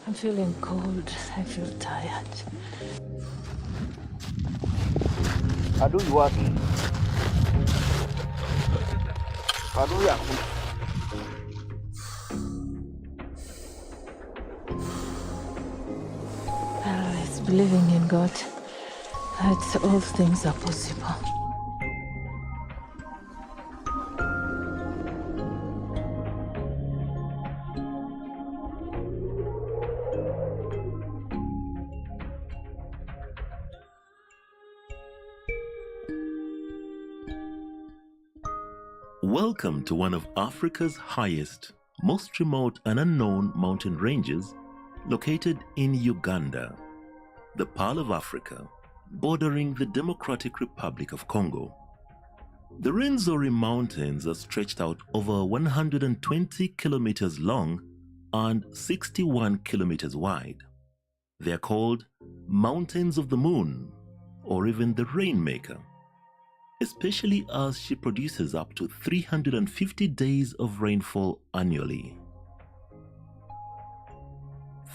I'm feeling cold. I feel tired. Adui wapi? Adui yako. Well, it's believing in God that all things are possible. Welcome to one of Africa's highest, most remote and unknown mountain ranges located in Uganda, the Pearl of Africa, bordering the Democratic Republic of Congo. The Rwenzori Mountains are stretched out over 120 kilometers long and 61 kilometers wide. They are called Mountains of the Moon or even the Rainmaker, especially as she produces up to 350 days of rainfall annually.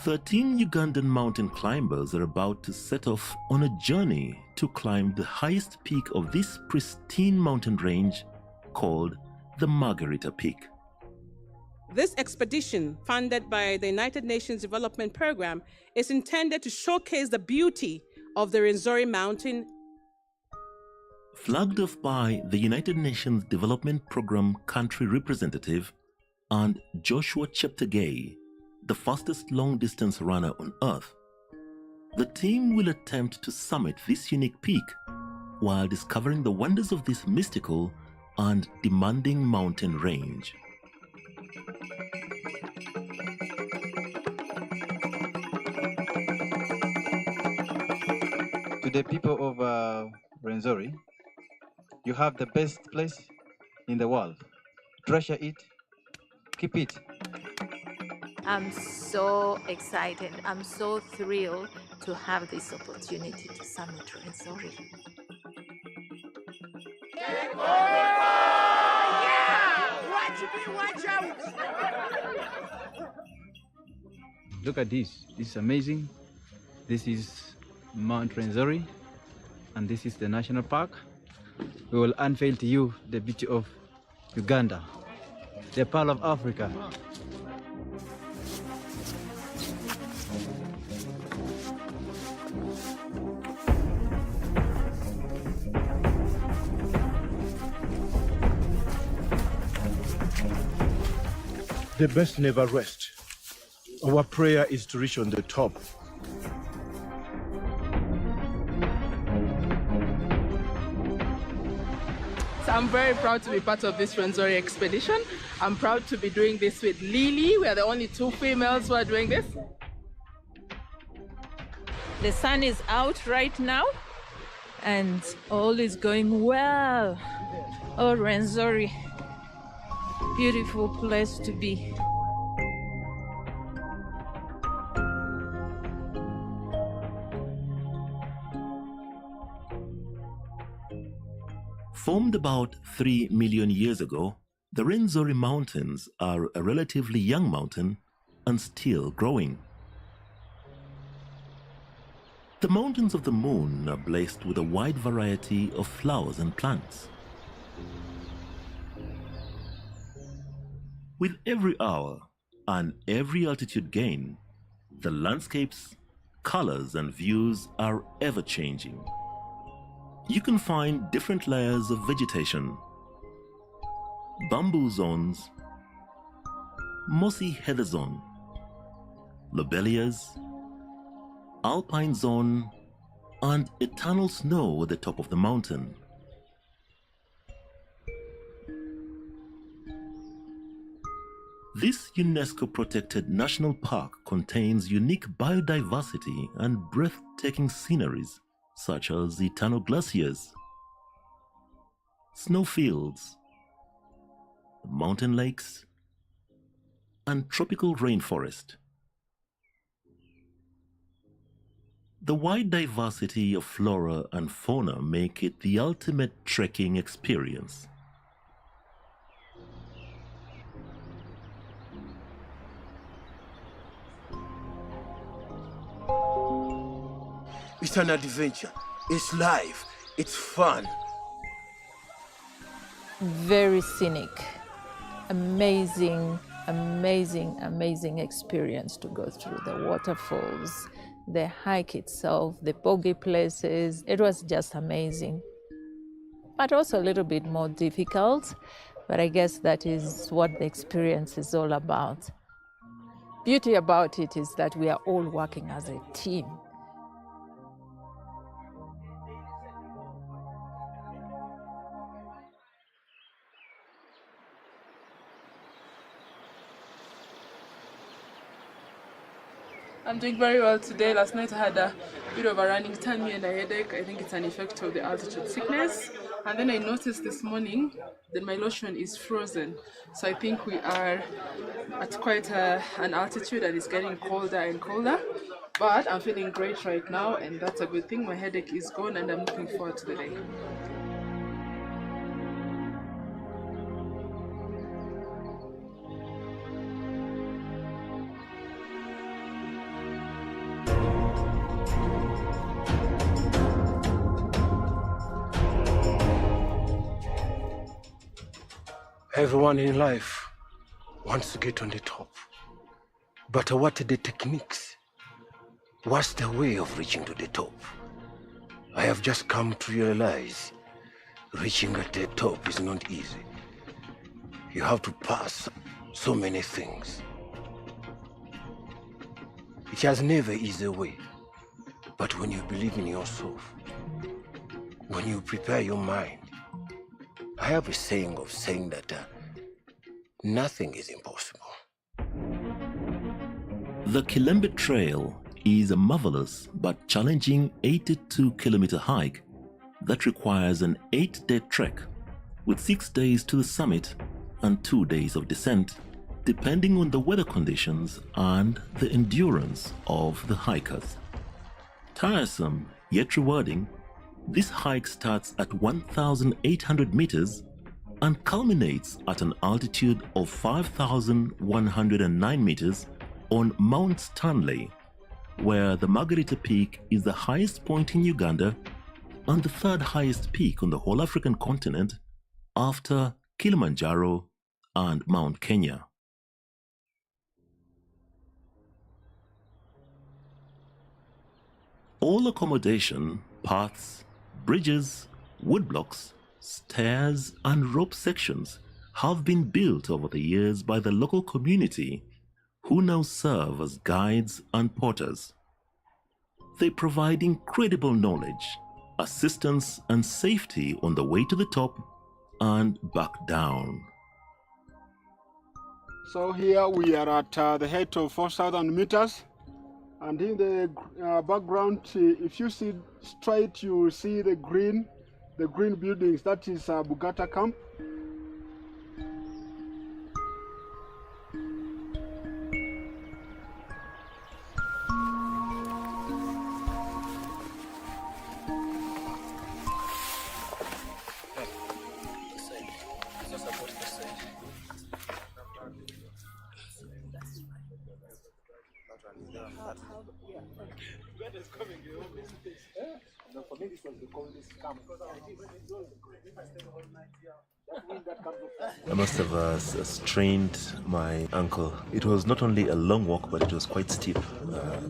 13 Ugandan mountain climbers are about to set off on a journey to climb the highest peak of this pristine mountain range called the Margarita Peak. This expedition, funded by the United Nations Development Program, is intended to showcase the beauty of the Rwenzori Mountain. Flagged off by the United Nations Development Program country representative and Joshua Cheptegei, the fastest long-distance runner on Earth, the team will attempt to summit this unique peak while discovering the wonders of this mystical and demanding mountain range. To the people of Rwenzori, you have the best place in the world. Treasure it, keep it. I'm so excited. I'm so thrilled to have this opportunity to summit Rwenzori. Watch out! Look at this. This is amazing. This is Mount Rwenzori, and this is the national park. We will unveil to you the beauty of Uganda, the Pearl of Africa. The best never rest. Our prayer is to reach on the top. So I'm very proud to be part of this Rwenzori expedition. I'm proud to be doing this with Lily. We are the only two females who are doing this. The sun is out right now and all is going well. Oh, Rwenzori, beautiful place to be. Formed about 3 million years ago, the Rwenzori Mountains are a relatively young mountain and still growing. The Mountains of the Moon are blessed with a wide variety of flowers and plants. With every hour and every altitude gain, the landscapes, colors, and views are ever changing. You can find different layers of vegetation: bamboo zones, mossy heather zone, lobelias, alpine zone, and eternal snow at the top of the mountain. This UNESCO-protected national park contains unique biodiversity and breathtaking sceneries such as eternal glaciers, snowfields, mountain lakes, and tropical rainforest. The wide diversity of flora and fauna make it the ultimate trekking experience. It's an adventure. It's life. It's fun. Very scenic. Amazing, amazing, amazing experience to go through the waterfalls, the hike itself, the boggy places. It was just amazing. But also a little bit more difficult, but I guess that is what the experience is all about. Beauty about it is that we are all working as a team. I'm doing very well today. Last night I had a bit of a running tummy and a headache. I think it's an effect of the altitude sickness. And then I noticed this morning that my lotion is frozen. So I think we are at quite an altitude and it's getting colder and colder. But I'm feeling great right now and that's a good thing. My headache is gone and I'm looking forward to the day. Everyone in life wants to get on the top. But what are the techniques? What's the way of reaching to the top? I have just come to realize reaching at the top is not easy. You have to pass so many things. It has never easy way. But when you believe in yourself, when you prepare your mind, I have a saying of saying that nothing is impossible. The Kilembe Trail is a marvelous but challenging 82-kilometer hike that requires an 8-day trek with 6 days to the summit and 2 days of descent, depending on the weather conditions and the endurance of the hikers. Tiresome yet rewarding, this hike starts at 1,800 meters and culminates at an altitude of 5,109 meters on Mount Stanley, where the Margarita Peak is the highest point in Uganda and the third highest peak on the whole African continent after Kilimanjaro and Mount Kenya. All accommodation, paths, bridges, woodblocks, stairs and rope sections have been built over the years by the local community who now serve as guides and porters. They provide incredible knowledge, assistance and safety on the way to the top and back down. So here we are at the height of 4,000 meters. And in the background, if you see straight, you will see the green buildings. That is Bugata camp. I must have strained my ankle. It was not only a long walk, but it was quite steep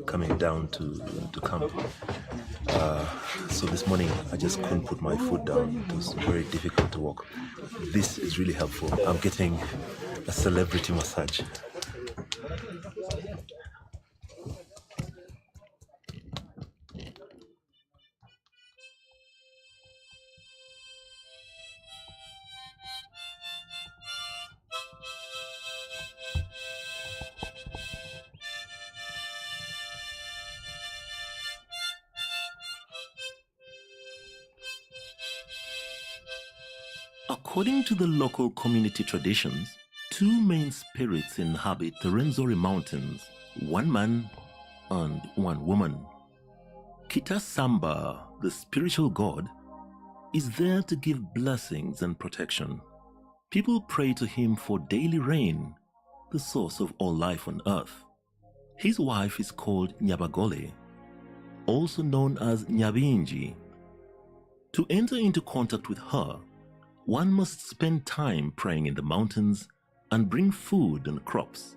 coming down to camp. So this morning I just couldn't put my foot down. It was very difficult to walk. This is really helpful. I'm getting a celebrity massage. According to the local community traditions, two main spirits inhabit the Rwenzori Mountains, one man and one woman. Kitasamba, the spiritual god, is there to give blessings and protection. People pray to him for daily rain, the source of all life on earth. His wife is called Nyabagole. also known as Nyabingi. To enter into contact with her, one must spend time praying in the mountains and bring food and crops.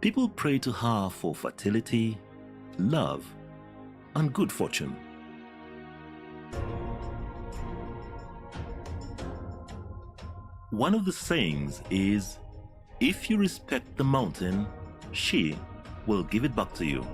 People pray to her for fertility, love, and good fortune. One of the sayings is, if you respect the mountain, she will give it back to you.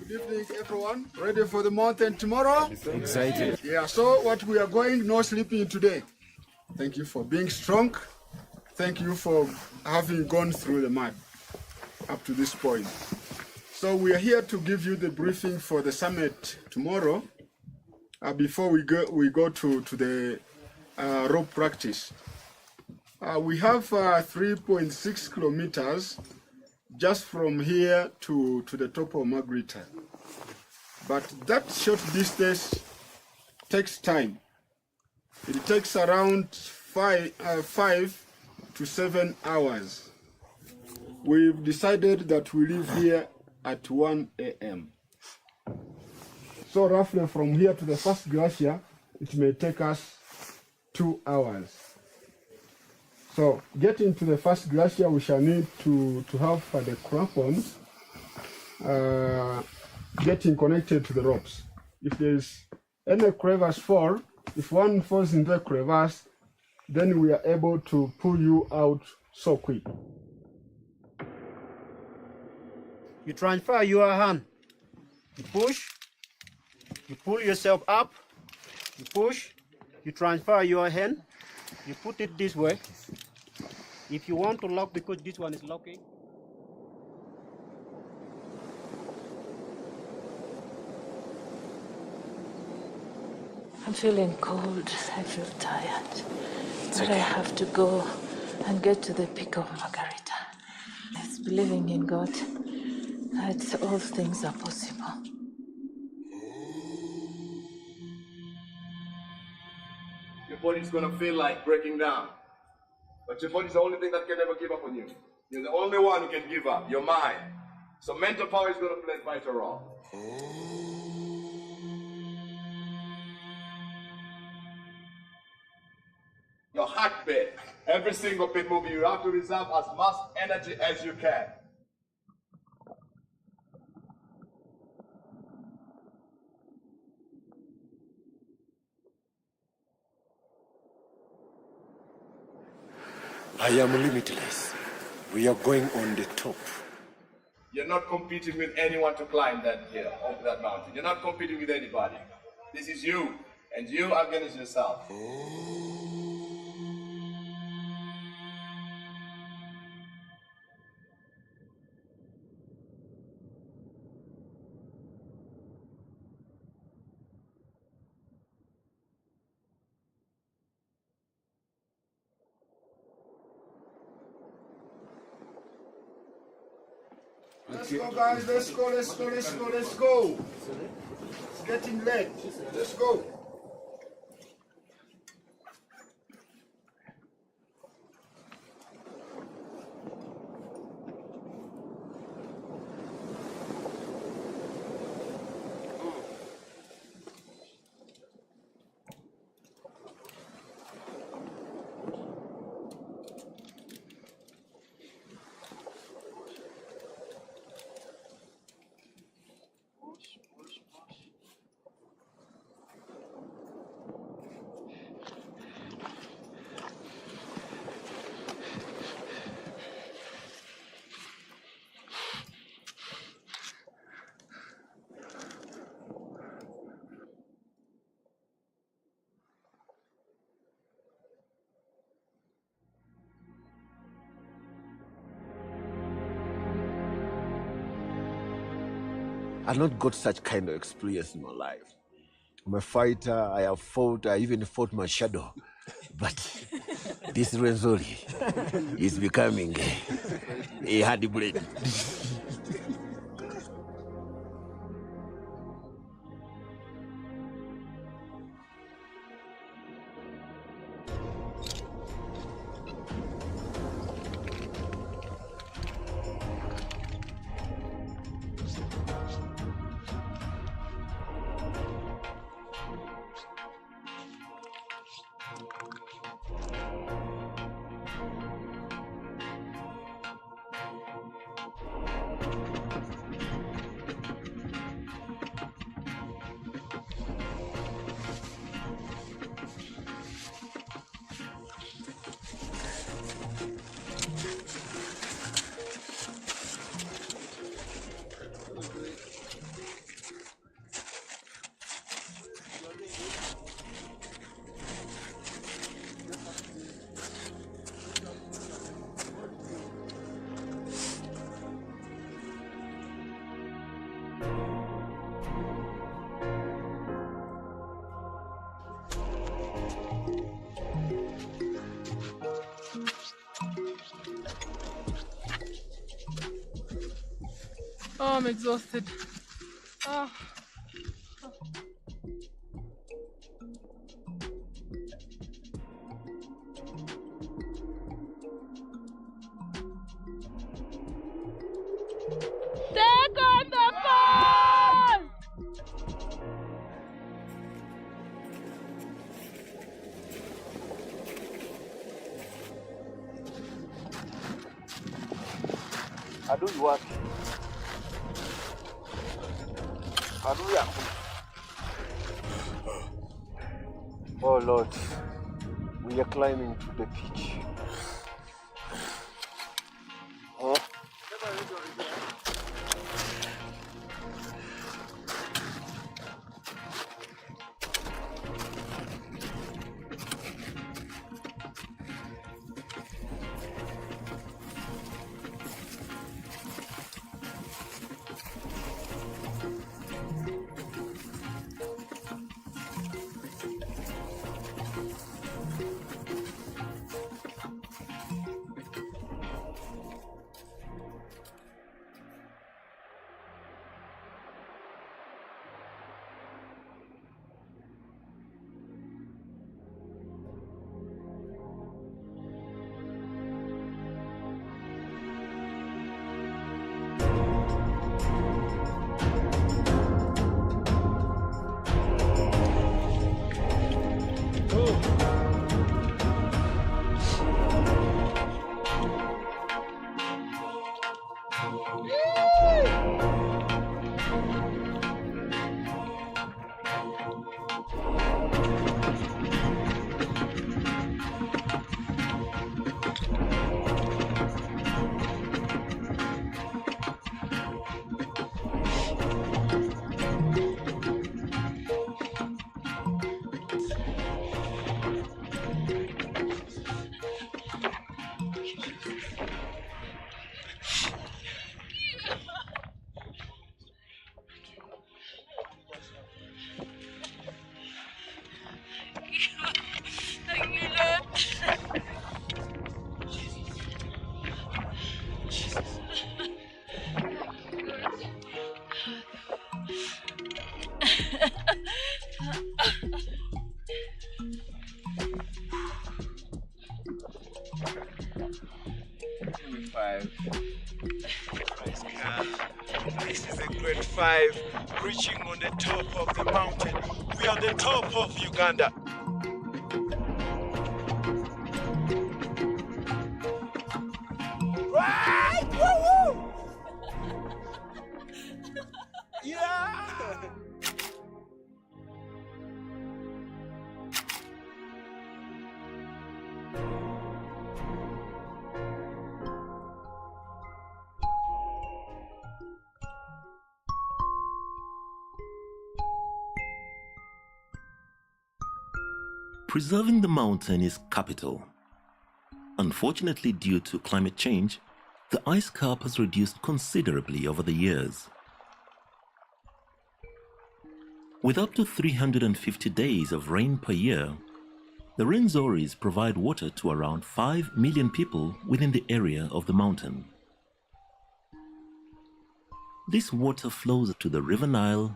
Good evening, everyone. Ready for the mountain tomorrow? Excited. Yeah, so what we are going, no sleeping today. Thank you for being strong. Thank you for having gone through the mud up to this point. So we are here to give you the briefing for the summit tomorrow. Before we go to the rope practice. We have 3.6 kilometers just from here to the top of Margarita. But that short distance takes time. It takes around 5 to 7 hours. We've decided that we leave here at 1 a.m. So roughly from here to the first glacier, it may take us 2 hours. So getting to the first glacier, we shall need to have the crampons getting connected to the ropes. If there's any crevasse fall, if one falls in the crevasse, then we are able to pull you out so quick. You transfer your hand. You push. You pull yourself up. You push. You transfer your hand. You put it this way. If you want to lock, because this one is locking. I'm feeling cold, I feel tired, but I have to go and get to the peak of Margarita. It's believing in God that all things are possible. Your body's gonna feel like breaking down, but your body's the only thing that can ever give up on you. You're the only one who can give up, your mind. So mental power is gonna play a vital role. Your heartbeat, every single beat moving, you have to reserve as much energy as you can. I am limitless. We are going on the top. You're not competing with anyone to climb that hill, up that mountain. You're not competing with anybody. This is you, and you against yourself. Let's go, guys. Let's go, let's go, let's go, let's go. It's getting late. Let's go. I've not got such kind of experience in my life. I'm a fighter, I have fought, I even fought my shadow. But this Rwenzori is becoming a hard blade. Oh, I'm exhausted. Oh. Take on the phone! Adui wapi? Adui yako. Oh Lord, we are climbing to the peak. Oh. This is a grade 5, reaching on the top of the mountain. We are on the top of Uganda. Right! Woo-hoo! Yeah! Preserving the mountain is capital. Unfortunately, due to climate change, the ice cap has reduced considerably over the years. With up to 350 days of rain per year, The Rwenzoris provide water to around 5 million people within the area of the mountain. This water flows to the River Nile,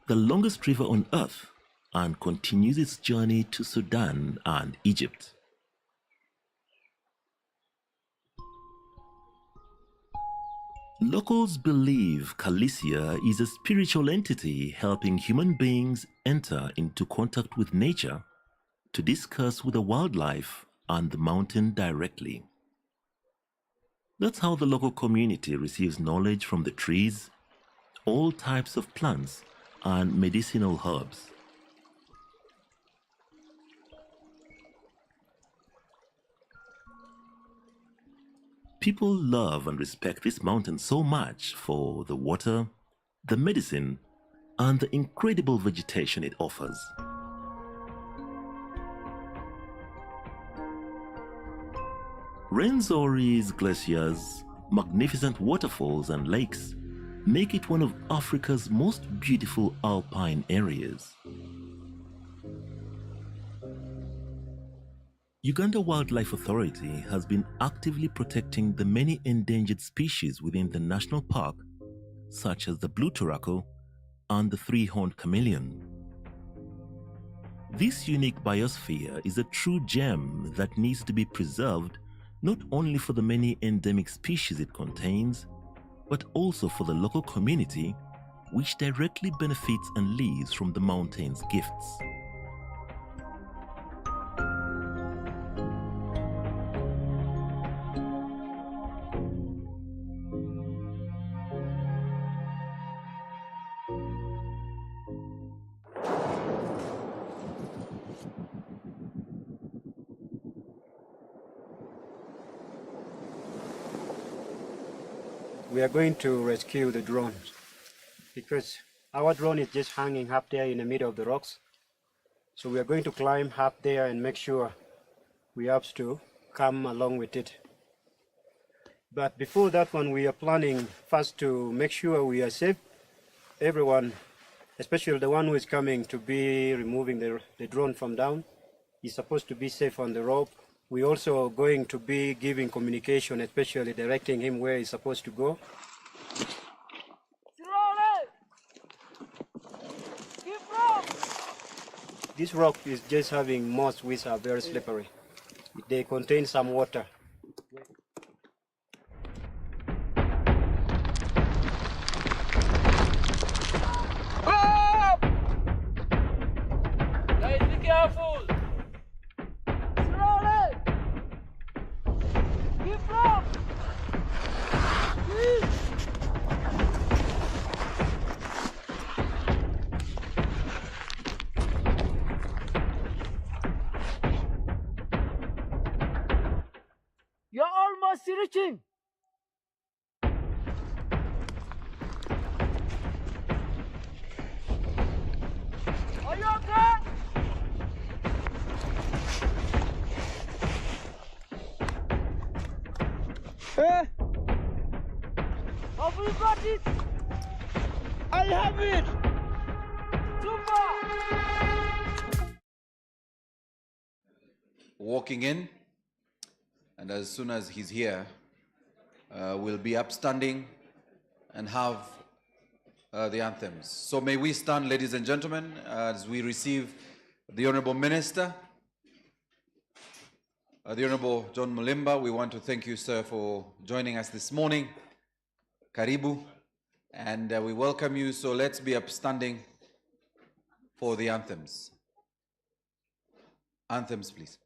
the longest river on earth, and continues its journey to Sudan and Egypt. Locals believe Khaleesi is a spiritual entity helping human beings enter into contact with nature to discuss with the wildlife and the mountain directly. That's how the local community receives knowledge from the trees, all types of plants, and medicinal herbs. People love and respect this mountain so much for the water, the medicine, and the incredible vegetation it offers. Rwenzori's glaciers, magnificent waterfalls, and lakes make it one of Africa's most beautiful alpine areas. Uganda Wildlife Authority has been actively protecting the many endangered species within the national park, such as the blue turako and the three-horned chameleon. This unique biosphere is a true gem that needs to be preserved not only for the many endemic species it contains, but also for the local community, which directly benefits and lives from the mountain's gifts. We are going to rescue the drone because our drone is just hanging up there in the middle of the rocks. So we are going to climb up there and make sure we have to come along with it. But before that one, we are planning first to make sure we are safe. Everyone, especially the one who is coming to be removing the drone from down, is supposed to be safe on the rope. We also going to be giving communication, especially directing him where he's supposed to go. This rock is just having moss which are very slippery. They contain some water. Guys, be careful! You're almost reaching. Are you okay? Have you got it? I have it. Super. Walking in, and as soon as he's here, we'll be upstanding and have the anthems. So may we stand, ladies and gentlemen, as we receive the Honorable Minister, the Honorable John Mulimba. We want to thank you, sir, for joining us this morning. Karibu, and we welcome you. So let's be upstanding for the anthems. Anthems, please.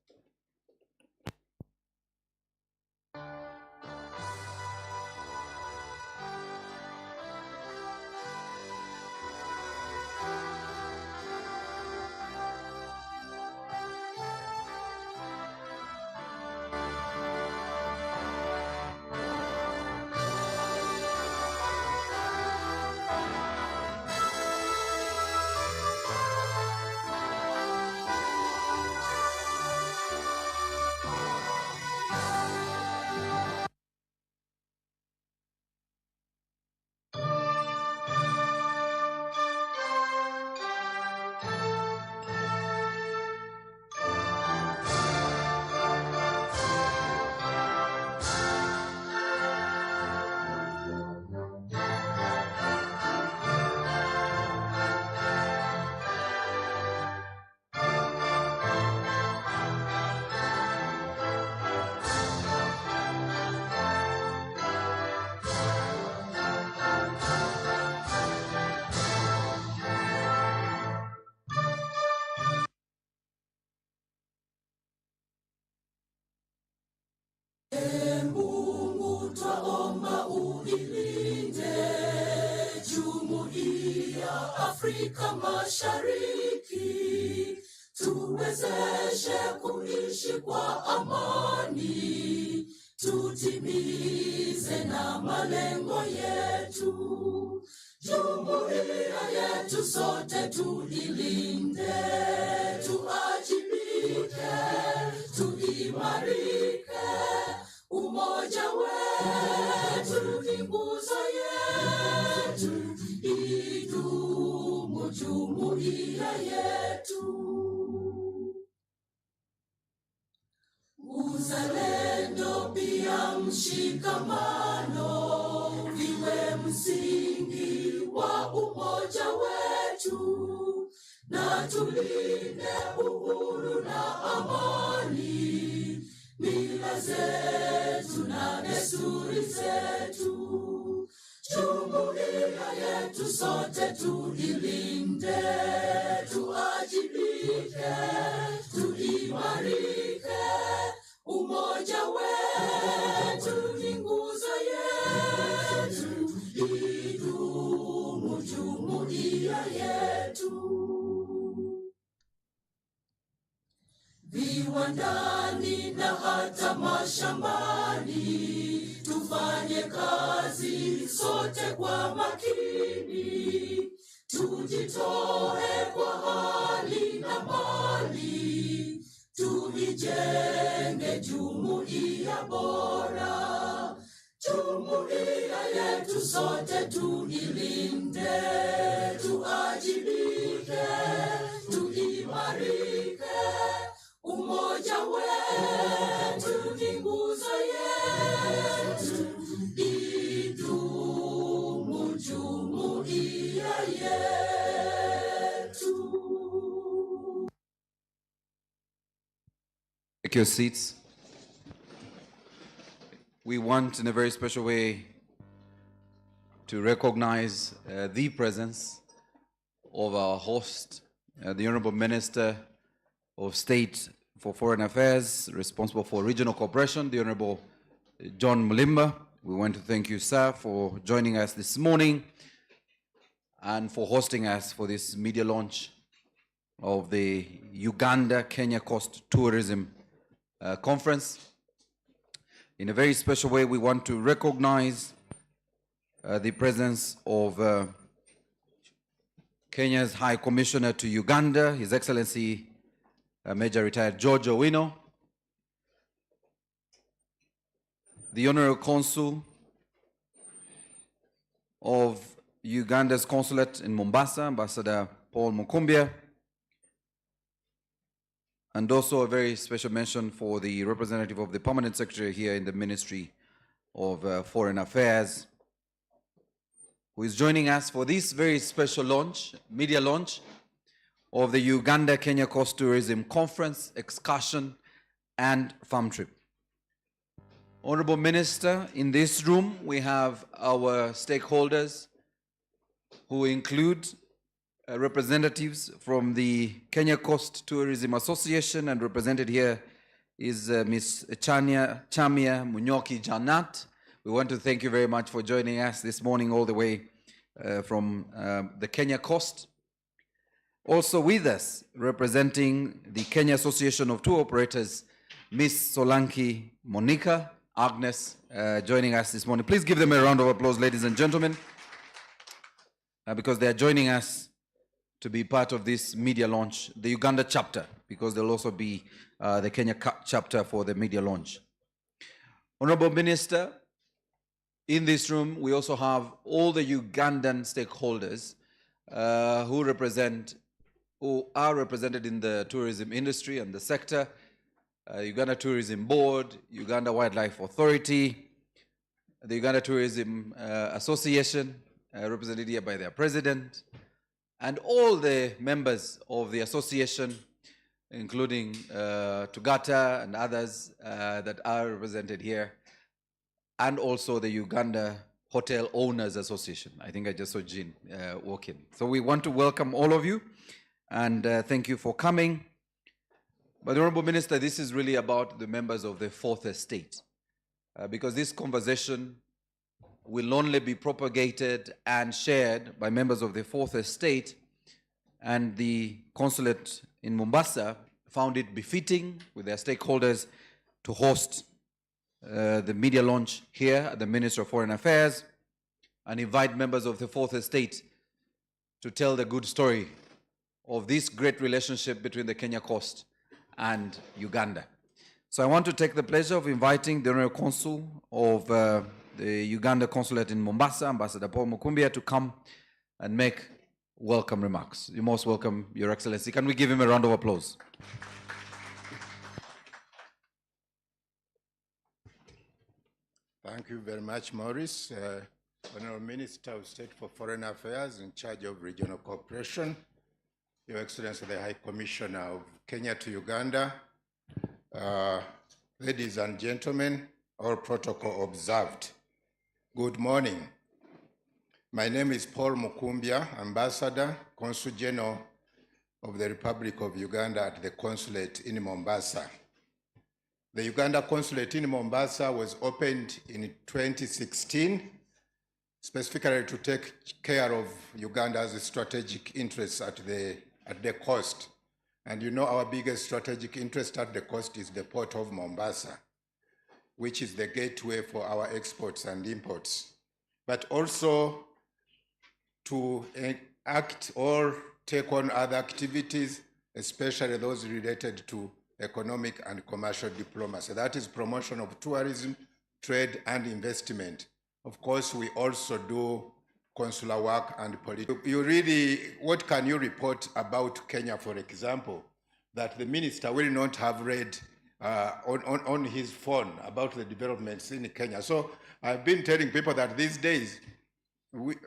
Mungu twaomba uilinde Jumuiya Afrika Mashariki, tuwezeshe kuishi kwa amani, tutimize na malengo yetu. Jumuiya yetu sote tuilinde, tuajibike, tuimarike. Umoja wetu ni nguzo yetu, idumu jumuiya yetu. Uzalendo pia mshikamano viwe msingi wa umoja wetu, na tulinde uhuru na amani, mila zetu na desturi zetu. Jumuiya yetu sote tuilinde, tuajibike, tuimarike. Umoja wetu ni nguzo yetu, idumu jumuiya yetu. Viwandani na hata mashambani, tufanye kazi sote kwa makini, tujitoe kwa hali na mali, tuijenge jumuiya bora. Jumuiya yetu sote tuilinde, tuajibike, tuimarike. Umoja wetu ni nguzo yetu, idumu jumuiya yetu. Take your seats. We want, in a very special way, to recognize the presence of our host, the Honorable Minister of State for Foreign Affairs, responsible for regional cooperation, the Honorable John Mlimba. We want to thank you, sir, for joining us this morning and for hosting us for this media launch of the Uganda-Kenya Coast Tourism Conference. In a very special way, we want to recognize the presence of Kenya's High Commissioner to Uganda, His Excellency Major Retired George Owino, the Honorary Consul of Uganda's Consulate in Mombasa, Ambassador Paul Mukumbia, and also a very special mention for the representative of the Permanent Secretary here in the Ministry of Foreign Affairs, who is joining us for this very special launch, media launch, of the Uganda-Kenya Coast Tourism Conference, Excursion, and Farm Trip. Honorable Minister, in this room we have our stakeholders who include representatives from the Kenya Coast Tourism Association, and represented here is Ms. Chamia Munyoki Janat. We want to thank you very much for joining us this morning all the way from the Kenya Coast. Also with us, representing the Kenya Association of Tour Operators, Ms. Solanki Monica Agnes, joining us this morning. Please give them a round of applause, ladies and gentlemen, because they are joining us to be part of this media launch, the Uganda chapter, because there'll also be the Kenya chapter for the media launch. Honorable Minister, in this room, we also have all the Ugandan stakeholders who are represented in the tourism industry and the sector. Uganda Tourism Board, Uganda Wildlife Authority, the Uganda Tourism Association, represented here by their president, and all the members of the association, including Tugata and others that are represented here, and also the Uganda Hotel Owners Association. I think I just saw Jean walk in. So we want to welcome all of you and thank you for coming. But Honorable Minister, this is really about the members of the Fourth Estate. because this conversation will only be propagated and shared by members of the Fourth Estate, and the consulate in Mombasa found it befitting with their stakeholders to host the media launch here at the Ministry of Foreign Affairs and invite members of the Fourth Estate to tell the good story of this great relationship between the Kenya Coast and Uganda. So I want to take the pleasure of inviting the Honorary Consul of the Uganda Consulate in Mombasa, Ambassador Paul Mukumbia, to come and make welcome remarks. You're most welcome, Your Excellency. Can we give him a round of applause? Thank you very much, Maurice. Honorable Minister of State for Foreign Affairs in charge of regional cooperation, Your Excellency the High Commissioner of Kenya to Uganda, ladies and gentlemen, all protocol observed. Good morning. My name is Paul Mukumbia, Ambassador, Consul General of the Republic of Uganda at the Consulate in Mombasa. The Uganda Consulate in Mombasa was opened in 2016, specifically to take care of Uganda's strategic interests at the coast. And you know our biggest strategic interest at the coast is the port of Mombasa, which is the gateway for our exports and imports, but also to act or take on other activities, especially those related to economic and commercial diplomacy. That is promotion of tourism, trade, and investment. Of course, we also do consular work and politics. What can you report about Kenya, for example, that the minister will not have read on his phone about the developments in Kenya? So I've been telling people that these days,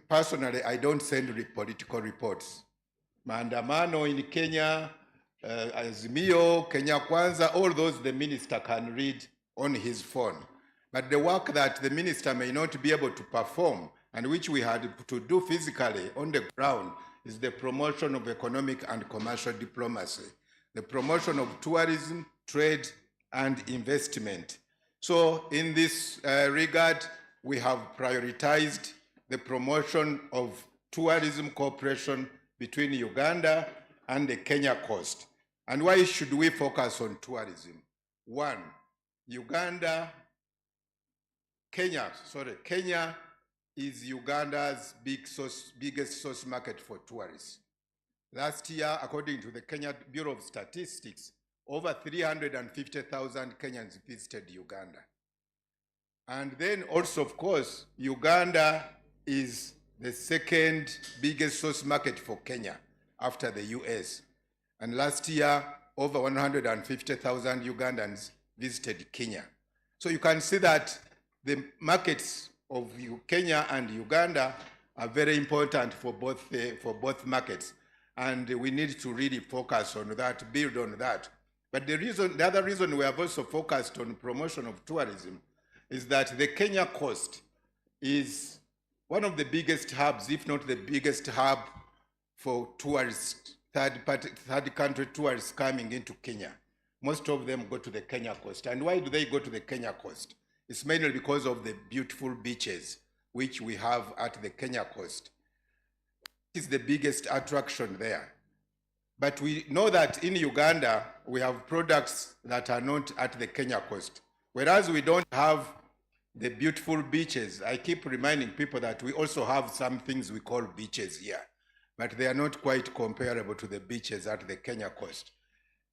personally, I don't send political reports. Maandamano in Kenya, Azimio, Kenya Kwanza, all those the minister can read on his phone. But the work that the minister may not be able to perform, and which we had to do physically on the ground, is the promotion of economic and commercial diplomacy, the promotion of tourism, trade, and investment. So in this regard, we have prioritized the promotion of tourism cooperation between Uganda and the Kenya coast. And why should we focus on tourism? One, Kenya is Uganda's biggest source market for tourists. Last year, according to the Kenya Bureau of Statistics, over 350,000 Kenyans visited Uganda. And then also, of course, Uganda is the second biggest source market for Kenya after the US. And last year, over 150,000 Ugandans visited Kenya. So you can see that the markets of Kenya and Uganda are very important for both markets. And we need to really focus on that, build on that. But the other reason we have also focused on promotion of tourism is that the Kenya coast is one of the biggest hubs, if not the biggest hub for tourists, third country tourists coming into Kenya. Most of them go to the Kenya coast. And why do they go to the Kenya coast? It's mainly because of the beautiful beaches which we have at the Kenya coast. It's the biggest attraction there. But we know that in Uganda, we have products that are not at the Kenya coast. Whereas we don't have the beautiful beaches. I keep reminding people that we also have some things we call beaches here, but they are not quite comparable to the beaches at the Kenya coast.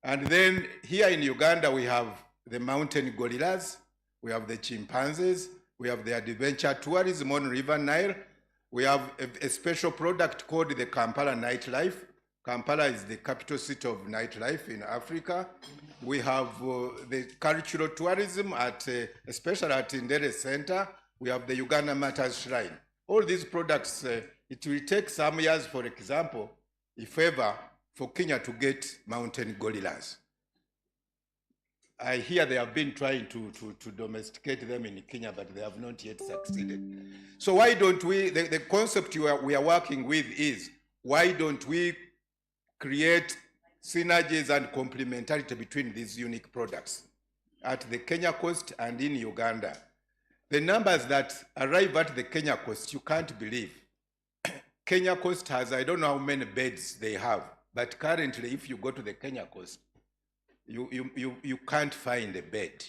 And then here in Uganda, we have the mountain gorillas, we have the chimpanzees, we have the adventure tourism on River Nile. We have a special product called the Kampala nightlife. Kampala is the capital city of nightlife in Africa. We have the cultural tourism, especially at Ndere Center. We have the Uganda Matters Shrine. All these products, it will take some years, for example, if ever, for Kenya to get mountain gorillas. I hear they have been trying to domesticate them in Kenya, but they have not yet succeeded. So why don't we, the concept we are working with is, why don't we create synergies and complementarity between these unique products at the Kenya coast and in Uganda? The numbers that arrive at the Kenya coast, you can't believe. Kenya coast has, I don't know how many beds they have, but currently if you go to the Kenya coast, you can't find a bed.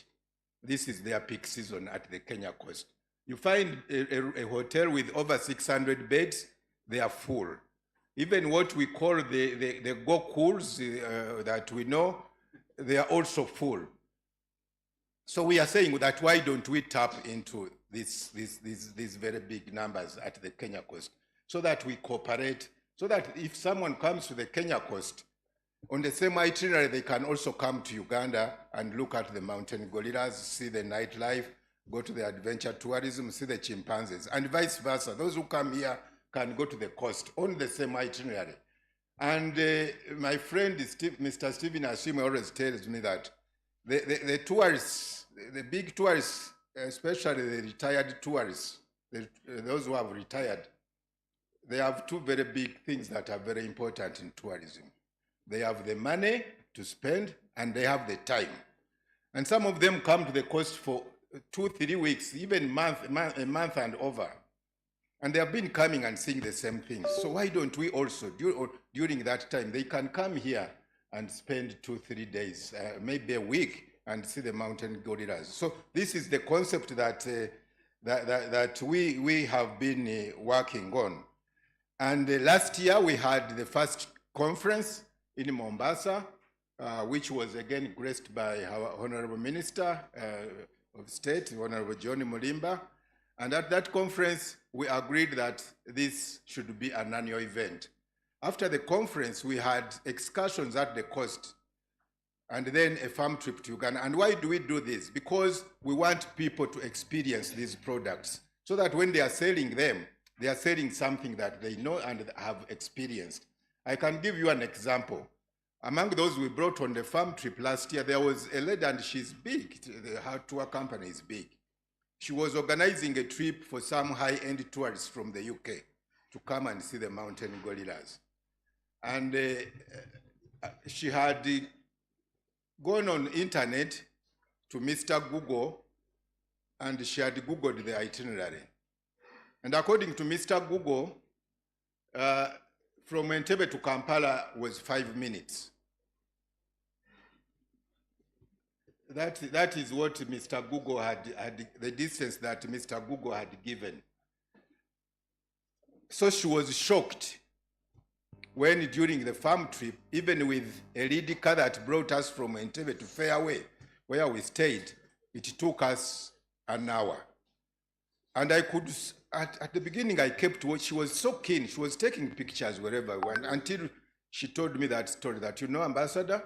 This is their peak season at the Kenya coast. You find a hotel with over 600 beds, they are full. Even what we call the Gokuls that we know, they are also full. So we are saying that why don't we tap into these very big numbers at the Kenya coast so that we cooperate, so that if someone comes to the Kenya coast, on the same itinerary, they can also come to Uganda and look at the mountain gorillas, see the nightlife, go to the adventure tourism, see the chimpanzees, and vice versa. Those who come here can go to the coast on the same itinerary. And my friend, Mr. Stephen Ashime, always tells me that the tourists, the big tourists, especially the retired tourists, those who have retired, they have two very big things that are very important in tourism. They have the money to spend and they have the time. And some of them come to the coast for 2-3 weeks, even a month and over. And they have been coming and seeing the same things. So why don't we also, during that time, they can come here and spend 2-3 days, maybe a week, and see the mountain gorillas. So this is the concept that we have been working on. And last year we had the first conference in Mombasa, which was again graced by our Honorable Minister of State, Honorable John Mulimba. And at that conference, we agreed that this should be an annual event. After the conference, we had excursions at the coast and then a farm trip to Uganda. And why do we do this? Because we want people to experience these products so that when they are selling them, they are selling something that they know and have experienced. I can give you an example. Among those we brought on the farm trip last year, there was a lady, and she's big. Her tour company is big. She was organizing a trip for some high-end tourists from the UK to come and see the mountain gorillas. And she had gone on internet to Mr. Google, and she had Googled the itinerary. And according to Mr. Google, from Entebbe to Kampala was 5 minutes. That is what Mr. Google had, the distance that Mr. Google had given. So she was shocked when during the farm trip, even with a lead car that brought us from Entebbe to Fairway, where we stayed, it took us an hour. And I could, at the beginning, I kept watching. She was so keen. She was taking pictures wherever I went until she told me that story that, you know, Ambassador,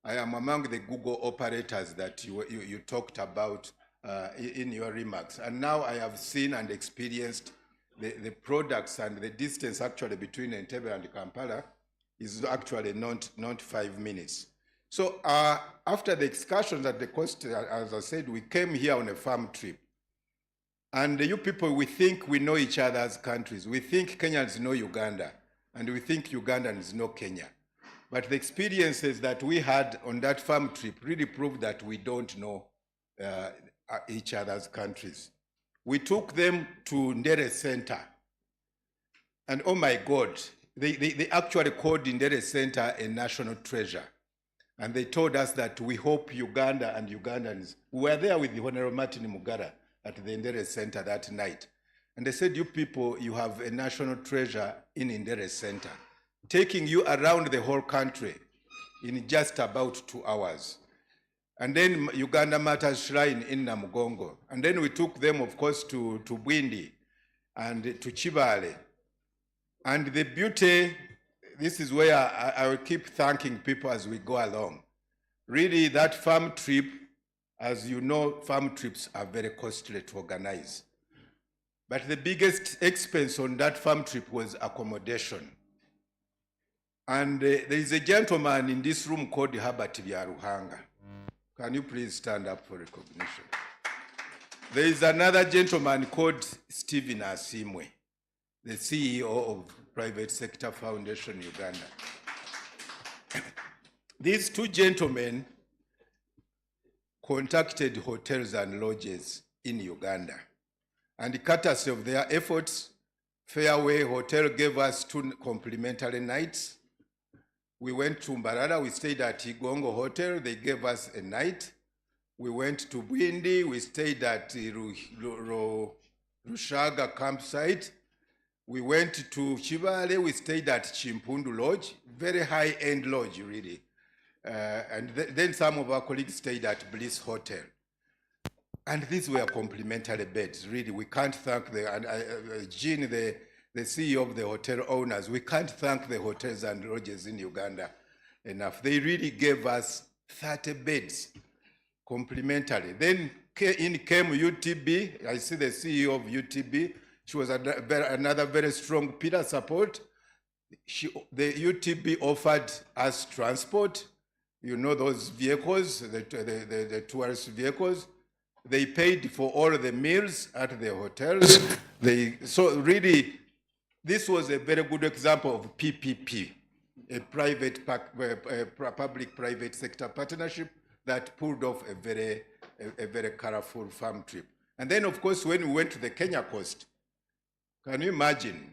I am among the Google operators that you talked about in your remarks. And now I have seen and experienced the products, and the distance actually between Entebbe and Kampala is actually not 5 minutes. So after the excursions at the coast, as I said, we came here on a farm trip. And you people, we think we know each other's countries. We think Kenyans know Uganda, and we think Ugandans know Kenya. But the experiences that we had on that farm trip really proved that we don't know each other's countries. We took them to Ndere Center. And oh my God, they actually called Ndere Center a national treasure. And they told us that we hope Uganda and Ugandans, we were there with the Honorable Martin Mugara at the Ndere Center that night. And they said, you people, you have a national treasure in Ndere Center, taking you around the whole country in just about 2 hours. And then Uganda Matters Shrine in Namugongo. And then we took them, of course, to Bwindi and to Chibale. And the beauty, this is where I will keep thanking people as we go along. Really, that farm trip, as you know, farm trips are very costly to organize. But the biggest expense on that farm trip was accommodation. And there is a gentleman in this room called Herbert Byaruhanga. Can you please stand up for recognition? There is another gentleman called Stephen Asimwe, the CEO of Private Sector Foundation Uganda. These two gentlemen contacted hotels and lodges in Uganda And courtesy of their efforts, Fairway Hotel gave us 2 complimentary nights. We went to Mbarara, we stayed at Igongo Hotel, they gave us a night. We went to Bwindi, we stayed at Rushaga campsite. We went to Chivale, we stayed at Chimpundu Lodge, very high-end lodge, really. And then some of our colleagues stayed at Bliss Hotel. And these were complimentary beds, really. We can't thank Jean, the CEO of the hotel owners, we can't thank the hotels and lodges in Uganda enough. They really gave us 30 beds, complimentary. Then in came UTB. I see the CEO of UTB. She was another very strong pillar support. The UTB offered us transport. You know those vehicles, the tourist vehicles. They paid for all the meals at the hotels. So really, this was a very good example of PPP, a public-private sector partnership that pulled off a very colorful farm trip. And then, of course, when we went to the Kenya coast, can you imagine?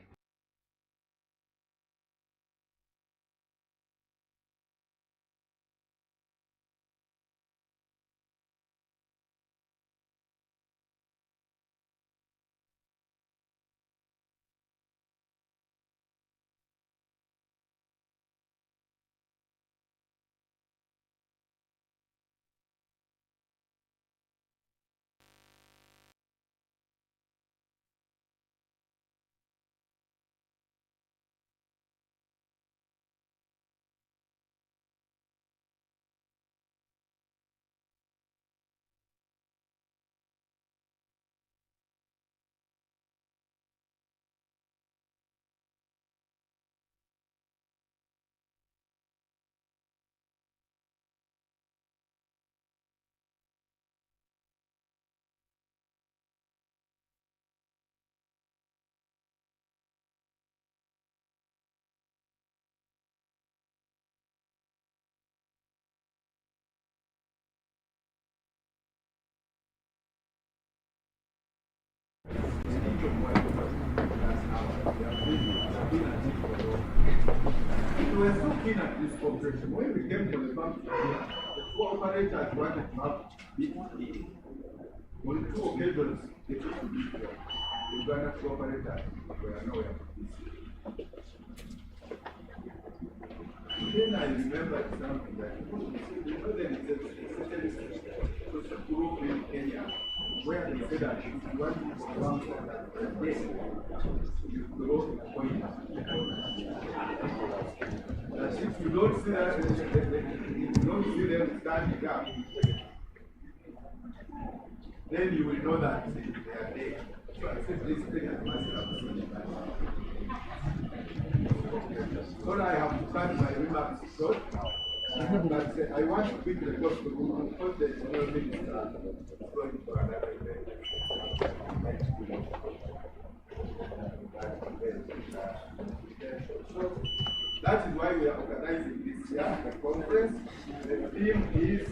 We were so keen at this cooperation. When we came to the bank, the two operators wanted to have BTE. On 2 occasions, they took to be there. The Uganda two operators were nowhere to be seen. Then I remembered something that you know there is a certain group in Kenya where they said that if you want to come to the day, you go to the point. That if you don't see that, if you don't see them standing up, then you will know that they are dead. So I said this thing must have seen that. So I have to cut my remarks short. But I want to quickly talk to you because the general minister is going for another event. So that is why we are organizing this year the conference. The theme is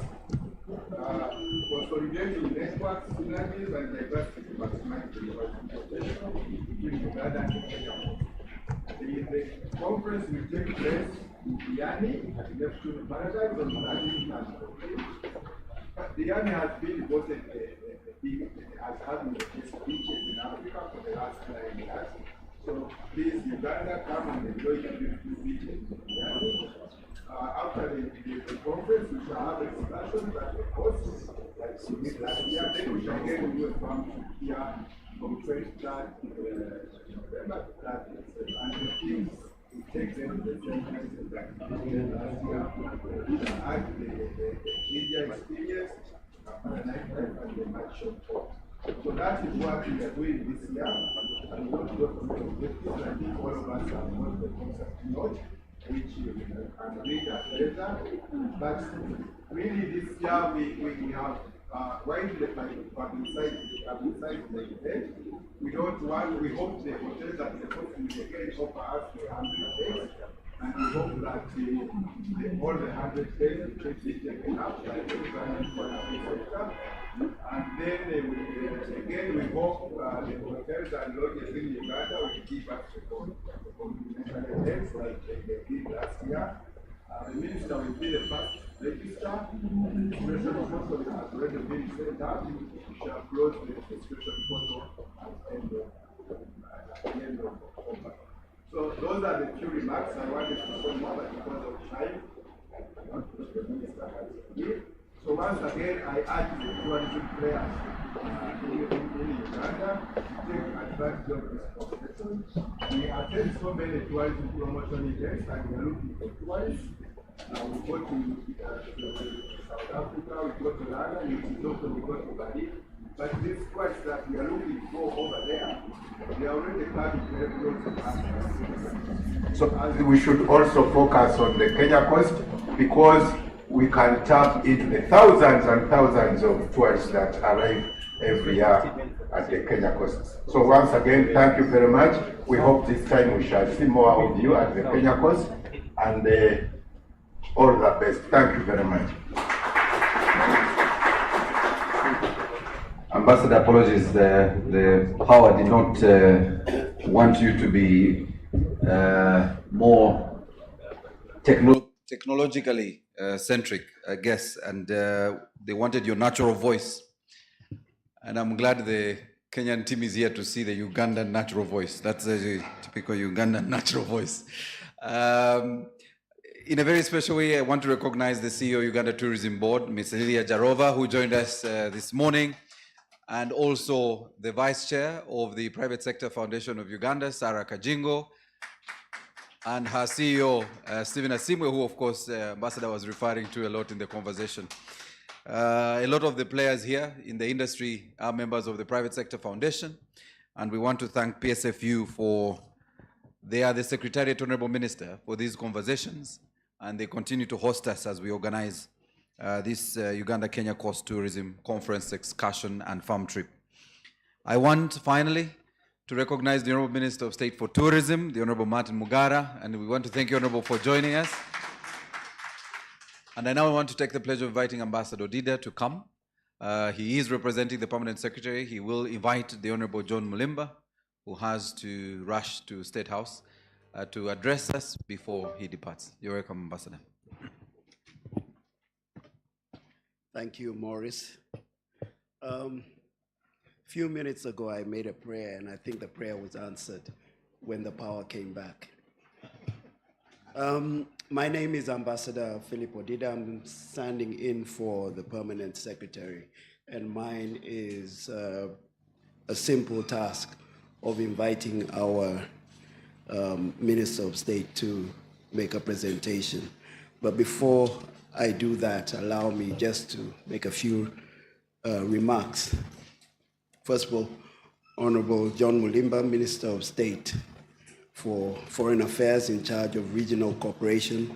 consolidating networks, synergies, and diversity to maximize the potential between Uganda and Kenya. The conference will take place in Diani, Neptune Paradise, on Diani. Diani has been voted as having the best beaches in Africa for the last 9 years. So please, Uganda, come and enjoy the beautiful beaches in Diani. After the conference, we shall have excursions at the coast, like we did last year. Then we shall again do a farm trip here from 23rd November to 30th. And the things we take them to the same places that we did last year. Add the India experience, and the nighttime and the night shop. So that is what we are doing this year. And we want to go to the objectives. I think all of us have got the concept note, which you can read at later. But really this year we have widely publicized the event. We don't want, we hope the hotels that the host will again offer us the 100 days. And we hope that all the 100 days will be taken up by the government sector. And then again we hope all the hotels and lodges in Uganda will give us the complimentary like they did last year. The minister will be the first register. The expression portal has already been set up. We shall close the expression portal at the end of October. So those are the few remarks I wanted to say more, but because of time, the minister has given. So once again, I urge the tourism players in Uganda to take advantage of this competition. We attend so many tourism promotion events and we are looking for tourists. We go to South Africa, we go to London, we go to Bali. But these tourists that we are looking for over there, they are already coming very close to us. So as we should also focus on the Kenya coast because we can tap into the thousands and thousands of tourists that arrive every year at the Kenya coast. So once again, thank you very much. We hope this time we shall see more of you at the Kenya coast, and all the best. Thank you very much. Ambassador, apologies, the power did not want you to be more technologically centric, I guess, and they wanted your natural voice. And I'm glad the Kenyan team is here to see the Ugandan natural voice. That's a typical Ugandan natural voice. In a very special way, I want to recognize the CEO of Uganda Tourism Board, Ms. Lilia Jarova, who joined us this morning, and also the Vice Chair of the Private Sector Foundation of Uganda, Sarah Kajingo, and her CEO, Stephen Asimwe, who of course Ambassador was referring to a lot in the conversation. A lot of the players here in the industry are members of the Private Sector Foundation, and we want to thank PSFU for, they are the Secretariat Honorable Minister for these conversations, and they continue to host us as we organize this Uganda-Kenya Coast Tourism Conference, Excursion and Farm Trip. I want finally to recognize the Honorable Minister of State for Tourism, the Honorable Martin Mugara, and we want to thank you, Honorable, for joining us. And I now want to take the pleasure of inviting Ambassador Dida to come. He is representing the Permanent Secretary. He will invite the Honorable John Mulimba, who has to rush to State House, to address us before he departs. You're welcome, Ambassador. Thank you, Morris. Few minutes ago, I made a prayer, and I think the prayer was answered when the power came back. My name is Ambassador Philip Odida. I'm standing in for the Permanent Secretary, and mine is a simple task of inviting our Minister of State to make a presentation. But before I do that, allow me just to make a few remarks. First of all, Honorable John Mulimba, Minister of State for Foreign Affairs in charge of Regional Cooperation.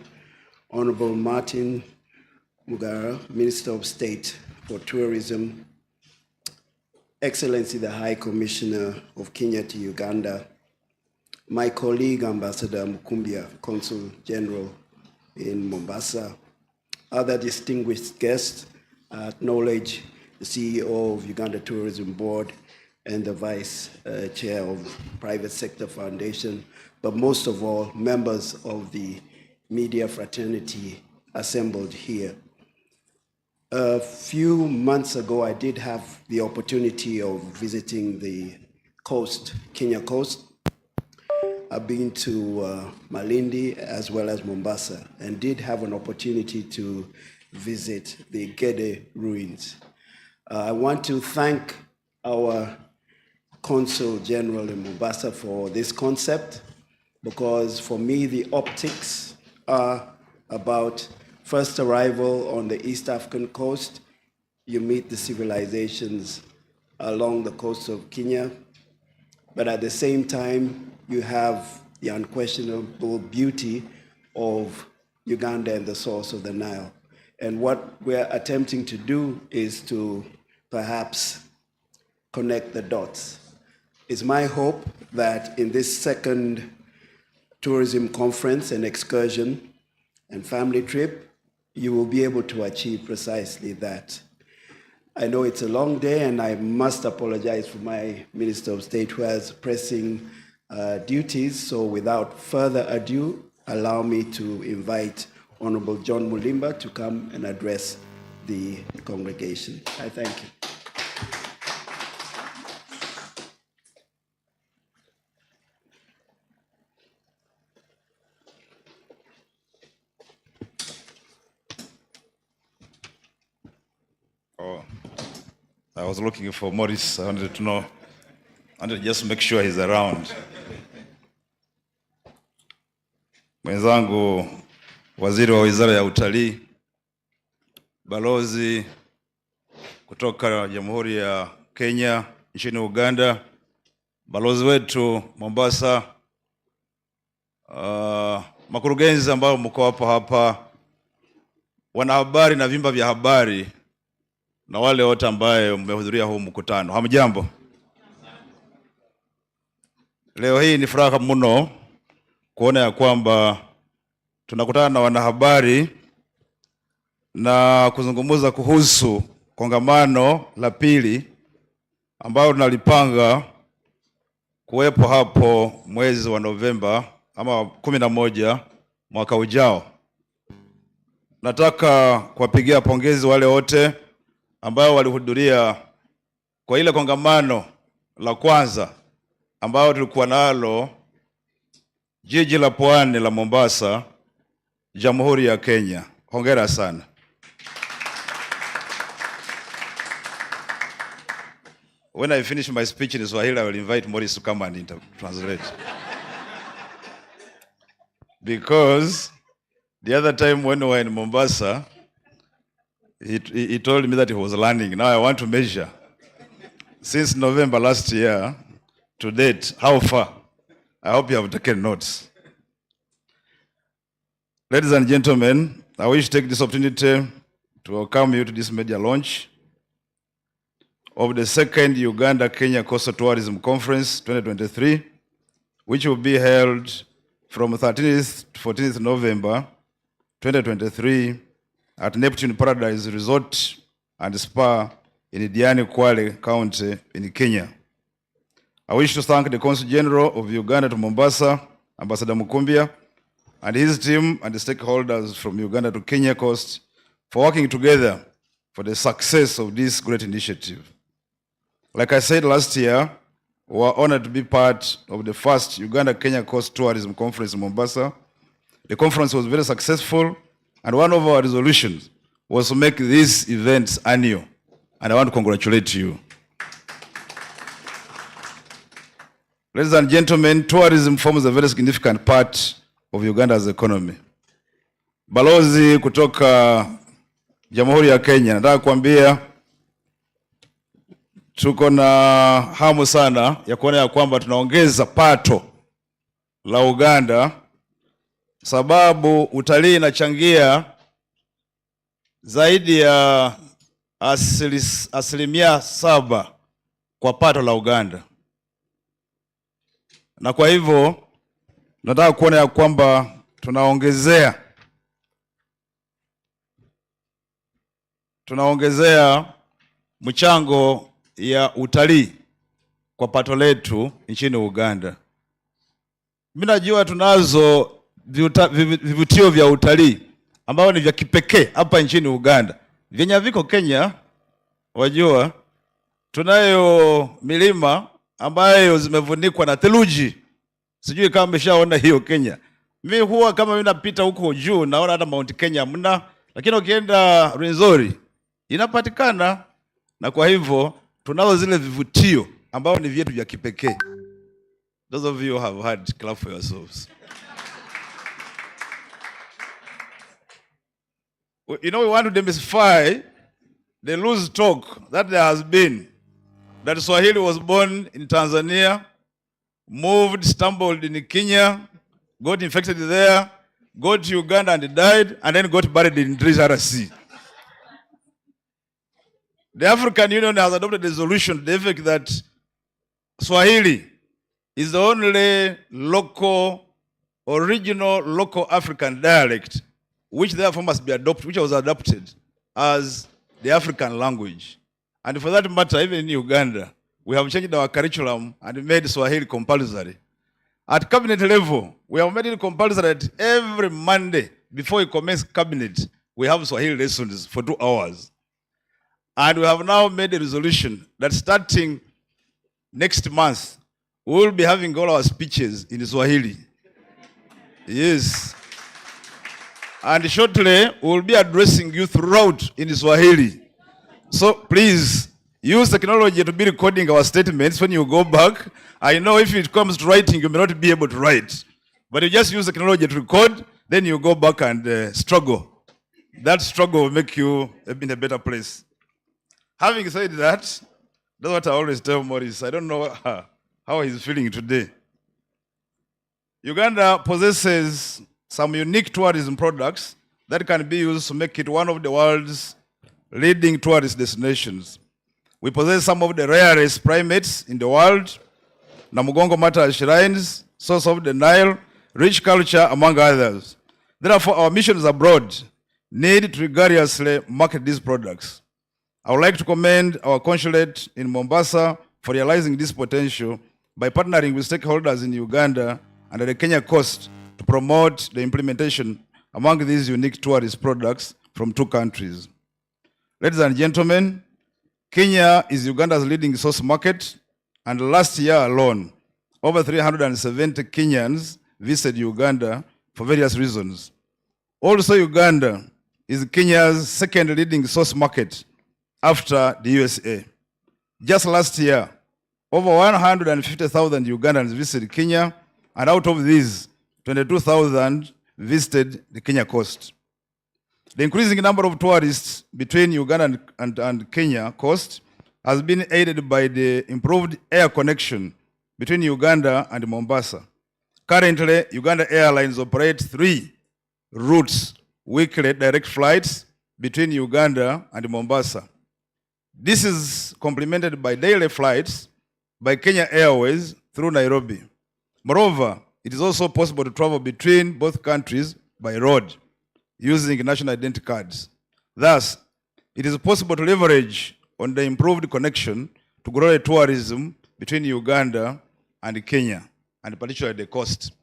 Honorable Martin Mugara, Minister of State for Tourism. Excellency, the High Commissioner of Kenya to Uganda. My colleague, Ambassador Mukumbia, Consul General in Mombasa. Other distinguished guests, I acknowledge the CEO of Uganda Tourism Board and the Vice Chair of Private Sector Foundation, but most of all, members of the media fraternity assembled here. A few months ago, I did have the opportunity of visiting the coast, Kenya coast. I've been to Malindi as well as Mombasa, and did have an opportunity to visit the Gede ruins. I want to thank our Consul General in Mombasa for this concept, because for me, the optics are about first arrival on the East African coast. You meet the civilizations along the coast of Kenya, but at the same time, you have the unquestionable beauty of Uganda and the source of the Nile. And what we're attempting to do is to perhaps connect the dots. It's my hope that in this second tourism conference and excursion and family trip, you will be able to achieve precisely that. I know it's a long day, and I must apologize for my Minister of State who has pressing duties. So without further ado, allow me to invite Honorable John Mulimba to come and address the congregation. I thank you. Oh, I was looking for Morris. I wanted to know. I wanted to just make sure he's around. Mwenzangu waziri wa Wizara ya Utalii, balozi kutoka Jamhuri ya Kenya nchini Uganda, balozi wetu Mombasa, makurugenzi ambao mko hapa, wanahabari na vyombo vya habari, na wale wote ambao mmehudhuria huu mkutano. Hamjambo. Leo hii ni furaha mno kuona ya kwamba tunakutana na wanahabari na kuzungumza kuhusu kongamano la pili ambalo tunalipanga kuwepo hapo mwezi wa Novemba ama 11 mwaka ujao. Nataka kuwapigia pongezi wale wote ambao walihudhuria kwa ile kongamano la kwanza ambao tulikuwa nalo jiji la Pwani la Mombasa, Jamhuri ya Kenya. Hongera sana. When I finish my speech in Swahili, I will invite Morris to come and translate. Because the other time when we were in Mombasa, he told me that he was learning. Now I want to measure. Since November last year to date, how far? I hope you have taken notes. Ladies and gentlemen, I wish to take this opportunity to welcome you to this media launch of the second Uganda-Kenya Coastal Tourism Conference 2023, which will be held from 13th to 14th November 2023 at Neptune Paradise Resort and Spa in Diani, Kwale County in Kenya. I wish to thank the Consul General of Uganda to Mombasa, Ambassador Mukumbia, and his team and the stakeholders from Uganda to Kenya Coast for working together for the success of this great initiative. Like I said last year, we were honored to be part of the first Uganda-Kenya Coast Tourism Conference in Mombasa. The conference was very successful, and one of our resolutions was to make these events annual, and I want to congratulate you. Ladies and gentlemen, tourism forms a very significant part of Uganda's economy. Balozi kutoka Jamhuri ya Kenya, nataka kuambia tuko na hamu sana ya kuona ya kwamba tunaongeza pato la Uganda, sababu utalii inachangia zaidi ya 7% kwa pato la Uganda. Na kwa hivyo nataka kuona ya kwamba tunaongezea mchango ya utalii kwa pato letu nchini Uganda. Mimi najua tunazo vivutio vya utalii ambao ni vya kipekee hapa nchini Uganda. Vyenye viko Kenya, wajua tunayo milima ambayo zimefunikwa na theluji. Sijui kama mmeshaona hiyo Kenya. Mimi huwa kama mimi napita huko juu naona hata Mount Kenya hamna, lakini ukienda Rwenzori inapatikana. Na kwa hivyo tunao zile vivutio ambao ni vyetu vya kipekee. Those of you have had, clap for yourselves. You know, we want to demystify the loose talk that there has been that Swahili was born in Tanzania, stumbled in Kenya, got infected there, got to Uganda and died, and then got buried in DRC. The African Union has adopted a resolution to the effect that Swahili is the only original local African dialect, which therefore must be adopted, which was adopted as the African language. And for that matter, even in Uganda, we have changed our curriculum and made Swahili compulsory. At cabinet level, we have made it compulsory that every Monday, before we commence cabinet, we have Swahili lessons for 2 hours. And we have now made a resolution that starting next month, we will be having all our speeches in Swahili. Yes. And shortly, we will be addressing you throughout in Swahili. So please, use technology to be recording our statements when you go back. I know if it comes to writing, you may not be able to write. But you just use technology to record, then you go back and struggle. That struggle will make you in a better place. Having said that, that's what I always tell Maurice. I don't know how he's feeling today. Uganda possesses some unique tourism products that can be used to make it one of the world's leading tourist destinations. We possess some of the rarest primates in the world, Namugongo Mata shrines, source of the Nile, rich culture, among others. Therefore, our missions abroad need to rigorously market these products. I would like to commend our consulate in Mombasa for realizing this potential by partnering with stakeholders in Uganda and the Kenya coast to promote the implementation among these unique tourist products from 2 countries. Ladies and gentlemen, Kenya is Uganda's leading source market, and last year alone, over 370 Kenyans visited Uganda for various reasons. Also, Uganda is Kenya's second leading source market after the USA. Just last year, over 150,000 Ugandans visited Kenya, and out of these, 22,000 visited the Kenya coast. The increasing number of tourists between Uganda and Kenya coast has been aided by the improved air connection between Uganda and Mombasa. Currently, Uganda Airlines operates 3 routes, weekly direct flights between Uganda and Mombasa. This is complemented by daily flights by Kenya Airways through Nairobi. Moreover, it is also possible to travel between both countries by road using national identity cards. Thus, it is possible to leverage on the improved connection to grow tourism between Uganda and Kenya, and particularly the coast.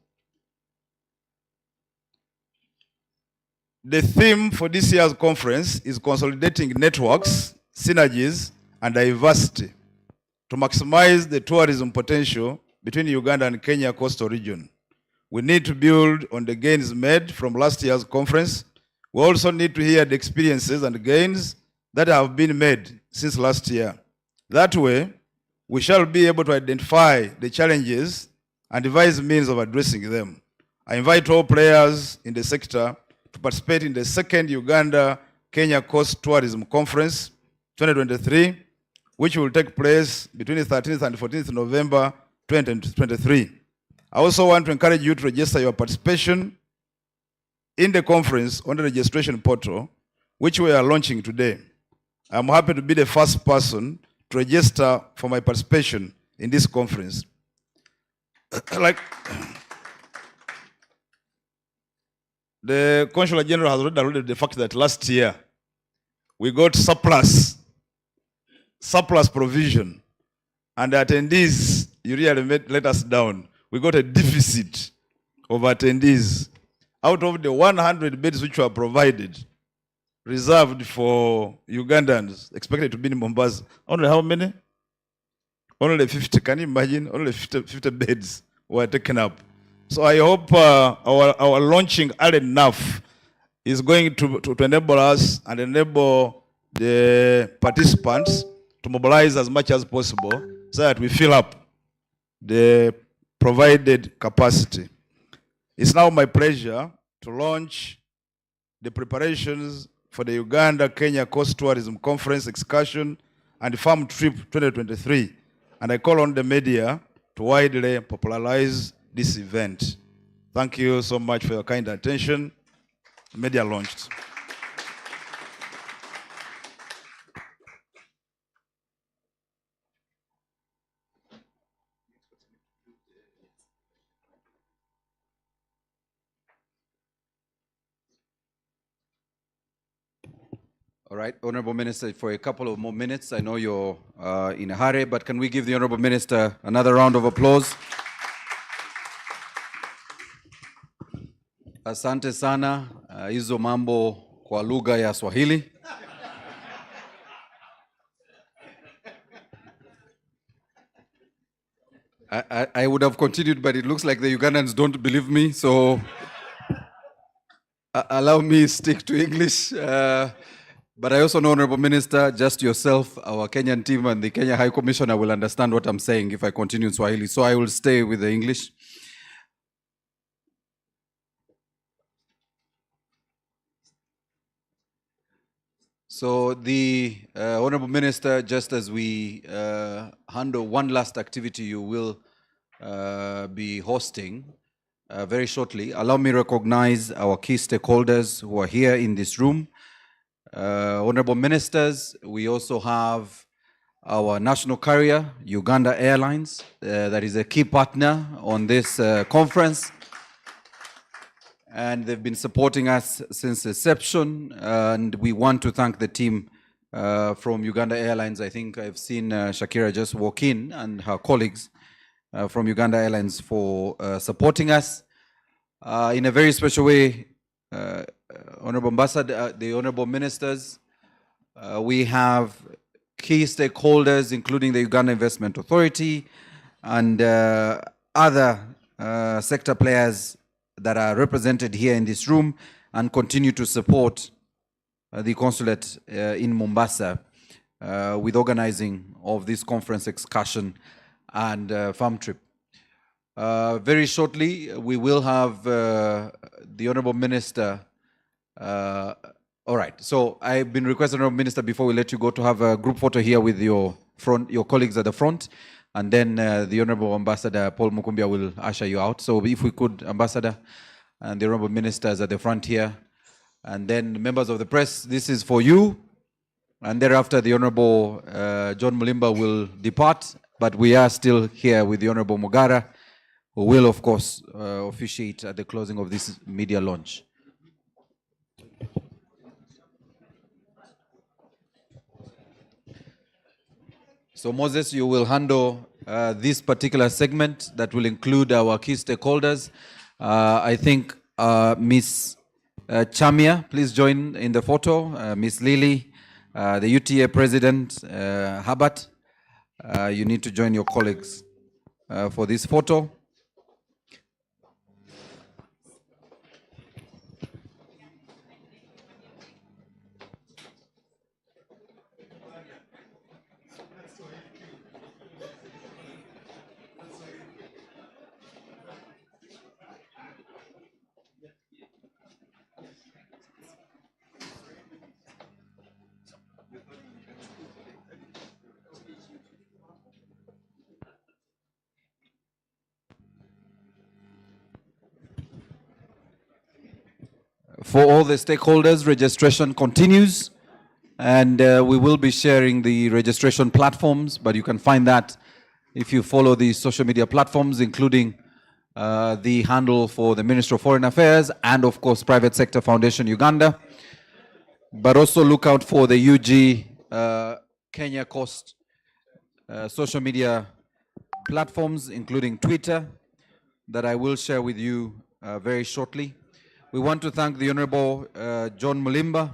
The theme for this year's conference is consolidating networks, synergies, and diversity to maximize the tourism potential between Uganda and Kenya coastal region. We need to build on the gains made from last year's conference. We also need to hear the experiences and gains that have been made since last year. That way, we shall be able to identify the challenges and devise means of addressing them. I invite all players in the sector to participate in the second Uganda-Kenya Coast Tourism Conference 2023, which will take place between the 13th and 14th November 2023. I also want to encourage you to register your participation in the conference on the registration portal, which we are launching today. I'm happy to be the first person to register for my participation in this conference. Like the Consular General has already alluded to the fact that last year we got surplus provision, and the attendees, you really let us down. We got a deficit of attendees. Out of the 100 beds which were provided, reserved for Ugandans, expected to be in Mombasa, only how many? Only 50, can you imagine? Only 50 beds were taken up. So I hope our launching early enough is going to enable us and enable the participants to mobilize as much as possible so that we fill up the provided capacity. It's now my pleasure to launch the preparations for the Uganda-Kenya Coast Tourism Conference Excursion and Farm Trip 2023. And I call on the media to widely popularize this event. Thank you so much for your kind attention. Media launched. All right, Honorable Minister, for a couple of more minutes. I know you're in a hurry, but can we give the Honorable Minister another round of applause? Asante sana, hizo mambo kwa lugha ya Swahili. I would have continued, but it looks like the Ugandans don't believe me, so allow me stick to English. But I also know, Honorable Minister, just yourself, our Kenyan team, and the Kenya High Commissioner will understand what I'm saying if I continue in Swahili. So I will stay with the English. So the Honorable Minister, just as we handle one last activity you will be hosting very shortly, allow me to recognize our key stakeholders who are here in this room. Honorable Ministers, we also have our national carrier, Uganda Airlines, that is a key partner on this conference. And they've been supporting us since inception, and we want to thank the team from Uganda Airlines. I think I've seen Shakira just walk in, and her colleagues from Uganda Airlines for supporting us. In a very special way, Honorable Ambassador, the Honorable Ministers, we have key stakeholders, including the Uganda Investment Authority and other sector players that are represented here in this room and continue to support the consulate in Mombasa with organizing of this conference, excursion, and farm trip. Very shortly, we will have the Honorable Minister. All right, so I've been requesting, Honorable Minister, before we let you go, to have a group photo here with your colleagues at the front. And then the Honorable Ambassador Paul Mukumbia will usher you out. So if we could, Ambassador and the Honorable Ministers at the front here. And then members of the press, this is for you. And thereafter, the Honorable John Mulimba will depart. But we are still here with the Honorable Mugara, who will, of course, officiate at the closing of this media launch. So Moses, you will handle this particular segment that will include our key stakeholders. I think Ms. Chamia, please join in the photo. Ms. Lily, the UTA President, Habat, you need to join your colleagues for this photo. For all the stakeholders, registration continues, and we will be sharing the registration platforms, but you can find that if you follow the social media platforms, including the handle for the Ministry of Foreign Affairs and, of course, Private Sector Foundation Uganda. But also look out for the UG Kenya Coast social media platforms, including Twitter, that I will share with you very shortly. We want to thank the Honorable John Mulimba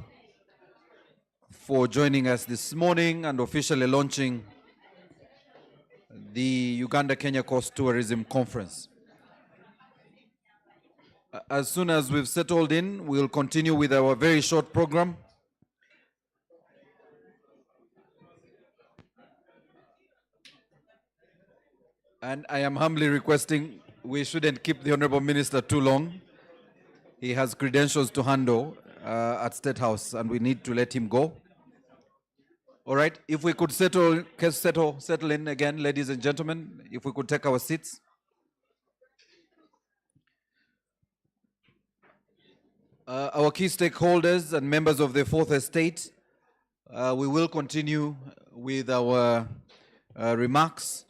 for joining us this morning and officially launching the Uganda-Kenya Coast Tourism Conference. As soon as we've settled in, we'll continue with our very short program. And I am humbly requesting we shouldn't keep the Honorable Minister too long. He has credentials to handle at State House, and we need to let him go. All right, if we could settle in again, ladies and gentlemen, if we could take our seats. Our key stakeholders and members of the Fourth Estate, we will continue with our remarks.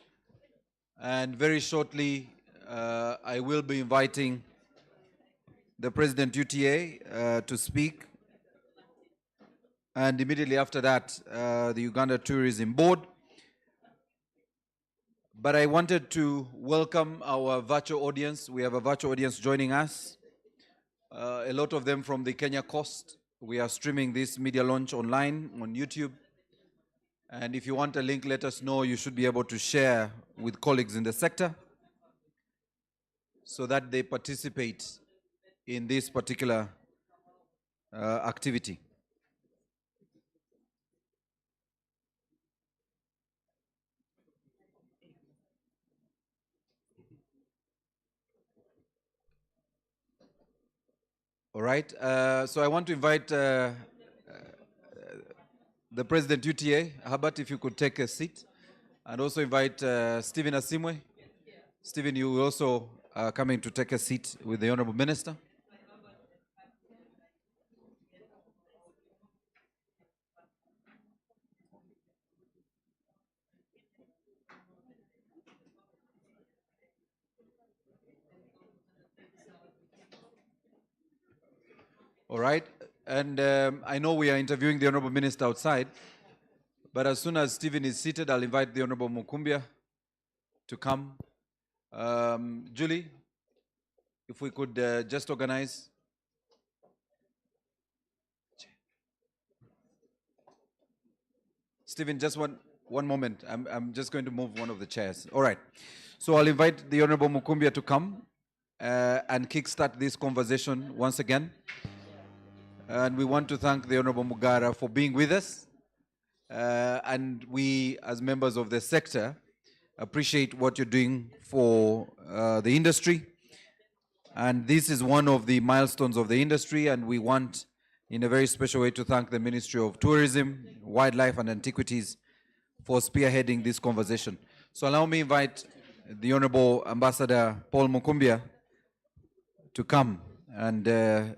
And very shortly, I will be inviting the President UTA to speak. and immediately after that, the Uganda Tourism Board. But I wanted to welcome our virtual audience. We have a virtual audience joining us. A lot of them from the Kenya coast. We are streaming this media launch online on YouTube. And if you want a link, let us know. You should be able to share with colleagues in the sector so that they participate in this particular activity. All right, so I want to invite the President UTA, Herbert, if you could take a seat, and also invite Stephen Asimwe. Stephen, you will also coming to take a seat with the Honorable Minister. All right, and I know we are interviewing the Honorable Minister outside, but as soon as Stephen is seated, I'll invite the Honorable Mukumbia to come. Julie, if we could just organize. Stephen, just one moment. I'm just going to move one of the chairs. All right, so I'll invite the Honorable Mukumbia to come and kickstart this conversation once again. And we want to thank the Honorable Mugara for being with us. And we, as members of the sector, appreciate what you're doing for the industry. And this is one of the milestones of the industry, and we want, in a very special way, to thank the Ministry of Tourism, Wildlife and Antiquities for spearheading this conversation. So allow me to invite the Honorable Ambassador Paul Mukumbia to come and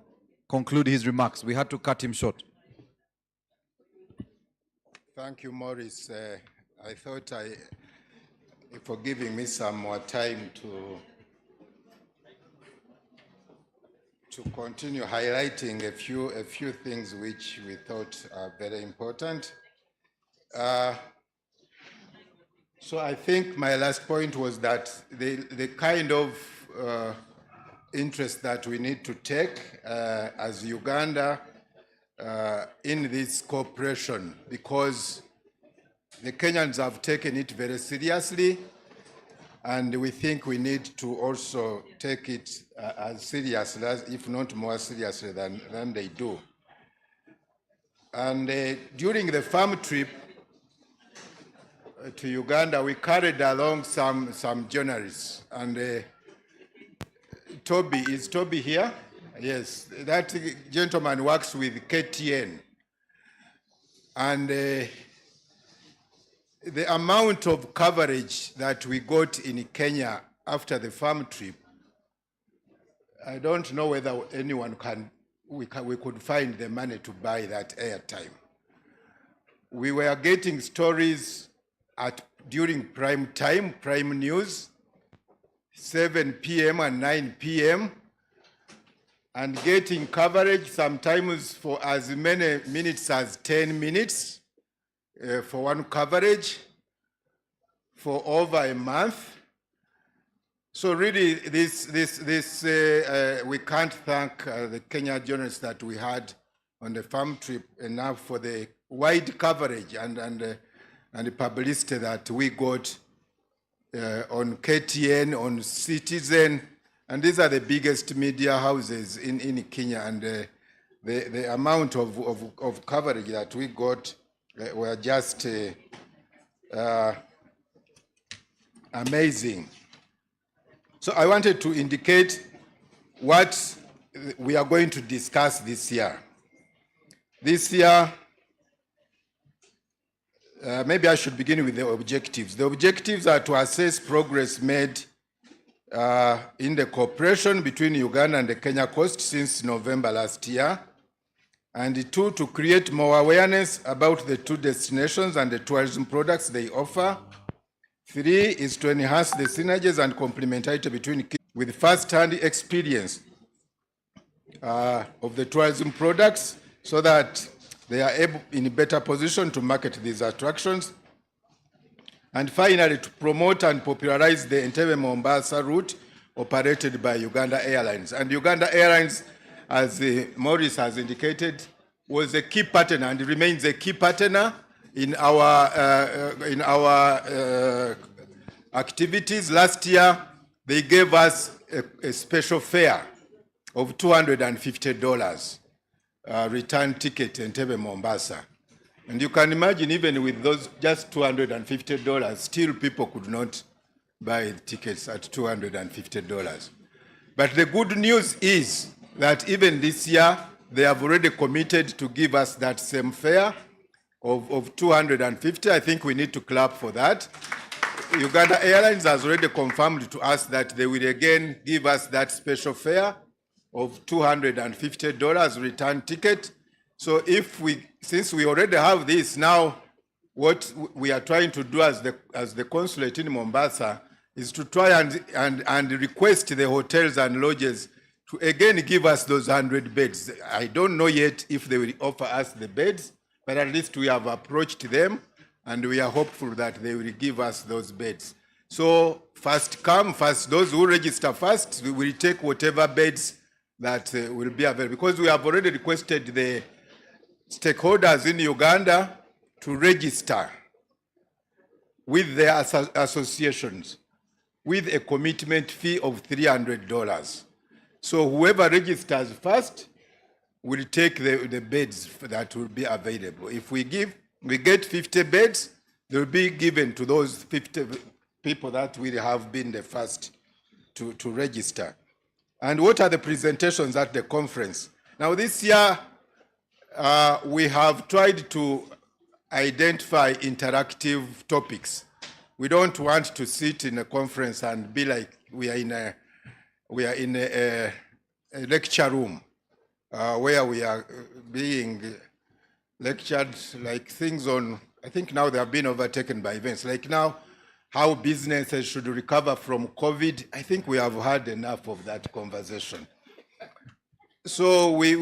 conclude his remarks. We had to cut him short. Thank you, Maurice. I thought for giving me some more time to continue highlighting a few things which we thought are very important. So I think my last point was that the kind of interest that we need to take as Uganda in this cooperation, because the Kenyans have taken it very seriously, and we think we need to also take it as seriously, if not more seriously than they do. And during the farm trip to Uganda, we carried along some journalists, and Toby, is Toby here? Yes, that gentleman works with KTN. And the amount of coverage that we got in Kenya after the farm trip, I don't know whether anyone we could find the money to buy that airtime. We were getting stories during prime time, prime news, 7 p.m. and 9 p.m., and getting coverage sometimes for as many minutes as 10 minutes for one coverage for over a month. So really, we can't thank the Kenya journalists that we had on the farm trip enough for the wide coverage and the publicity that we got on KTN, on Citizen, and these are the biggest media houses in Kenya, and the amount of coverage that we got were just amazing. So I wanted to indicate what we are going to discuss this year. This year, maybe I should begin with the objectives. The objectives are to assess progress made in the cooperation between Uganda and the Kenya coast since November last year, and 2, to create more awareness about the two destinations and the tourism products they offer. 3 is to enhance the synergies and complementarity between with first-hand experience of the tourism products, so that they are able in a better position to market these attractions. And finally, to promote and popularize the Entebbe-Mombasa route operated by Uganda Airlines. And Uganda Airlines, as Maurice has indicated, was a key partner and remains a key partner in our activities. Last year, they gave us a special fare of $250 return ticket in Entebbe-Mombasa. And you can imagine, even with those just $250, still people could not buy tickets at $250. But the good news is that even this year, they have already committed to give us that same fare of $250. I think we need to clap for that. Uganda Airlines has already confirmed to us that they will again give us that special fare of $250 return ticket. So since we already have this now, what we are trying to do as the consulate in Mombasa is to try and request the hotels and lodges to again give us those 100 beds. I don't know yet if they will offer us the beds, but at least we have approached them and we are hopeful that they will give us those beds. So first come, first, those who register first, we will take whatever beds that will be available, because we have already requested the stakeholders in Uganda to register with their associations with a commitment fee of $300. So whoever registers first will take the beds that will be available. If we get 50 beds, they will be given to those 50 people that will have been the first to register. And what are the presentations at the conference? Now this year, we have tried to identify interactive topics. We don't want to sit in a conference and be like we are in a lecture room where we are being lectured like things on, I think now they have been overtaken by events. Like now, how businesses should recover from COVID. I think we have had enough of that conversation. So we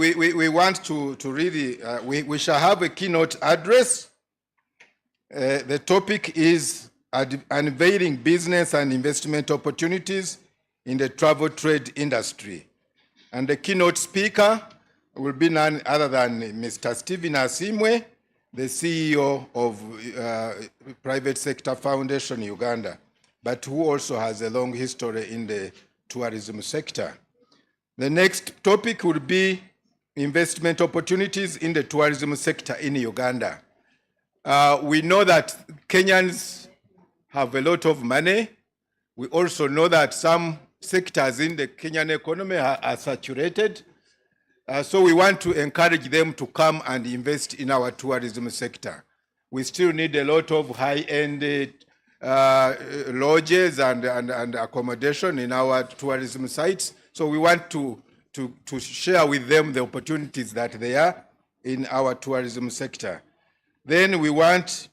want to really, we shall have a keynote address. The topic is unveiling business and investment opportunities in the travel trade industry. And the keynote speaker will be none other than Mr. Stephen Asimwe, the CEO of Private Sector Foundation Uganda, but who also has a long history in the tourism sector. The next topic will be investment opportunities in the tourism sector in Uganda. We know that Kenyans have a lot of money. We also know that some sectors in the Kenyan economy are saturated. So we want to encourage them to come and invest in our tourism sector. We still need a lot of high-end lodges and accommodation in our tourism sites. So we want to share with them the opportunities that they are in our tourism sector. Then we want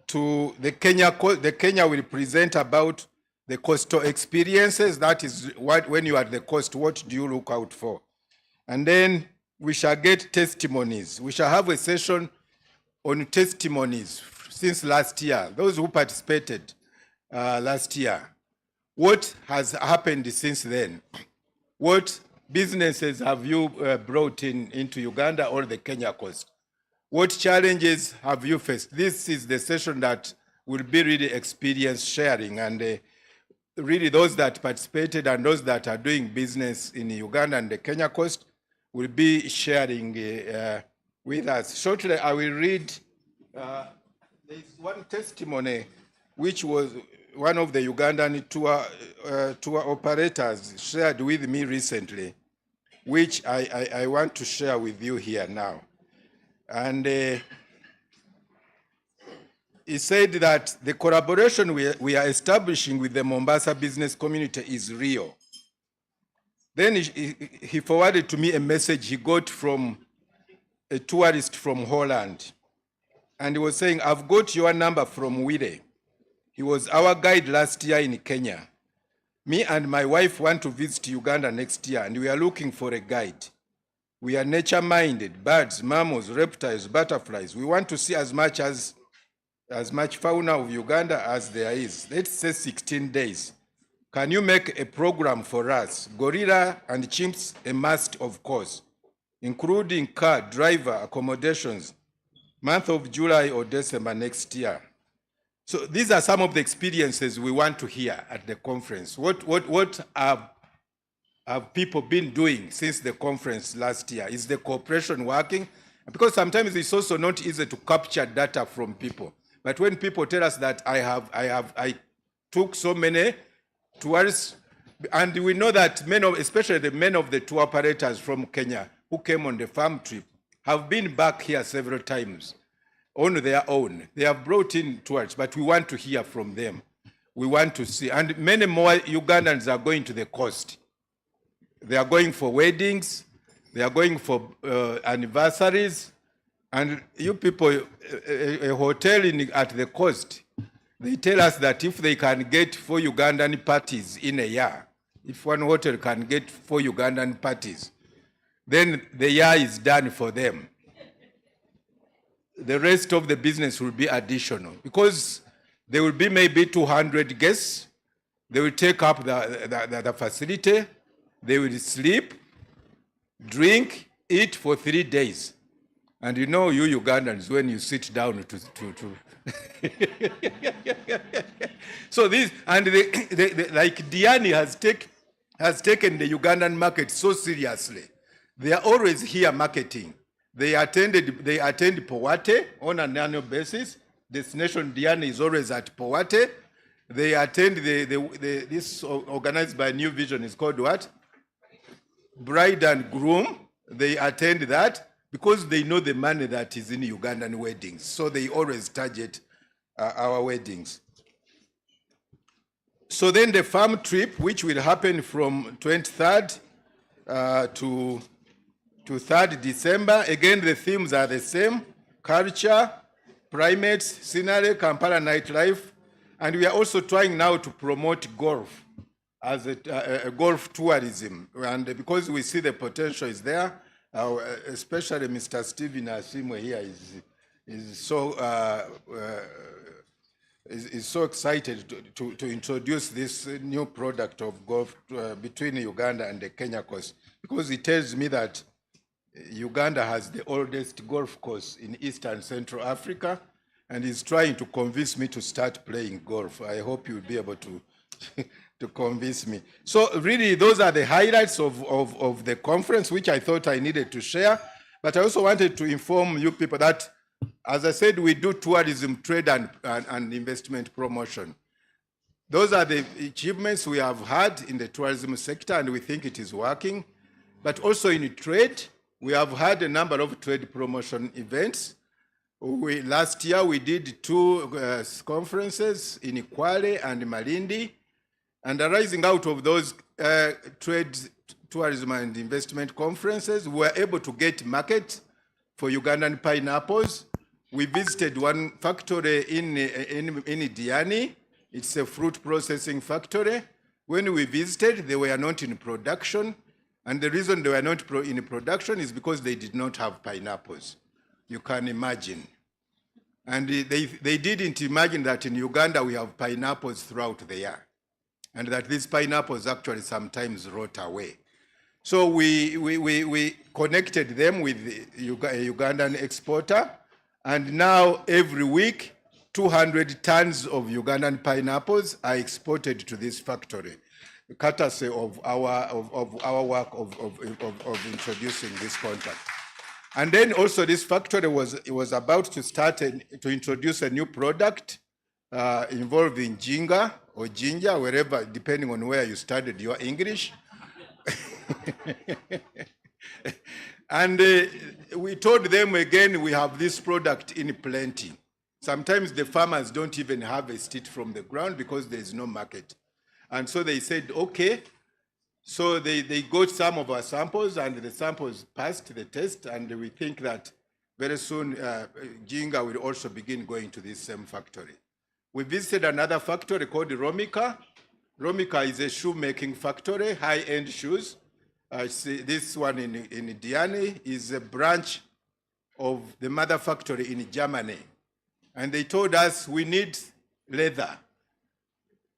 to, the Kenya will present about the coastal experiences. That is when you are at the coast, what do you look out for? And then we shall get testimonies. We shall have a session on testimonies since last year, those who participated last year. What has happened since then? What businesses have you brought into Uganda or the Kenya coast? What challenges have you faced? This is the session that will be really experience sharing, and really those that participated and those that are doing business in Uganda and the Kenya coast will be sharing with us. Shortly, I will read, there's one testimony which was one of the Ugandan tour operators shared with me recently, which I want to share with you here now. And he said that the collaboration we are establishing with the Mombasa business community is real. Then he forwarded to me a message he got from a tourist from Holland. And he was saying, I've got your number from Wile. He was our guide last year in Kenya. Me and my wife want to visit Uganda next year, and we are looking for a guide. We are nature-minded, birds, mammals, reptiles, butterflies. We want to see as much fauna of Uganda as there is. Let's say 16 days. Can you make a program for us? Gorilla and chimps, a must, of course, including car, driver, accommodations, month of July or December next year. So these are some of the experiences we want to hear at the conference. What have people been doing since the conference last year? Is the cooperation working? Because sometimes it's also not easy to capture data from people. But when people tell us that I took so many tourists, and we know that especially the men of the tour operators from Kenya who came on the farm trip have been back here several times on their own. They have brought in tourists, but we want to hear from them. We want to see, and many more Ugandans are going to the coast. They are going for weddings, they are going for anniversaries, and you people, a hotel at the coast, they tell us that if they can get 4 Ugandan parties in a year, if one hotel can get 4 Ugandan parties, then the year is done for them. The rest of the business will be additional because there will be maybe 200 guests. They will take up the facility. They will sleep, drink, eat for 3 days. And you know, you Ugandans, when you sit down to so this, and like Diani has taken the Ugandan market so seriously. They are always here marketing. They attend Powate on an annual basis. Destination Diani is always at Powate. They attend this organized by New Vision is called what? Bride and groom. They attend that because they know the money that is in Ugandan weddings. So they always target our weddings. So then the farm trip, which will happen from 23rd to 3rd December. Again, the themes are the same: culture, primates, scenery, Kampala nightlife. And we are also trying now to promote golf as a golf tourism. And because we see the potential is there, especially Mr. Stephen Asimwe here is so excited to introduce this new product of golf between Uganda and the Kenya coast, because he tells me that Uganda has the oldest golf course in East and Central Africa, and he's trying to convince me to start playing golf. I hope you'll be able to to convince me. So really, those are the highlights of the conference, which I thought I needed to share. But I also wanted to inform you people that, as I said, we do tourism, trade, and investment promotion. Those are the achievements we have had in the tourism sector, and we think it is working. But also in trade, we have had a number of trade promotion events. Last year, we did 2 conferences in Kwale and Malindi. And arising out of those trade, tourism, and investment conferences, we were able to get market for Ugandan pineapples. We visited one factory in Diani. It's a fruit processing factory. When we visited, they were not in production. And the reason they were not in production is because they did not have pineapples. You can imagine. And they didn't imagine that in Uganda we have pineapples throughout the year, and that these pineapples actually sometimes rot away. So we connected them with a Ugandan exporter, and now every week 200 tons of Ugandan pineapples are exported to this factory, courtesy of our work of introducing this contract. And then also this factory was about to start to introduce a new product involving jinga or ginger, wherever, depending on where you studied your English. And we told them again, we have this product in plenty. Sometimes the farmers don't even harvest it from the ground because there is no market. And so they said, okay. So they got some of our samples, and the samples passed the test, and we think that very soon jinga will also begin going to this same factory. We visited another factory called Romika. Romika is a shoemaking factory, high-end shoes. I see this one in Diani is a branch of the mother factory in Germany. And they told us we need leather.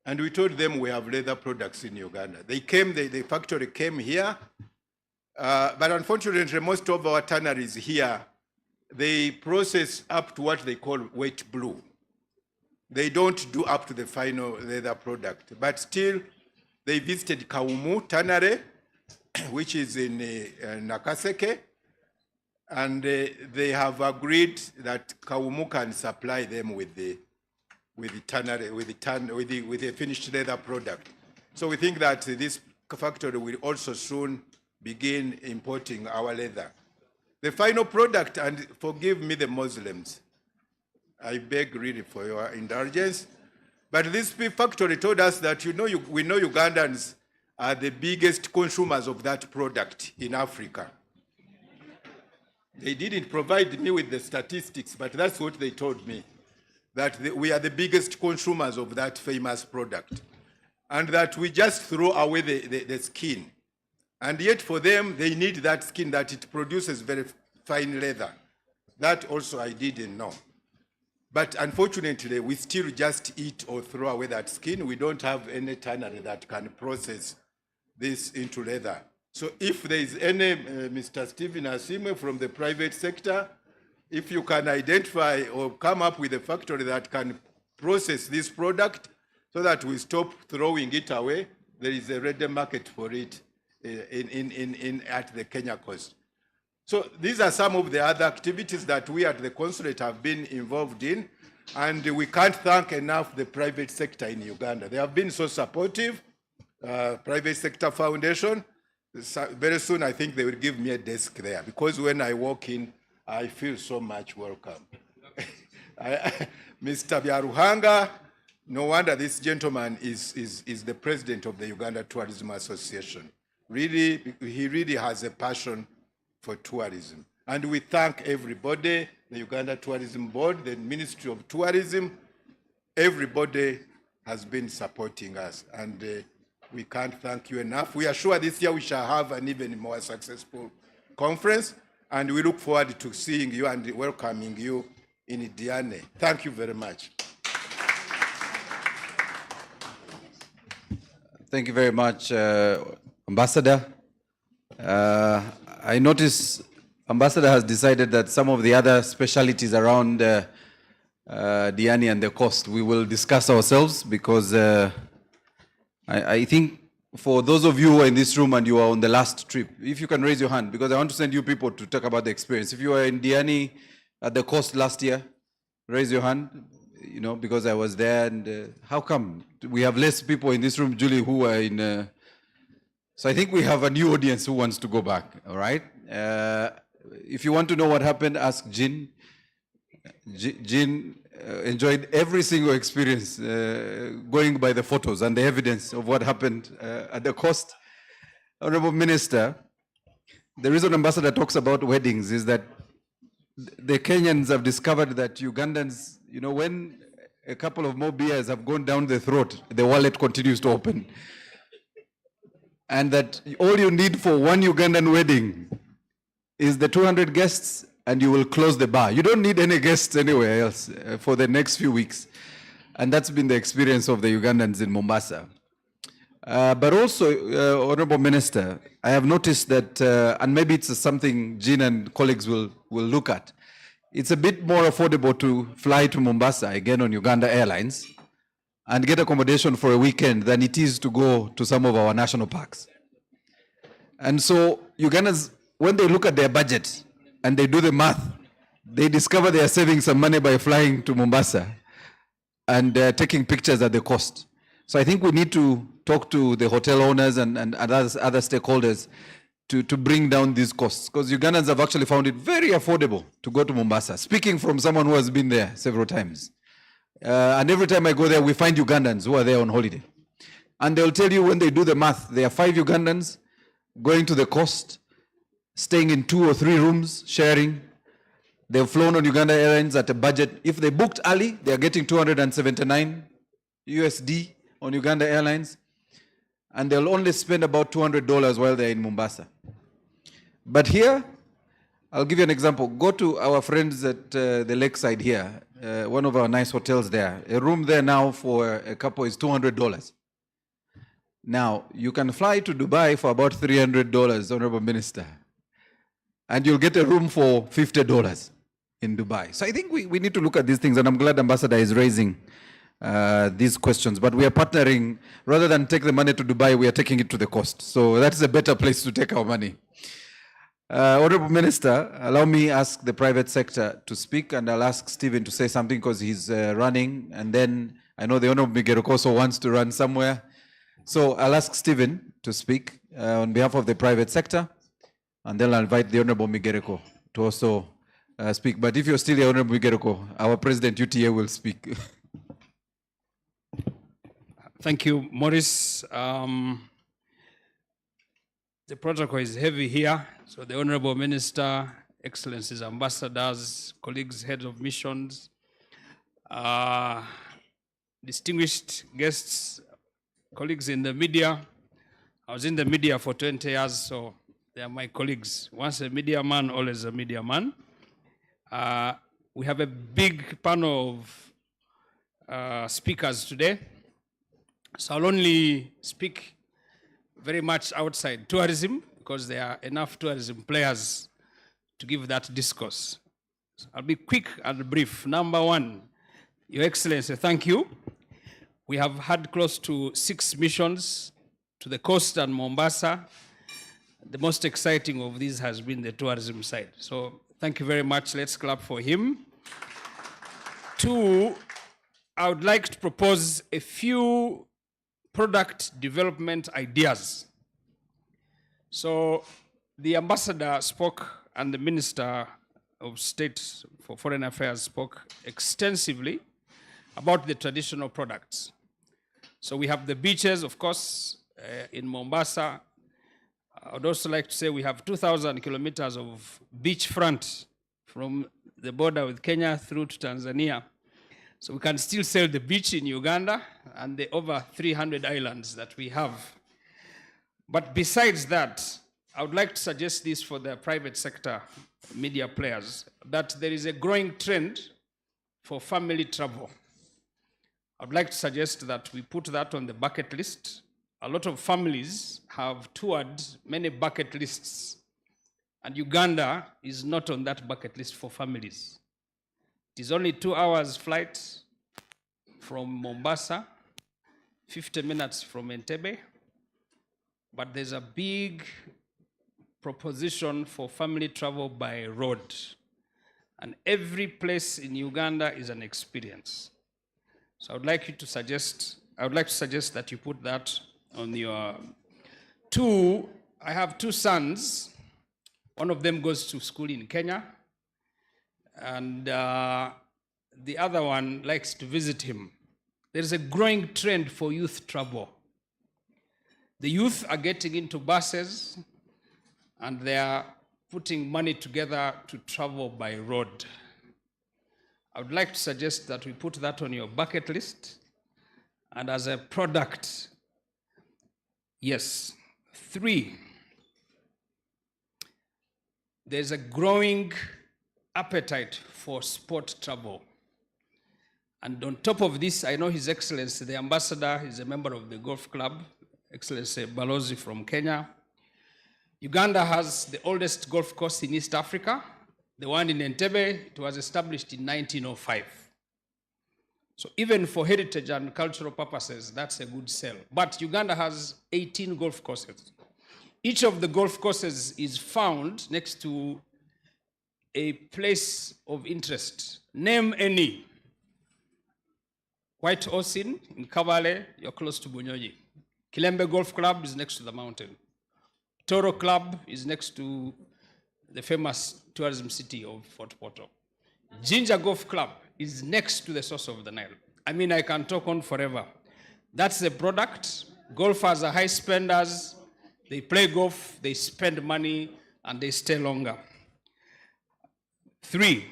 And we told them we have leather products in Uganda. They came, the factory came here, but unfortunately most of our tanneries here, they process up to what they call wet blue. They don't do up to the final leather product, but still they visited Kaumu Tannery, which is in Nakaseke, and they have agreed that Kaumu can supply them with the tannery, with the finished leather product. So we think that this factory will also soon begin importing our leather. The final product, and forgive me the Muslims, I beg really for your indulgence, but this factory told us that we know Ugandans are the biggest consumers of that product in Africa. They didn't provide me with the statistics, but that's what they told me, that we are the biggest consumers of that famous product, and that we just throw away the skin. And yet for them, they need that skin, that it produces very fine leather. That also I didn't know. But unfortunately, we still just eat or throw away that skin. We don't have any tannery that can process this into leather. So if there is any, Mr. Stephen Asime from the private sector, if you can identify or come up with a factory that can process this product so that we stop throwing it away, there is a ready market for it at the Kenya coast. So these are some of the other activities that we at the consulate have been involved in, and we can't thank enough the private sector in Uganda. They have been so supportive. Private Sector Foundation, very soon I think they will give me a desk there, because when I walk in, I feel so much welcome. Mr. Byaruhanga, no wonder this gentleman is the president of the Uganda Tourism Association. Really, he really has a passion for tourism. And we thank everybody, the Uganda Tourism Board, the Ministry of Tourism, everybody has been supporting us, and we can't thank you enough. We are sure this year we shall have an even more successful conference, and we look forward to seeing you and welcoming you in Diani. Thank you very much. Thank you very much, Ambassador. I notice Ambassador has decided that some of the other specialties around Diani and the coast we will discuss ourselves, because I think for those of you who are in this room and you are on the last trip, if you can raise your hand, because I want to send you people to talk about the experience. If you were in Diani at the coast last year, raise your hand, because I was there. And how come we have less people in this room, Julie, who are in... So I think we have a new audience who wants to go back, all right? If you want to know what happened, ask Jean. Jean enjoyed every single experience going by the photos and the evidence of what happened at the coast. Honorable Minister, the reason Ambassador talks about weddings is that the Kenyans have discovered that Ugandans, when a couple of more beers have gone down the throat, the wallet continues to open. And that all you need for one Ugandan wedding is the 200 guests, and you will close the bar. You don't need any guests anywhere else for the next few weeks. And that's been the experience of the Ugandans in Mombasa. But also, Honorable Minister, I have noticed that, and maybe it's something Jean and colleagues will look at, it's a bit more affordable to fly to Mombasa, again on Uganda Airlines, and get accommodation for a weekend than it is to go to some of our national parks. And so Ugandans, when they look at their budget and they do the math, they discover they are saving some money by flying to Mombasa and taking pictures at the cost. So I think we need to talk to the hotel owners and other stakeholders to bring down these costs, because Ugandans have actually found it very affordable to go to Mombasa, speaking from someone who has been there several times. And every time I go there, we find Ugandans who are there on holiday. And they'll tell you when they do the math, there are 5 Ugandans going to the coast, staying in 2 or 3 rooms, sharing. They've flown on Uganda Airlines at a budget. If they booked early, they're getting $279 USD on Uganda Airlines. and they'll only spend about $200 while they're in Mombasa. But here, I'll give you an example. Go to our friends at the lakeside here, one of our nice hotels there. A room there now for a couple is $200. Now, you can fly to Dubai for about $300, Honorable Minister, and you'll get a room for $50 in Dubai. So I think we need to look at these things, and I'm glad Ambassador is raising these questions. But we are partnering, rather than take the money to Dubai, we are taking it to the coast. So that's a better place to take our money. Honorable Minister, allow me ask the private sector to speak, and I'll ask Stephen to say something because he's running, and then I know the Honorable Migeroko also wants to run somewhere. So I'll ask Stephen to speak on behalf of the private sector, and then I'll invite the Honorable Migeroko to also speak. But if you're still here, Honorable Migeroko, our President UTA will speak. Thank you, Maurice. The protocol is heavy here. So the Honorable Minister, Excellencies, Ambassadors, colleagues, heads of missions, distinguished guests, colleagues in the media. I was in the media for 20 years, so they are my colleagues. Once a media man, always a media man. We have a big panel of speakers today. So I'll only speak very much outside tourism because there are enough tourism players to give that discourse. So I'll be quick and brief. Number one, Your Excellency, thank you. We have had close to 6 missions to the coast and Mombasa. The most exciting of these has been the tourism side. So thank you very much. Let's clap for him. 2, I would like to propose a few product development ideas. So the ambassador spoke and the Minister of State for Foreign Affairs spoke extensively about the traditional products. So we have the beaches, of course, in Mombasa. I would also like to say we have 2,000 kilometers of beachfront from the border with Kenya through to Tanzania. So we can still sell the beach in Uganda and the over 300 islands that we have. But besides that, I would like to suggest this for the private sector media players, that there is a growing trend for family travel. I'd like to suggest that we put that on the bucket list. A lot of families have toured many bucket lists, and Uganda is not on that bucket list for families. It is only 2 hours flight from Mombasa, 50 minutes from Entebbe, but there's a big proposition for family travel by road. And every place in Uganda is an experience. So I would like to suggest that you put that on your... 2, I have 2 sons. One of them goes to school in Kenya, and the other one likes to visit him. There's a growing trend for youth travel. The youth are getting into buses, and they are putting money together to travel by road. I would like to suggest that we put that on your bucket list, and as a product, yes. 3, there's a growing appetite for sport travel. And on top of this, I know His Excellency, the ambassador, is a member of the golf club, Excellency Balozi from Kenya. Uganda has the oldest golf course in East Africa. The one in Entebbe, it was established in 1905. So even for heritage and cultural purposes, that's a good sell. But Uganda has 18 golf courses. Each of the golf courses is found next to a place of interest. Name any. White Ocean in Kavale, you're close to Bunyoji. Kilembe Golf Club is next to the mountain. Toro Club is next to the famous tourism city of Fort Portal. Ginger Golf Club is next to the source of the Nile. I mean, I can talk on forever. That's the product. Golfers are high spenders. They play golf, they spend money, and they stay longer. 3,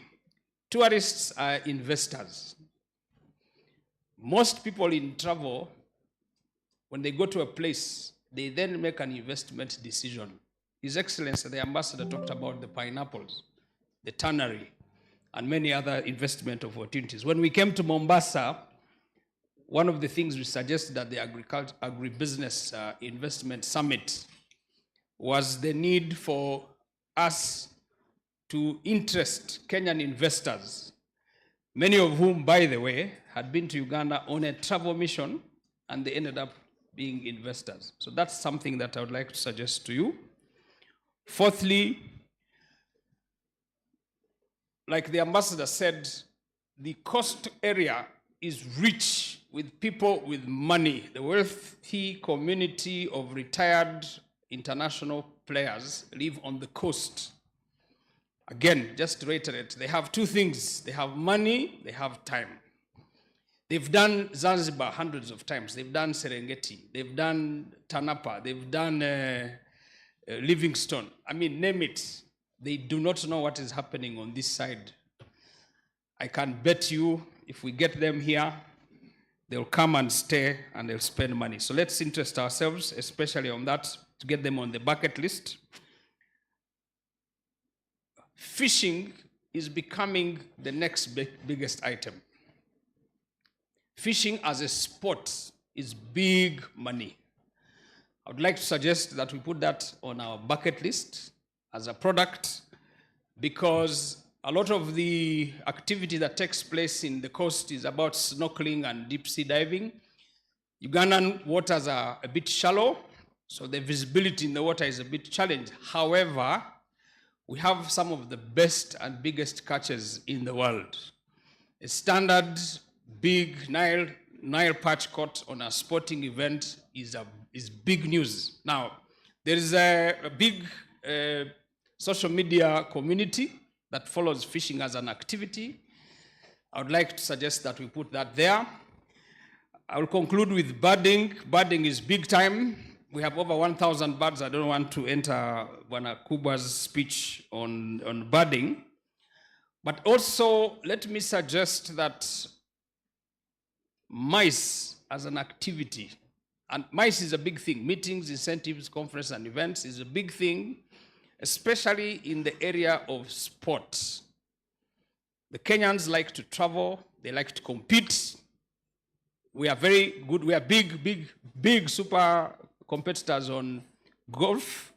tourists are investors. Most people in travel when they go to a place, they then make an investment decision. His Excellency, the ambassador, talked about the pineapples, the tannery, and many other investment opportunities. When we came to Mombasa, one of the things we suggested at the Agribusiness Investment Summit was the need for us to interest Kenyan investors, many of whom, by the way, had been to Uganda on a travel mission, and they ended up being investors. So that's something that I would like to suggest to you. Fourthly, like the ambassador said, the coast area is rich with people with money. The wealthy community of retired international players live on the coast. Again, just to reiterate, they have two things. They have money, they have time. They've done Zanzibar hundreds of times. They've done Serengeti. They've done Tanapa. They've done Livingstone. I mean, name it. They do not know what is happening on this side. I can bet you, if we get them here, they'll come and stay and they'll spend money. So let's interest ourselves, especially on that, to get them on the bucket list. Fishing is becoming the next biggest item. Fishing as a sport is big money. I would like to suggest that we put that on our bucket list as a product, because a lot of the activity that takes place in the coast is about snorkeling and deep sea diving. Ugandan waters are a bit shallow, so the visibility in the water is a bit challenged. However, we have some of the best and biggest catches in the world. A standard big Nile perch caught on a sporting event is big news. Now, there is a big social media community that follows fishing as an activity. I would like to suggest that we put that there. I will conclude with birding. Birding is big time. We have over 1,000 birds. I don't want to enter Bwana Kuba's speech on birding. But also, let me suggest that mice as an activity, and mice is a big thing. Meetings, incentives, conferences, and events is a big thing, especially in the area of sports. The Kenyans like to travel. They like to compete. We are very good. We are big super competitors on golf,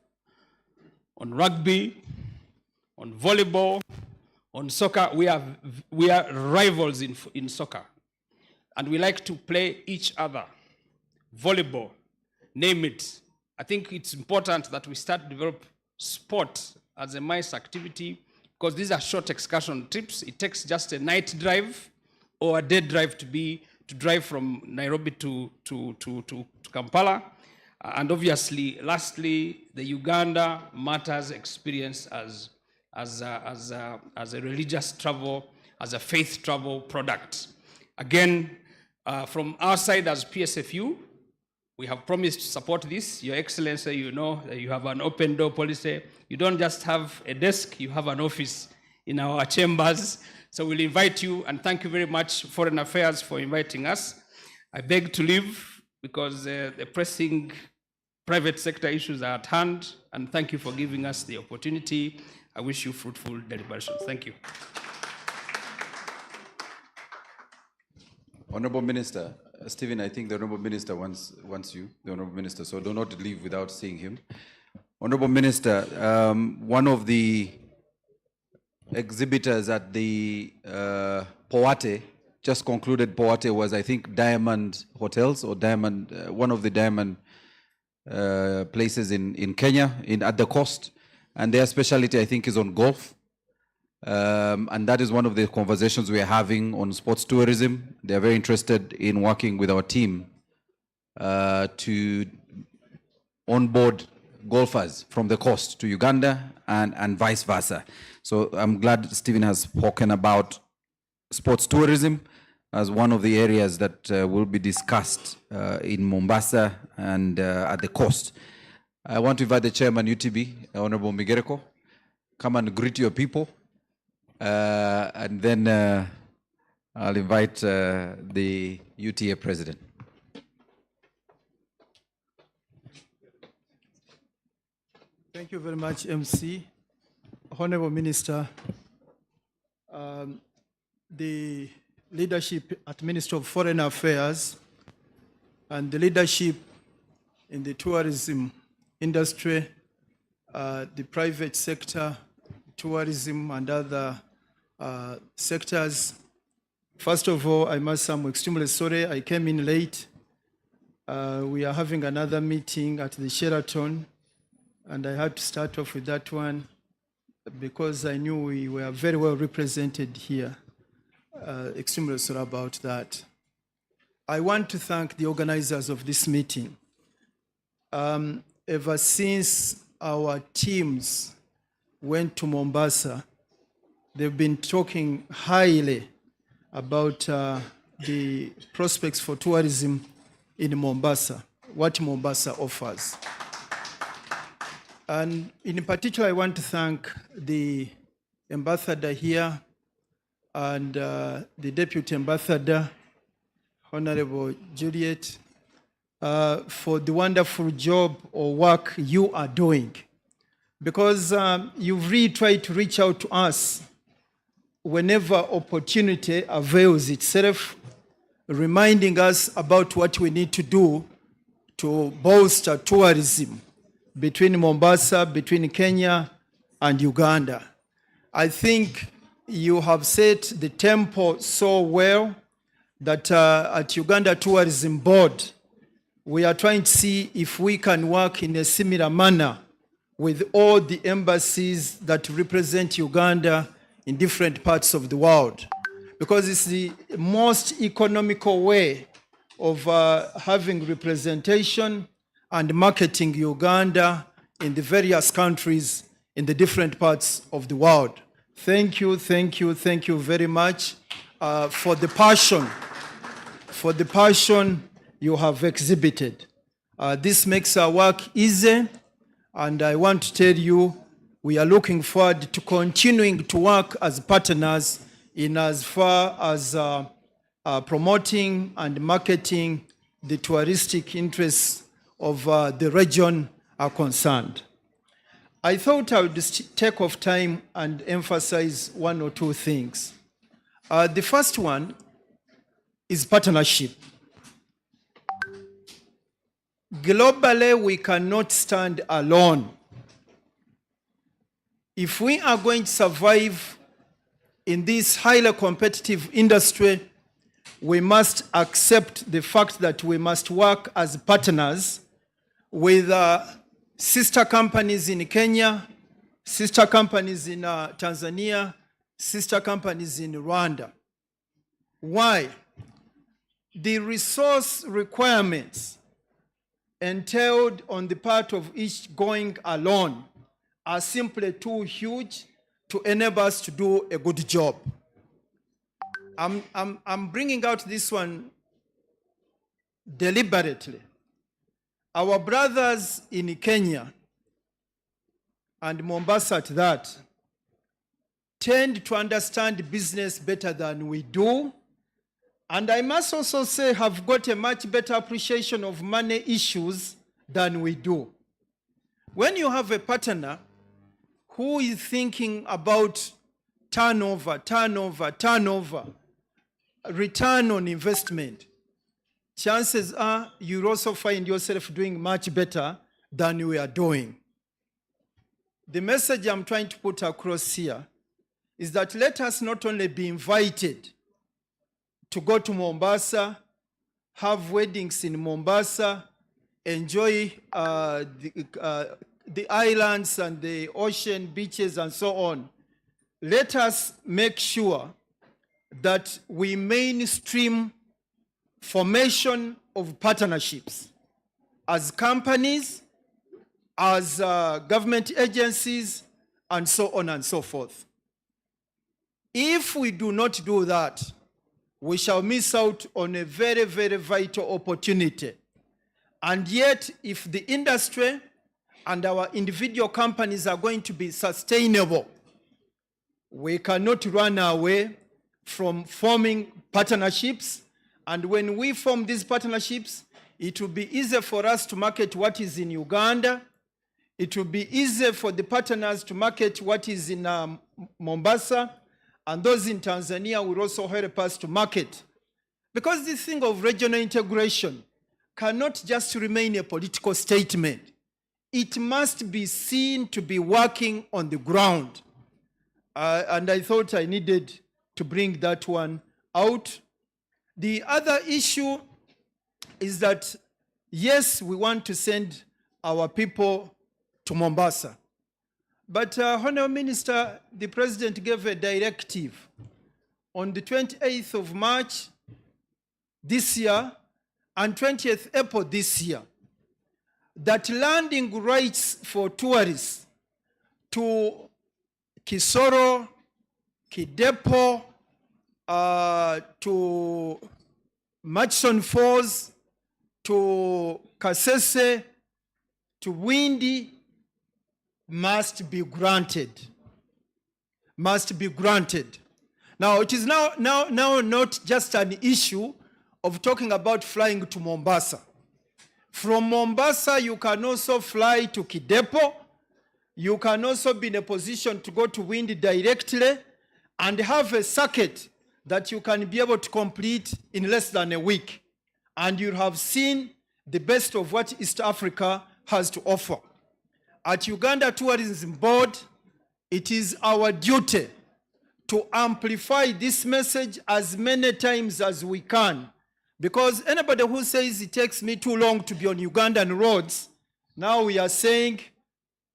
on rugby, on volleyball, on soccer. We are rivals in soccer. And we like to play each other. Volleyball, name it. I think it's important that we start to develop sport as a mice activity, because these are short excursion trips. It takes just a night drive or a day drive to drive from Nairobi to Kampala. And obviously, lastly, the Uganda Matters experience as a religious travel, as a faith travel product. Again, from our side as PSFU, we have promised to support this. Your Excellency, you know that you have an open door policy. You don't just have a desk, you have an office in our chambers. So we'll invite you, and thank you very much, Foreign Affairs, for inviting us. I beg to leave because the pressing private sector issues are at hand, and thank you for giving us the opportunity. I wish you fruitful deliberations. Thank you. Honorable Minister, Stephen, I think the Honorable Minister wants you, the Honorable Minister, so do not leave without seeing him. Honorable Minister, one of the exhibitors at the Poate, just concluded Poate, was, I think, Diamond Hotels, or Diamond, one of the Diamond places in Kenya, at the coast, and their specialty, I think, is on golf. And that is one of the conversations we are having on sports tourism. They are very interested in working with our team to onboard golfers from the coast to Uganda and vice versa. So I'm glad Stephen has spoken about sports tourism as one of the areas that will be discussed in Mombasa and at the coast. I want to invite the Chairman UTB, Honorable Migereko, come and greet your people. And then I'll invite the UTA President. you very much, MC. Honorable Minister, the leadership at Ministry of Foreign Affairs and the leadership in the tourism industry, the private sector, tourism and other sectors. First of all, I must say I'm extremely sorry I came in late. We are having another meeting at the Sheraton, and I had to start off with that one because I knew we were very well represented here. Extremely sorry about that. I want to thank the organizers of this meeting. Ever since our teams went to Mombasa, they've been talking highly about the prospects for tourism in Mombasa, what Mombasa offers. And in particular, I want to thank the ambassador here and the deputy ambassador, Honorable Juliet, for the wonderful job or work you are doing. Because you've really tried to reach out to us whenever opportunity avails itself, reminding us about what we need to do to bolster tourism between Mombasa, between Kenya and Uganda. I think you have set the tempo so well that at Uganda Tourism Board, we are trying to see if we can work in a similar manner with all the embassies that represent Uganda in different parts of the world, because it's the most economical way of having representation and marketing Uganda in the various countries in the different parts of the world. Thank you very much for the passion you have exhibited. This makes our work easy, and I want to tell you, we are looking forward to continuing to work as partners in as far as promoting and marketing the touristic interests of the region are concerned. I thought I would just take off time and emphasize one or two things. The first one is partnership. Globally, we cannot stand alone. If we are going to survive in this highly competitive industry, we must accept the fact that we must work as partners with sister companies in Kenya, sister companies in Tanzania, sister companies in Rwanda. Why? The resource requirements entailed on the part of each going alone are simply too huge to enable us to do a good job. I'm bringing out this one deliberately. Our brothers in Kenya and Mombasa at that tend to understand business better than we do, and I must also say have got a much better appreciation of money issues than we do. When you have a partner who is thinking about turnover, return on investment, chances are you'll also find yourself doing much better than we are doing. The message I'm trying to put across here is that let us not only be invited to go to Mombasa, have weddings in Mombasa, enjoy the islands and the ocean, beaches and so on. Let us make sure that we mainstream formation of partnerships as companies, as government agencies, and so on and so forth. If we do not do that, we shall miss out on a very, very vital opportunity. And yet, if the industry and our individual companies are going to be sustainable, we cannot run away from forming partnerships. And when we form these partnerships, it will be easier for us to market what is in Uganda. It will be easy for the partners to market what is in Mombasa, and those in Tanzania will also help us to market. Because this thing of regional integration cannot just remain a political statement. It must be seen to be working on the ground. And I thought I needed to bring that one out. The other issue is that, yes, we want to send our people to Mombasa. But, Honourable Minister, the President gave a directive on the 28th of March this year and 20th April this year that landing rights for tourists to Kisoro, Kidepo, to Murchison Falls, to Kasese, to Windy, must be granted. Must be granted. Now, it is now not just an issue of talking about flying to Mombasa. From Mombasa, you can also fly to Kidepo. You can also be in a position to go to Windy directly and have a circuit that you can be able to complete in less than a week. And you have seen the best of what East Africa has to offer. At Uganda Tourism Board, it is our duty to amplify this message as many times as we can. Because anybody who says it takes me too long to be on Ugandan roads, now we are saying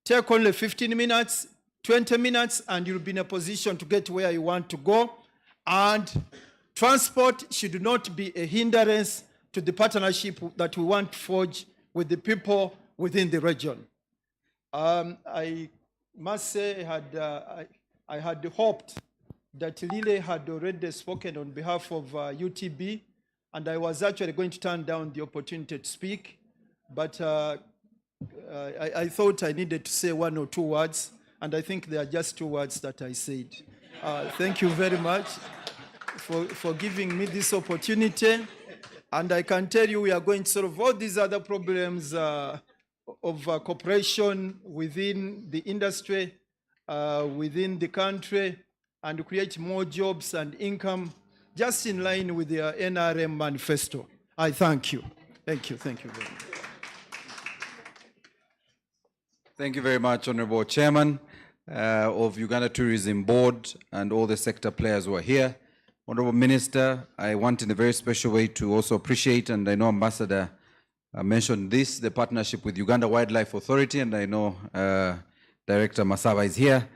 take only 15 minutes, 20 minutes, and you'll be in a position to get where you want to go. And transport should not be a hindrance to the partnership that we want to forge with the people within the region. I must say I had hoped that Lile had already spoken on behalf of UTB, and I was actually going to turn down the opportunity to speak, but I thought I needed to say one or two words, and I think they are just two words that I said. Thank you very much for giving me this opportunity, and I can tell you we are going to solve all these other problems of cooperation within the industry, within the country, and create more jobs and income, just in line with the NRM manifesto. I thank you. Thank you. Thank you very much. Thank you very much, Honorable Chairman of Uganda Tourism Board and all the sector players who are here. Honorable Minister, I want in a very special way to also appreciate, and I know Ambassador mentioned this, the partnership with Uganda Wildlife Authority, and I know Director Masaba is here.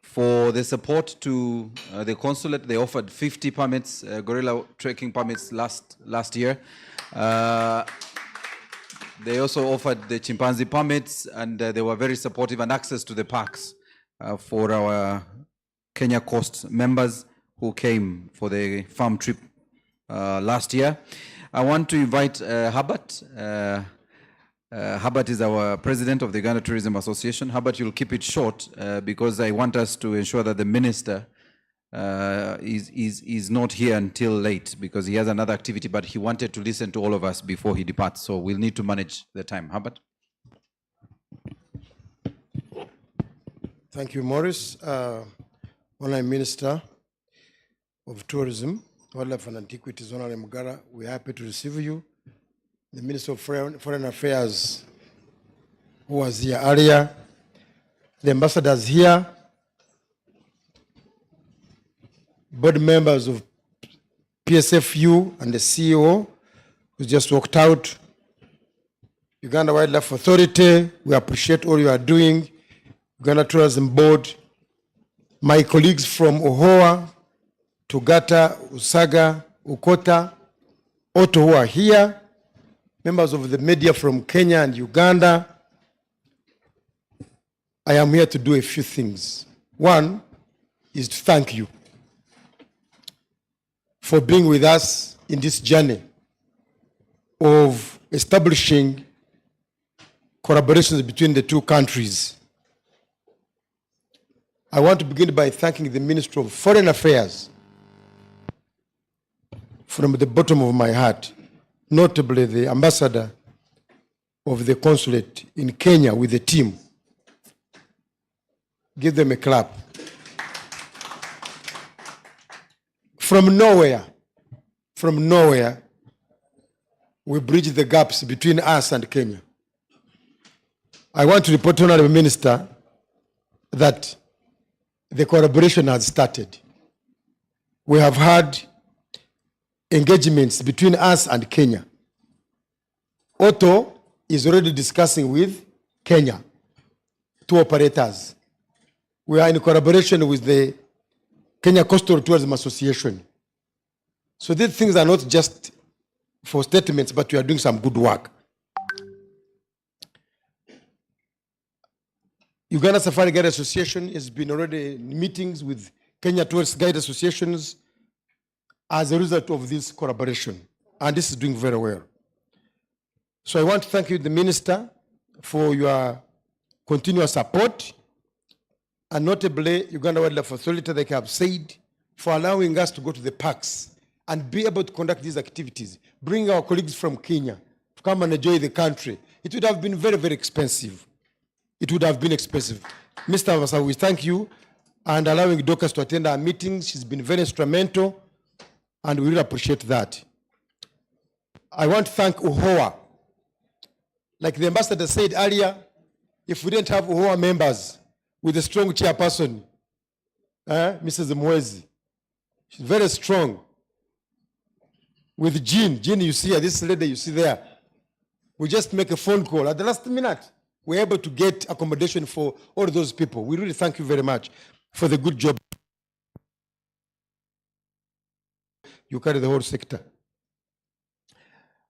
For the support to the consulate, they offered 50 permits, gorilla trekking permits last year. They also offered the chimpanzee permits, and they were very supportive, and access to the parks for our Kenya Coast members who came for the farm trip last year. I want to invite Herbert. Herbert is our president of the Uganda Tourism Association. Herbert, you'll keep it short because I want us to ensure that the minister is not here until late because he has another activity, but he wanted to listen to all of us before he departs. So we'll need to manage the time. Herbert? Thank you, Morris. Honorable Minister of Tourism, Wildlife and Antiquities, Honorable Mugara, we're happy to receive you. The Minister of Foreign Affairs, who was here earlier, the ambassadors here, board members of PSFU and the CEO who just walked out, Uganda Wildlife Authority, we appreciate all you are doing, Uganda Tourism Board, my colleagues from Ohoa, Tugata, Usaga, Ukota, Oto who are here, members of the media from Kenya and Uganda. I am here to do a few things. One is to thank you for being with us in this journey of establishing collaborations between the two countries. I want to begin by thanking the Minister of Foreign Affairs from the bottom of my heart, notably the Ambassador of the consulate in Kenya with the team. Give them a clap. From nowhere, we bridge the gaps between us and Kenya. I want to report to the Honorable Minister that the collaboration has started. We have had engagements between us and Kenya. Otto is already discussing with Kenya, 2 operators. We are in collaboration with the Kenya Coastal Tourism Association. So these things are not just for statements, but we are doing some good work. Uganda Safari Guide Association has been already in meetings with Kenya Tourist Guide Associations as a result of this collaboration, and this is doing very well. So I want to thank you, the Minister, for your continuous support, and notably Uganda Wildlife Authority, like I have said, for allowing us to go to the parks and be able to conduct these activities, bring our colleagues from Kenya to come and enjoy the country. It would have been very, very expensive. It would have been expensive. Mr. Masa, we thank you and allowing Dorcas to attend our meetings. She's been very instrumental, and we really appreciate that. I want to thank UHOA. Like the ambassador said earlier, if we didn't have UHOA members with a strong chairperson, Mrs. Mwezi, she's very strong. With Jean, you see her, this lady you see there, we just make a phone call at the last minute. We're able to get accommodation for all those people. We really thank you very much for the good job. You carry the whole sector.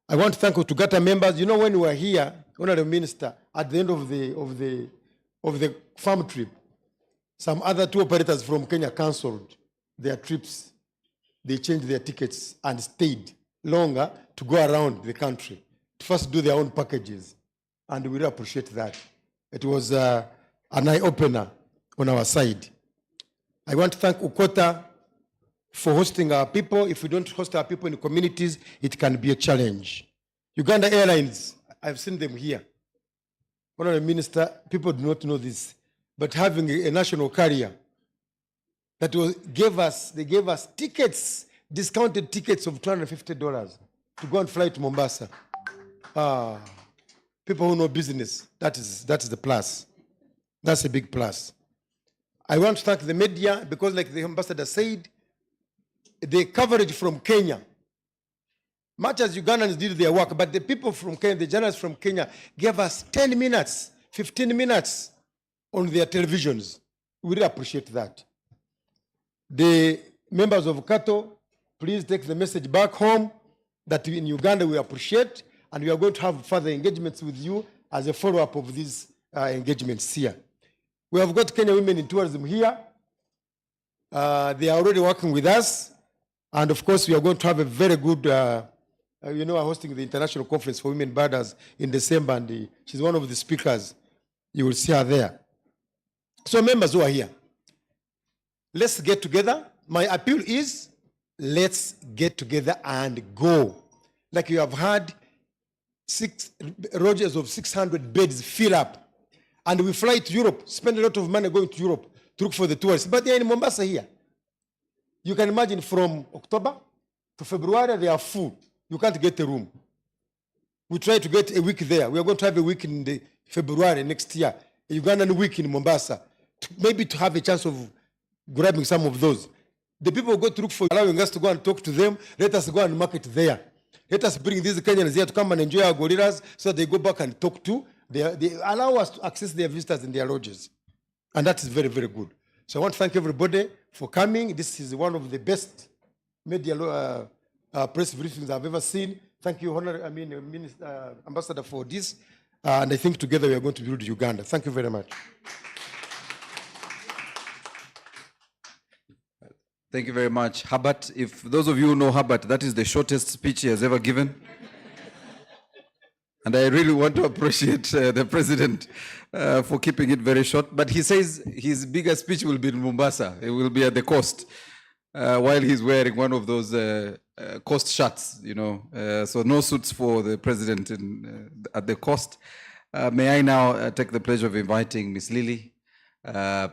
I want to thank Utugata members. You know, when we were here, Honorable Minister, at the end of the farm trip, some other 2 operators from Kenya cancelled their trips. They changed their tickets and stayed longer to go around the country to first do their own packages. And we really appreciate that. It was an eye-opener on our side. I want to thank Ukota for hosting our people. If we don't host our people in communities, it can be a challenge. Uganda Airlines, I've seen them here. Honorable Minister, people do not know this, but having a national carrier that they gave us tickets, discounted tickets of $250 to go and fly to Mombasa. People who know business, that is the plus. That's a big plus. I want to thank the media because, like the ambassador said, the coverage from Kenya, much as Ugandans did their work, but the people from Kenya, the journalists from Kenya, gave us 10 minutes, 15 minutes on their televisions. We really appreciate that. The members of Kato, please take the message back home that in Uganda we appreciate, and we are going to have further engagements with you as a follow-up of these engagements here. We have got Kenya Women in Tourism here. They are already working with us. And of course, we are going to have a very good, we're hosting the International Conference for Women Birders in December, and she's one of the speakers. You will see her there. So members who are here, let's get together. My appeal is, let's get together and go. Like you have had 6 lodges of 600 beds fill up. And we fly to Europe, spend a lot of money going to Europe to look for the tourists. But they're in Mombasa here. You can imagine from October to February, they are full. You can't get a room. We try to get a week there. We are going to have a week in February next year, a Ugandan week in Mombasa, maybe to have a chance of grabbing some of those. The people go to look for allowing us to go and talk to them. Let us go and market there. Let us bring these Kenyans here to come and enjoy our gorillas so they go back and talk to. They allow us to access their visitors in their lodges. And that is very, very good. So I want to thank everybody for coming. This is one of the best media press briefings I've ever seen. Thank you, Ambassador, for this. And I think together we are going to build Uganda. Thank you very much. Thank you very much. Herbert, if those of you who know Herbert, that is the shortest speech he has ever given. And I really want to appreciate the president for keeping it very short. But he says his biggest speech will be in Mombasa. It will be at the coast while he's wearing one of those coast shuts, so no suits for the president at the coast. May I now take the pleasure of inviting Ms. Lily.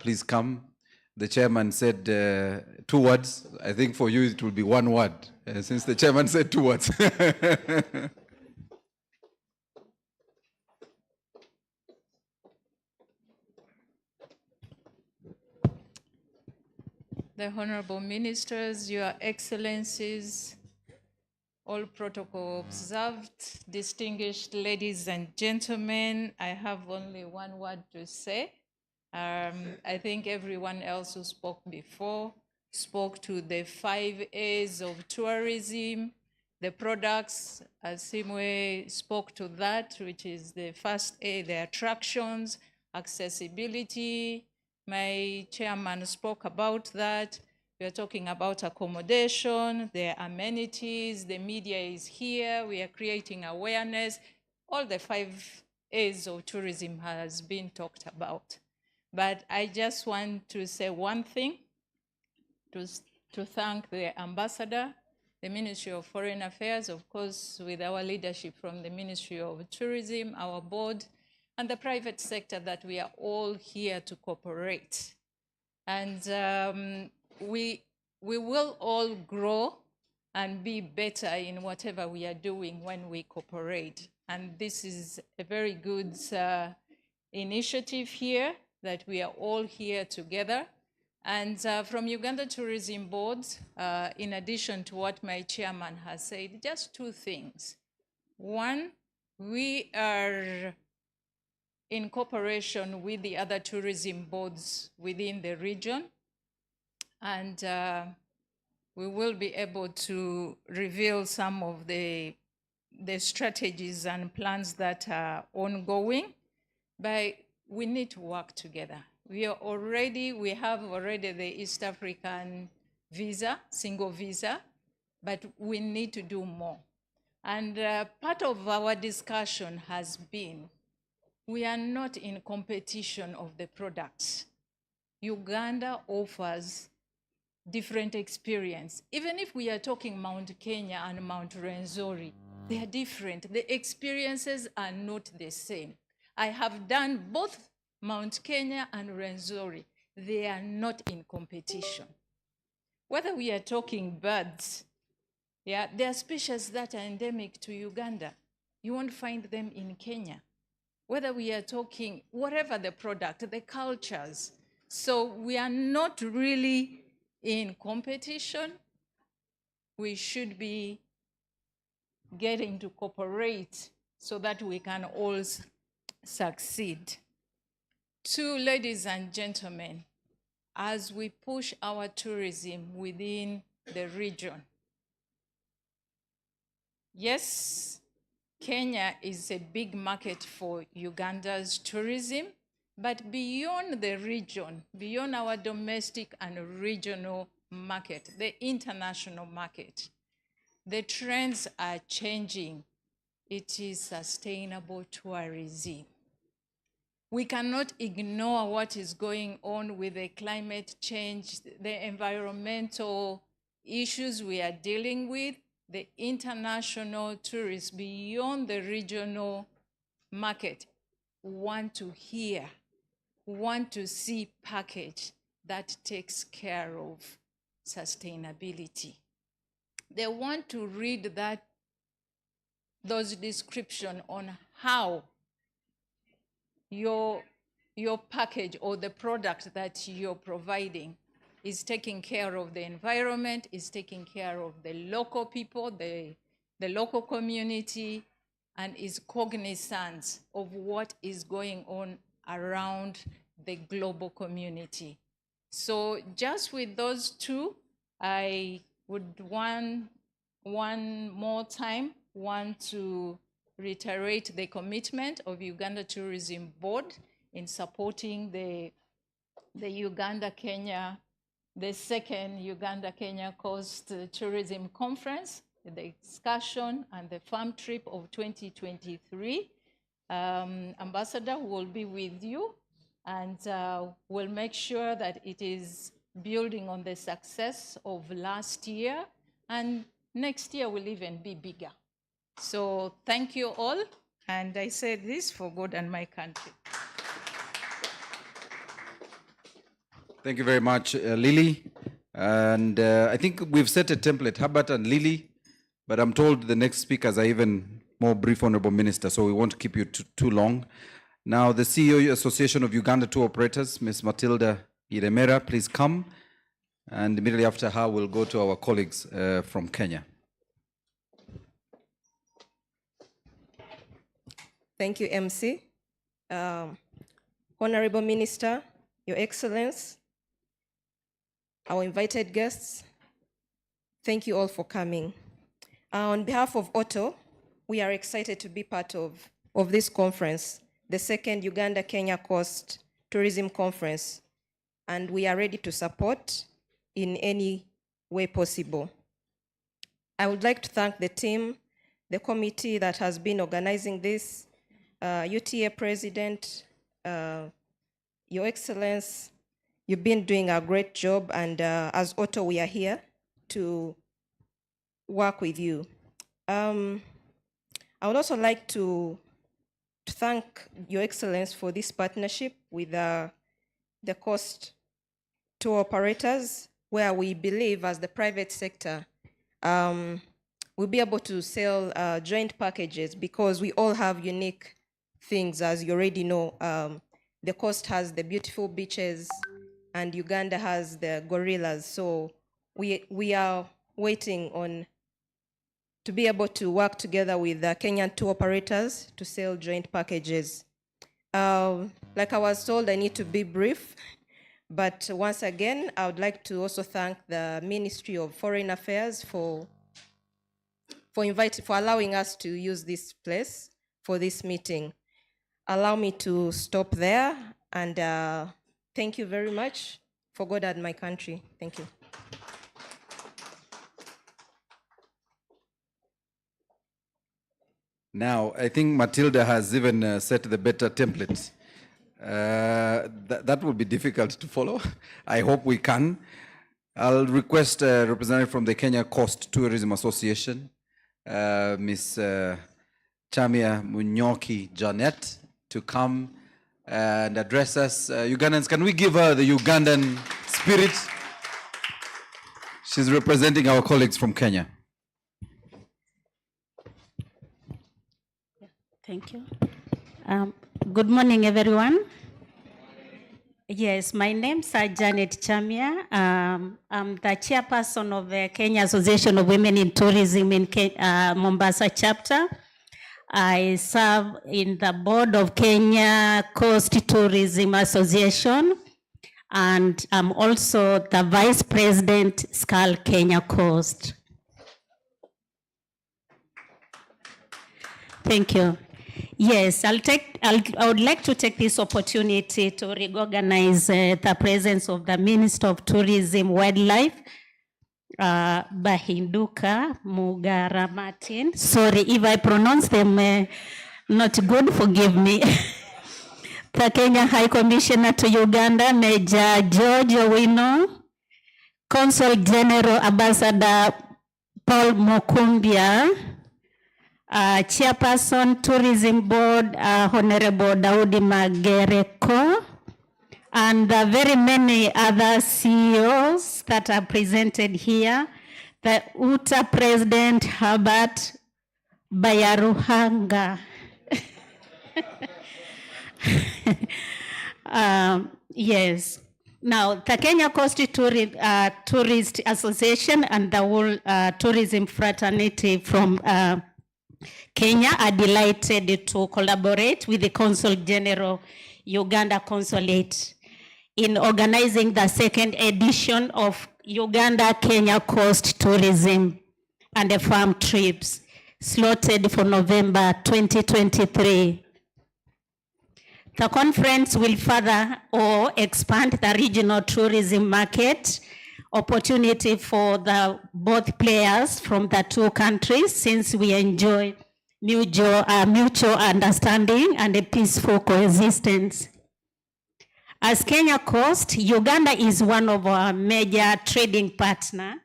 Please come. The chairman said 2 words. I think for you it will be 1 word, since the chairman said 2 words. The Honorable Ministers, Your Excellencies, all protocol observed, distinguished ladies and gentlemen, I have only 1 word to say. I think everyone else who spoke before spoke to the 5 A's of tourism, the products, as Simwe spoke to that, which is the first A, the attractions, accessibility. My chairman spoke about that. We are talking about accommodation, the amenities, the media is here, we are creating awareness. All the 5 A's of tourism has been talked about. But I just want to say one thing, to thank the ambassador, the Ministry of Foreign Affairs, of course, with our leadership from the Ministry of Tourism, our board, and the private sector, that we are all here to cooperate. And we will all grow and be better in whatever we are doing when we cooperate. And this is a very good initiative here, that we are all here together. And from Uganda Tourism Board, in addition to what my chairman has said, just 2 things. One, we are in cooperation with the other tourism boards within the region, and we will be able to reveal some of the strategies and plans that are ongoing, but we need to work together. We have already the East African visa, single visa, but we need to do more. And part of our discussion has been, we are not in competition of the products. Uganda offers different experience. Even if we are talking Mount Kenya and Mount Rwenzori, they are different. The experiences are not the same. I have done both Mount Kenya and Rwenzori. They are not in competition. Whether we are talking birds, there are species that are endemic to Uganda. You won't find them in Kenya. Whether we are talking, whatever the product, the cultures. So we are not really in competition. We should be getting to cooperate so that we can all succeed. 2, ladies and gentlemen, as we push our tourism within the region, yes, Kenya is a big market for Uganda's tourism, but beyond the region, beyond our domestic and regional market, the international market, the trends are changing. It is sustainable tourism. We cannot ignore what is going on with the climate change, the environmental issues we are dealing with. The international tourists beyond the regional market want to hear, want to see package that takes care of sustainability. They want to read those descriptions on how your package or the product that you're providing is taking care of the environment, is taking care of the local people, the local community, and is cognizant of what is going on around the global community. So just with those 2, I would one more time want to reiterate the commitment of Uganda Tourism Board in supporting the Uganda-Kenya, the 2nd Uganda-Kenya Coast Tourism Conference, the Excursion and the farm trip of 2023. Ambassador will be with you, and we'll make sure that it is building on the success of last year and next year will even be bigger. So thank you all. And I say this for God and my country. Thank you very much, Lily. And I think we've set a template, Herbert and Lily, but I'm told the next speakers are even more brief, Honorable Minister, so we won't keep you too long. Now, the CEO Association of Uganda Tour Operators, Ms. Matilda Iremera, please come. And immediately after her, we'll go to our colleagues from Kenya. Thank you, MC. Honorable Minister, Your Excellence, our invited guests, thank you all for coming. On behalf of Otto, we are excited to be part of this conference, the second Uganda-Kenya Coast Tourism Conference, and we are ready to support in any way possible. I would like to thank the team, the committee that has been organizing this, UTA President, Your Excellence, you've been doing a great job, and as Otto, we are here to work with you. I would also like to thank Your Excellence for this partnership with the coast tour operators, where we believe as the private sector, we'll be able to sell joint packages because we all have unique things, as you already know. The coast has the beautiful beaches and Uganda has the gorillas. So we are waiting on to be able to work together with the Kenyan tour operators to sell joint packages. Like I was told, I need to be brief, but once again, I would like to also thank the Ministry of Foreign Affairs for allowing us to use this place for this meeting. Allow me to stop there, and thank you very much. For God and my country. Thank you. Now, I think Matilda has even set the better template. That will be difficult to follow. I hope we can. I'll request a representative from the Kenya Coast Tourism Association, Ms. Chamia Munyoki Janet, to come and address us. Ugandans, can we give her the Ugandan spirit? She's representing our colleagues from Kenya. Thank you. Good morning, everyone. Yes, my name's Janet Chamia. I'm the chairperson of the Kenya Association of Women in Tourism in Mombasa chapter. I serve in the board of Kenya Coast Tourism Association, and I'm also the vice president, SCAL Kenya Coast. Thank you. Yes, I would like to take this opportunity to recognize the presence of the Minister of Tourism Wildlife, Bahinduka Mugara Martin. Sorry if I pronounce them not good, forgive me. The Kenya High Commissioner to Uganda, Major George Owino, Consul General Ambassador Paul Mokumbia, Chairperson Tourism Board, Honorable Daudi Magereko, and very many other CEOs that are presented here. The UTA President Herbert Bayaruhanga. Yes. Now, the Kenya Coast Tourist Association and the whole tourism fraternity from Kenya are delighted to collaborate with the Consul General Uganda Consulate in organizing the second edition of Uganda-Kenya Coast Tourism and the farm trips slotted for November 2023. The conference will further expand the regional tourism market opportunity for both players from the two countries, since we enjoy mutual understanding and a peaceful coexistence. As Kenya Coast, Uganda is one of our major trading partners,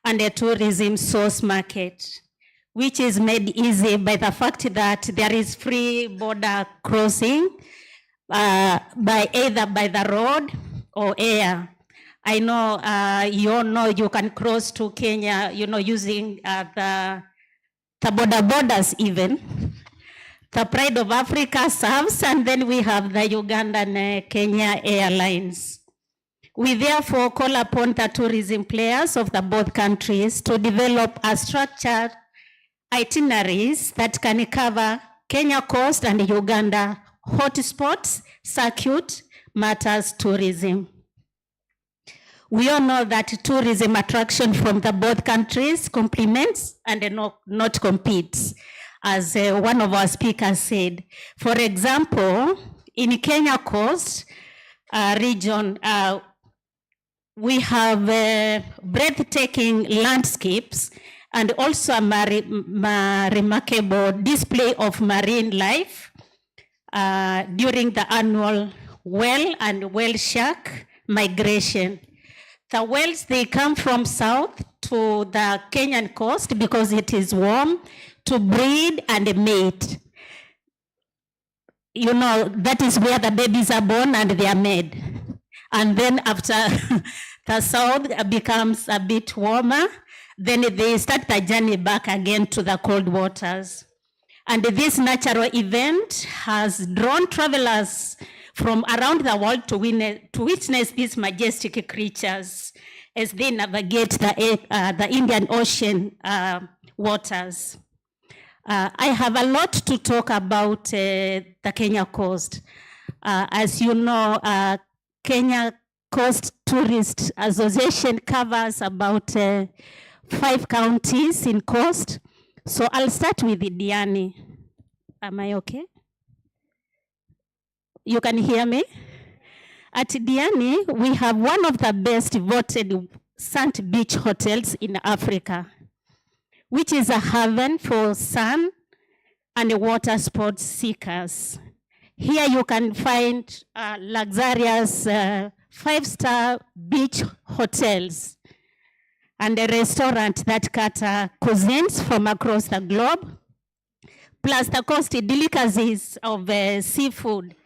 and a tourism source market, which is made easy by the fact that there is free border crossing by either by the road or air. I know you all know you can cross to Kenya, using the borders even. The Pride of Africa serves, and then we have the Uganda-Kenya Airlines. We therefore call upon the tourism players of the both countries to develop a structured itineraries that can cover Kenya coast and Uganda hotspots, circuit matters tourism. We all know that tourism attraction from the both countries complements and not competes, as one of our speakers said. For example, in Kenya coast region, we have breathtaking landscapes and also a remarkable display of marine life during the annual whale and whale shark migration. The whales, they come from south to the Kenyan coast because it is warm to breed and mate. That is where the babies are born and they are made. And then after the south becomes a bit warmer, then they start the journey back again to the cold waters. And this natural event has drawn travelers from around the world to witness these majestic creatures as they navigate the Indian Ocean waters. I have a lot to talk about the Kenya coast. As you know, Kenya Coast Tourist Association covers about 5 counties in coast. So I'll start with Diani. Am I okay? You can hear me? At Diani, we have one of the best voted sand beach hotels in Africa, which is a haven for sun and water sports seekers. Here you can find luxurious 5-star beach hotels and a restaurant that cater cuisines from across the globe, plus the costly delicacies of seafood,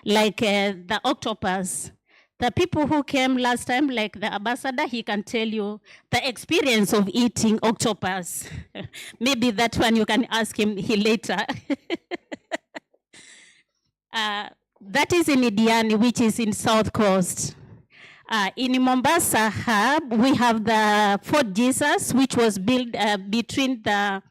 like the octopus. The people who came last time, like the ambassador, he can tell you the experience of eating octopus. Maybe that one you can ask him later. That is in Diani, which is in South Coast. In Mombasa hub, we have the Fort Jesus, which was built between the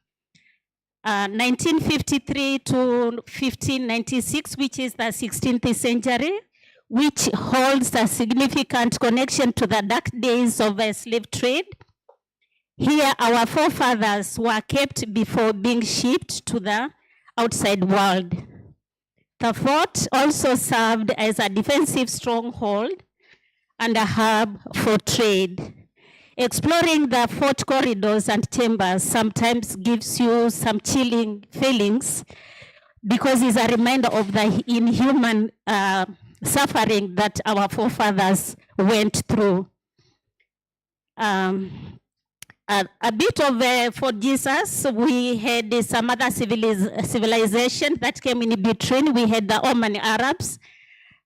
1953 to 1596, which is the 16th century, which holds a significant connection to the dark days of a slave trade. Here, our forefathers were kept before being shipped to the outside world. The fort also served as a defensive stronghold and a hub for trade. Exploring the fort corridors and chambers sometimes gives you some chilling feelings because it's a reminder of the inhuman suffering that our forefathers went through. A bit of Fort Jesus, we had some other civilization that came in between. We had the Oman Arabs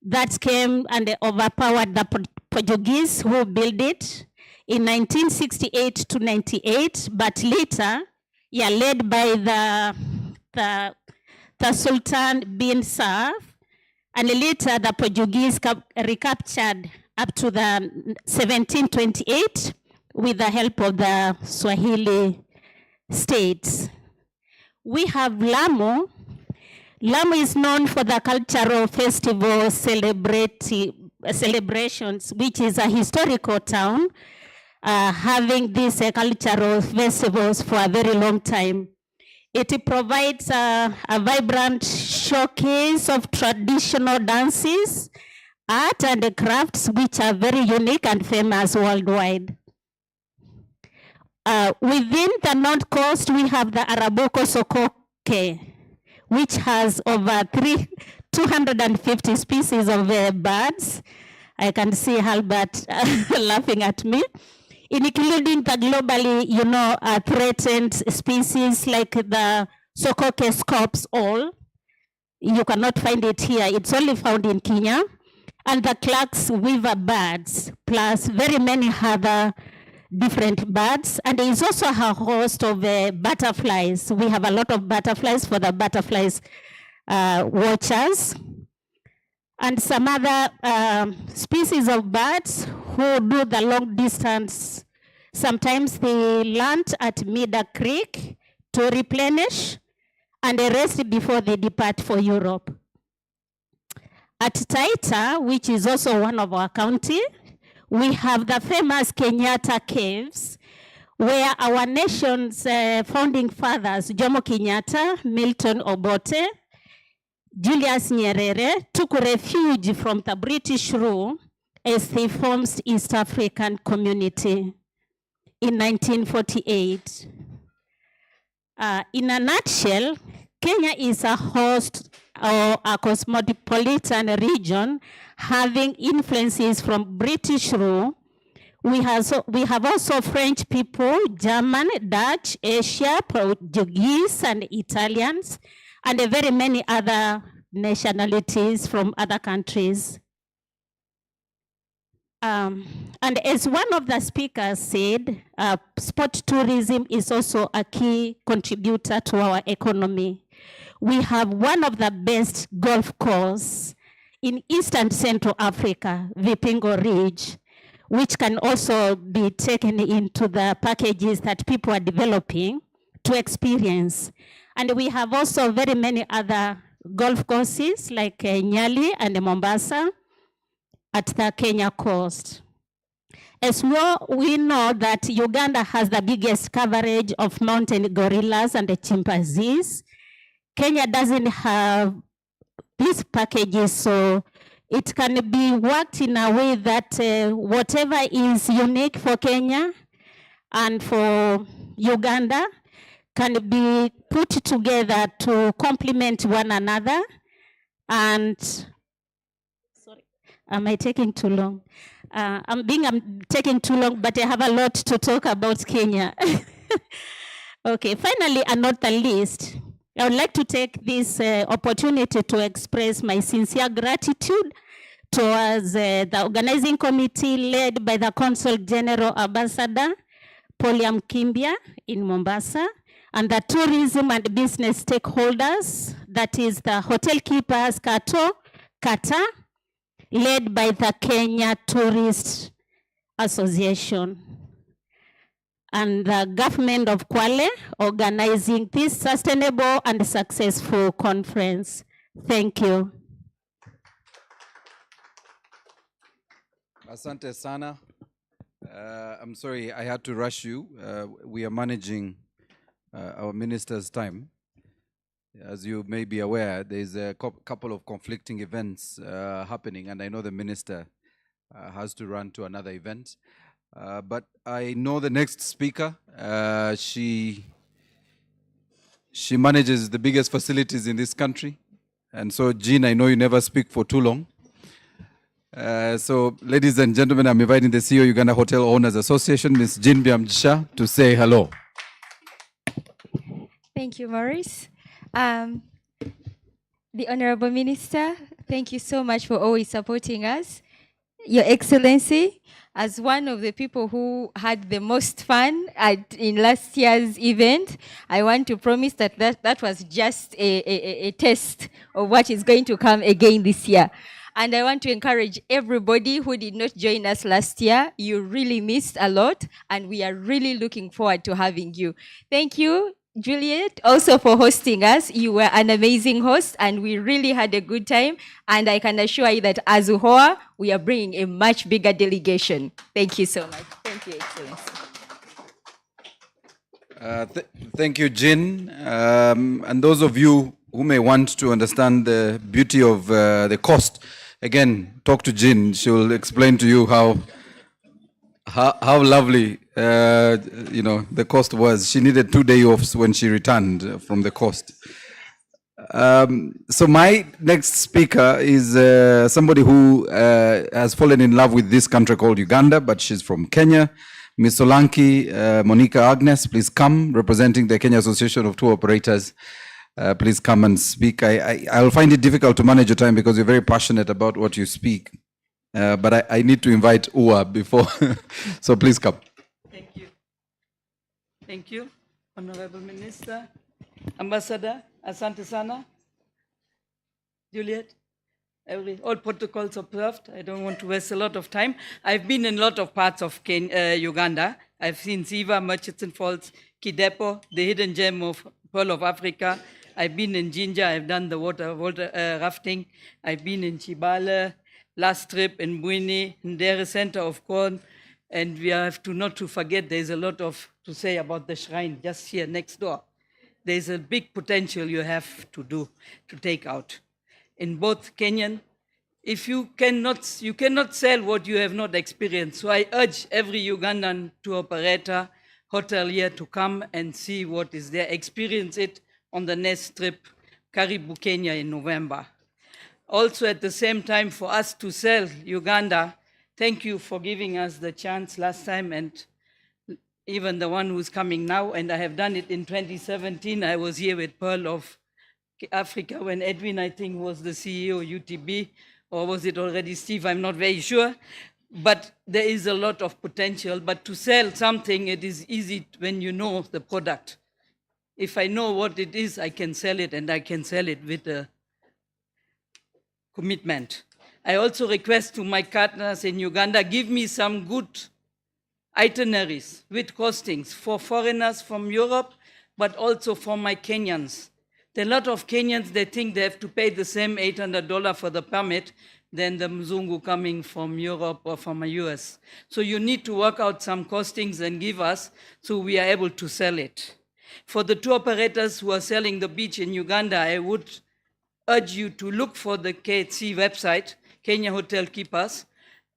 that came and overpowered the Portuguese who built it in 1968 to 98, but later, led by the Sultan bin Saaf, and later the Portuguese recaptured up to the 1728 with the help of the Swahili states. We have Lamu. Lamu is known for the cultural festival celebrations, which is a historical town, having these cultural festivals for a very long time. It provides a vibrant showcase of traditional dances, art and crafts, which are very unique and famous worldwide. Within the North Coast, we have the Arabuko Sokoke, which has over 250 species of birds. I can see Albert laughing at me. including the globally, threatened species like the Sokoke scorps all. You cannot find it here. It's only found in Kenya. And the Clark's weaver birds, plus very many other different birds. And it's also a host of butterflies. We have a lot of butterflies for the butterflies watchers. And some other species of birds who do the long distance. Sometimes they land at Mida Creek to replenish and rest before they depart for Europe. At Taita, which is also one of our county, we have the famous Kenyatta Caves, where our nation's founding fathers, Jomo Kenyatta, Milton Obote, Julius Nyerere, took refuge from the British rule as they formed East African Community in 1948. In a nutshell, Kenya is a host or a cosmopolitan region having influences from British rule. We have also French people, German, Dutch, Asia, Portuguese, and Italians, and very many other nationalities from other countries. And as one of the speakers said, sport tourism is also a key contributor to our economy. We have one of the best golf courses in East and Central Africa, Vipingo Ridge, which can also be taken into the packages that people are developing to experience. And we have also very many other golf courses like Nyali and Mombasa at the Kenya coast. As well, we know that Uganda has the biggest coverage of mountain gorillas and the chimpanzees. Kenya doesn't have these packages, so it can be worked in a way that whatever is unique for Kenya and for Uganda can be put together to complement one another. And sorry, am I taking too long? I'm taking too long, but I have a lot to talk about Kenya. Okay, finally, and not the least, I would like to take this opportunity to express my sincere gratitude towards the organizing committee led by the Consul General Ambassador Pauliam Kimbia in Mombasa, and the tourism and business stakeholders, that is the hotel keepers, Kata, led by the Kenya Tourist Association, and the government of Kwale organizing this sustainable and successful conference. Thank you. Asante sana. I'm sorry, I had to rush you. We are managing our minister's time. As you may be aware, there's a couple of conflicting events happening, and I know the minister has to run to another event. But I know the next speaker. She manages the biggest facilities in this country. And so, Jean, I know you never speak for too long. So, ladies and gentlemen, I'm inviting the CEO Uganda Hotel Owners Association, Ms. Jean Byamjisha, to say hello. Thank you, Maurice. The Honorable Minister, thank you so much for always supporting us. Your Excellency, as one of the people who had the most fun in last year's event, I want to promise that was just a test of what is going to come again this year. And I want to encourage everybody who did not join us last year. You really missed a lot, and we are really looking forward to having you. Thank you, Juliet, also for hosting us. You were an amazing host, and we really had a good time. And I can assure you that as UHOA, we are bringing a much bigger delegation. Thank you so much. Thank you, Excellency. Thank you, Jean. And those of you who may want to understand the beauty of the cost, again, talk to Jean. She will explain to you how lovely the cost was. She needed 2 days off when she returned from the coast. So my next speaker is somebody who has fallen in love with this country called Uganda, but she's from Kenya. Ms. Solanki, Monica Agnes, please come, representing the Kenya Association of Tour Operators. Please come and speak. I'll find it difficult to manage your time because you're very passionate about what you speak. But I need to invite Ua before, so please come. Thank you. Thank you, Honorable Minister, Ambassador, asante sana, Juliet. All protocols observed. I don't want to waste a lot of time. I've been in a lot of parts of Uganda. I've seen Siva, Murchison Falls, Kidepo, the hidden gem of Pearl of Africa. I've been in Jinja. I've done the water rafting. I've been in Chibale, last trip in Bwini, Ndere Center of Corn. And we have to not to forget there's a lot to say about the shrine just here next door. There's a big potential you have to take out. In both Kenyan, if you cannot sell what you have not experienced. So I urge every Ugandan tour operator, hotelier to come and see what is there, experience it on the next trip, Uganda-Kenya in November. Also at the same time for us to sell Uganda, thank you for giving us the chance last time and even the one who's coming now, and I have done it in 2017. I was here with Pearl of Africa when Edwin, I think, was the CEO UTB, or was it already Steve? I'm not very sure. But there is a lot of potential. But to sell something, it is easy when you know the product. If I know what it is, I can sell it, and I can sell it with a commitment. I also request to my partners in Uganda, give me some good itineraries with costings for foreigners from Europe, but also for my Kenyans. There are a lot of Kenyans, they think they have to pay the same $800 for the permit than the Mzungu coming from Europe or from the US. So you need to work out some costings and give us so we are able to sell it. For the tour operators who are selling the beach in Uganda, I would urge you to look for the KHC website, Kenya Hotel Keepers,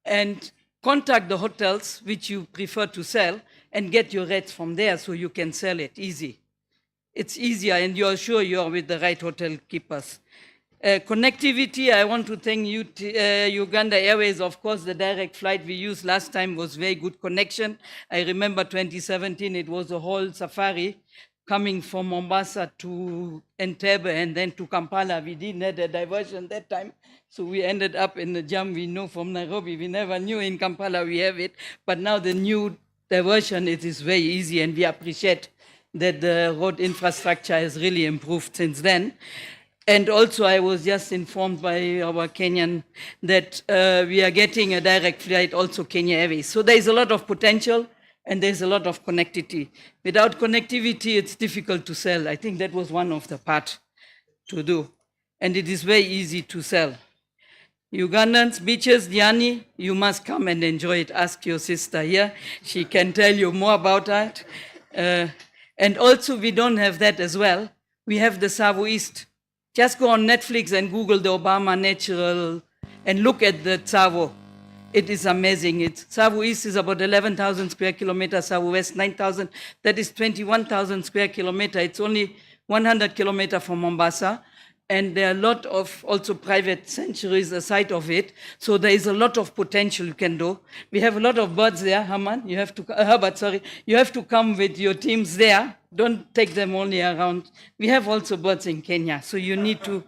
and contact the hotels which you prefer to sell and get your rates from there so you can sell it easy. It's easier and you're sure you're with the right hotel keepers. Connectivity, I want to thank you, Uganda Airways. Of course, the direct flight we used last time was very good connection. I remember 2017, it was a whole safari coming from Mombasa to Entebbe and then to Kampala. We didn't have a diversion that time, so we ended up in the jam we know from Nairobi. We never knew in Kampala we have it, but now the new diversion, it is very easy, and we appreciate that the road infrastructure has really improved since then. And also I was just informed by our Kenyan that we are getting a direct flight, also Kenya Airways. So there is a lot of potential and there's a lot of connectivity. Without connectivity, it's difficult to sell. I think that was one of the parts to do. And it is very easy to sell. Ugandans, beaches, Diani, you must come and enjoy it. Ask your sister here. She can tell you more about that. And also we don't have that as well. We have the Savo East. Just go on Netflix and Google the Obama Natural and look at the Savo. It is amazing. Savo East is about 11,000 square kilometers, Savo West 9,000. That is 21,000 square kilometers. It's only 100 kilometers from Mombasa. And there are a lot of also private sanctuaries aside of it. So there is a lot of potential you can do. We have a lot of birds there, Herman. You have to, Herbert, sorry. You have to come with your teams there. Don't take them only around. We have also birds in Kenya. So you need to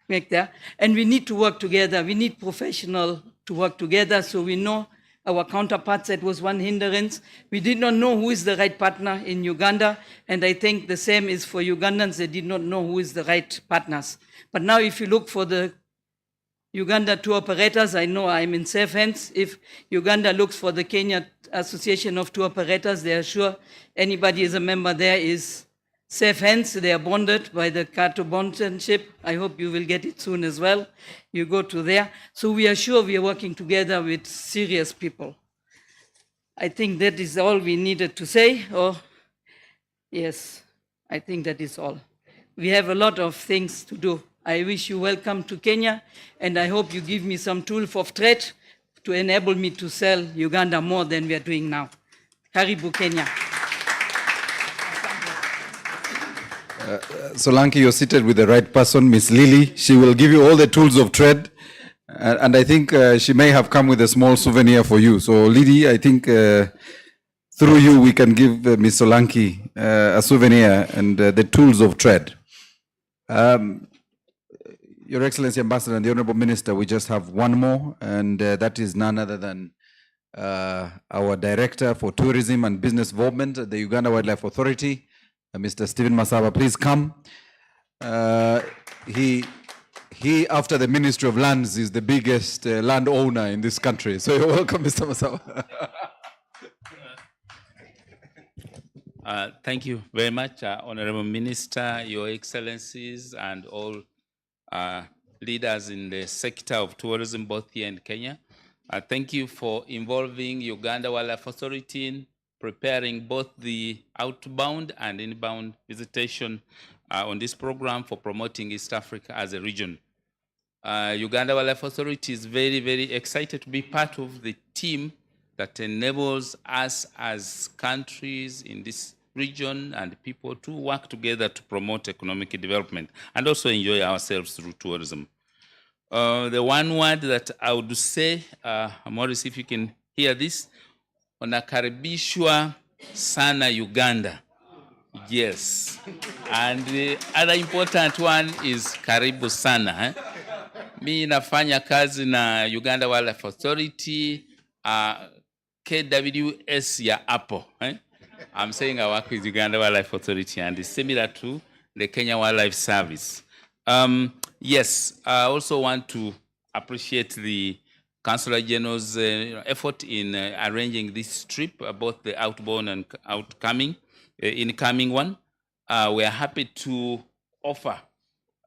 make that. And we need to work together. We need professionals to work together so we know our counterparts. That was one hindrance. We did not know who is the right partner in Uganda, and I think the same is for Ugandans. They did not know who is the right partners. But now if you look for the Uganda tour operators, I know I'm in safe hands. If Uganda looks for the Kenya Association of Tour Operators, they are sure anybody is a member there is safe hands. They are bonded by the Kato bondship. I hope you will get it soon as well. You go to there. So we are sure we are working together with serious people. I think that is all we needed to say. Yes, I think that is all. We have a lot of things to do. I wish you welcome to Kenya, and I hope you give me some tools of trade to enable me to sell Uganda more than we are doing now. Karibu Kenya. Solanki, you're seated with the right person, Miss Lily. She will give you all the tools of trade. And I think she may have come with a small souvenir for you. So, Lydie, I think through you we can give Ms. Solanki a souvenir and the tools of trade. Your Excellency Ambassador and the Honorable Minister, we just have one more, and that is none other than our Director for Tourism and Business Development at the Uganda Wildlife Authority, Mr. Stephen Masaba. Please come. He, after the Ministry of Lands, is the biggest landowner in this country. So you're welcome, Mr. Masaba. Thank you very much, Honorable Minister, Your Excellencies, and all leaders in the sector of tourism, both here in Kenya. Thank you for involving Uganda Wildlife Authority in preparing both the outbound and inbound visitation on this program for promoting East Africa as a region. Uganda Wildlife Authority is very, very excited to be part of the team that enables us as countries in this region and people to work together to promote economic development and also enjoy ourselves through tourism. The one word that I would say, Morris, if you can hear this, unakaribishwa sana Uganda. Yes. And the other important one is karibu sana. Mi nafanya kazi na Uganda Wildlife Authority, KWS ya Apple. I'm saying I work with Uganda Wildlife Authority, and it's similar to the Kenya Wildlife Service. Yes, I also want to appreciate the Councillor General's effort in arranging this trip, both the outbound and incoming one. We are happy to offer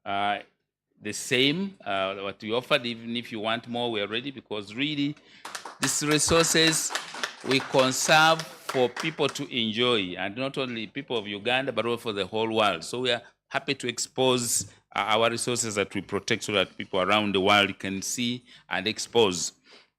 the same, what we offered. Even if you want more, we are ready, because really, these resources we conserve for people to enjoy, and not only people of Uganda, but also for the whole world. So we are happy to expose our resources that we protect so that people around the world can see and expose.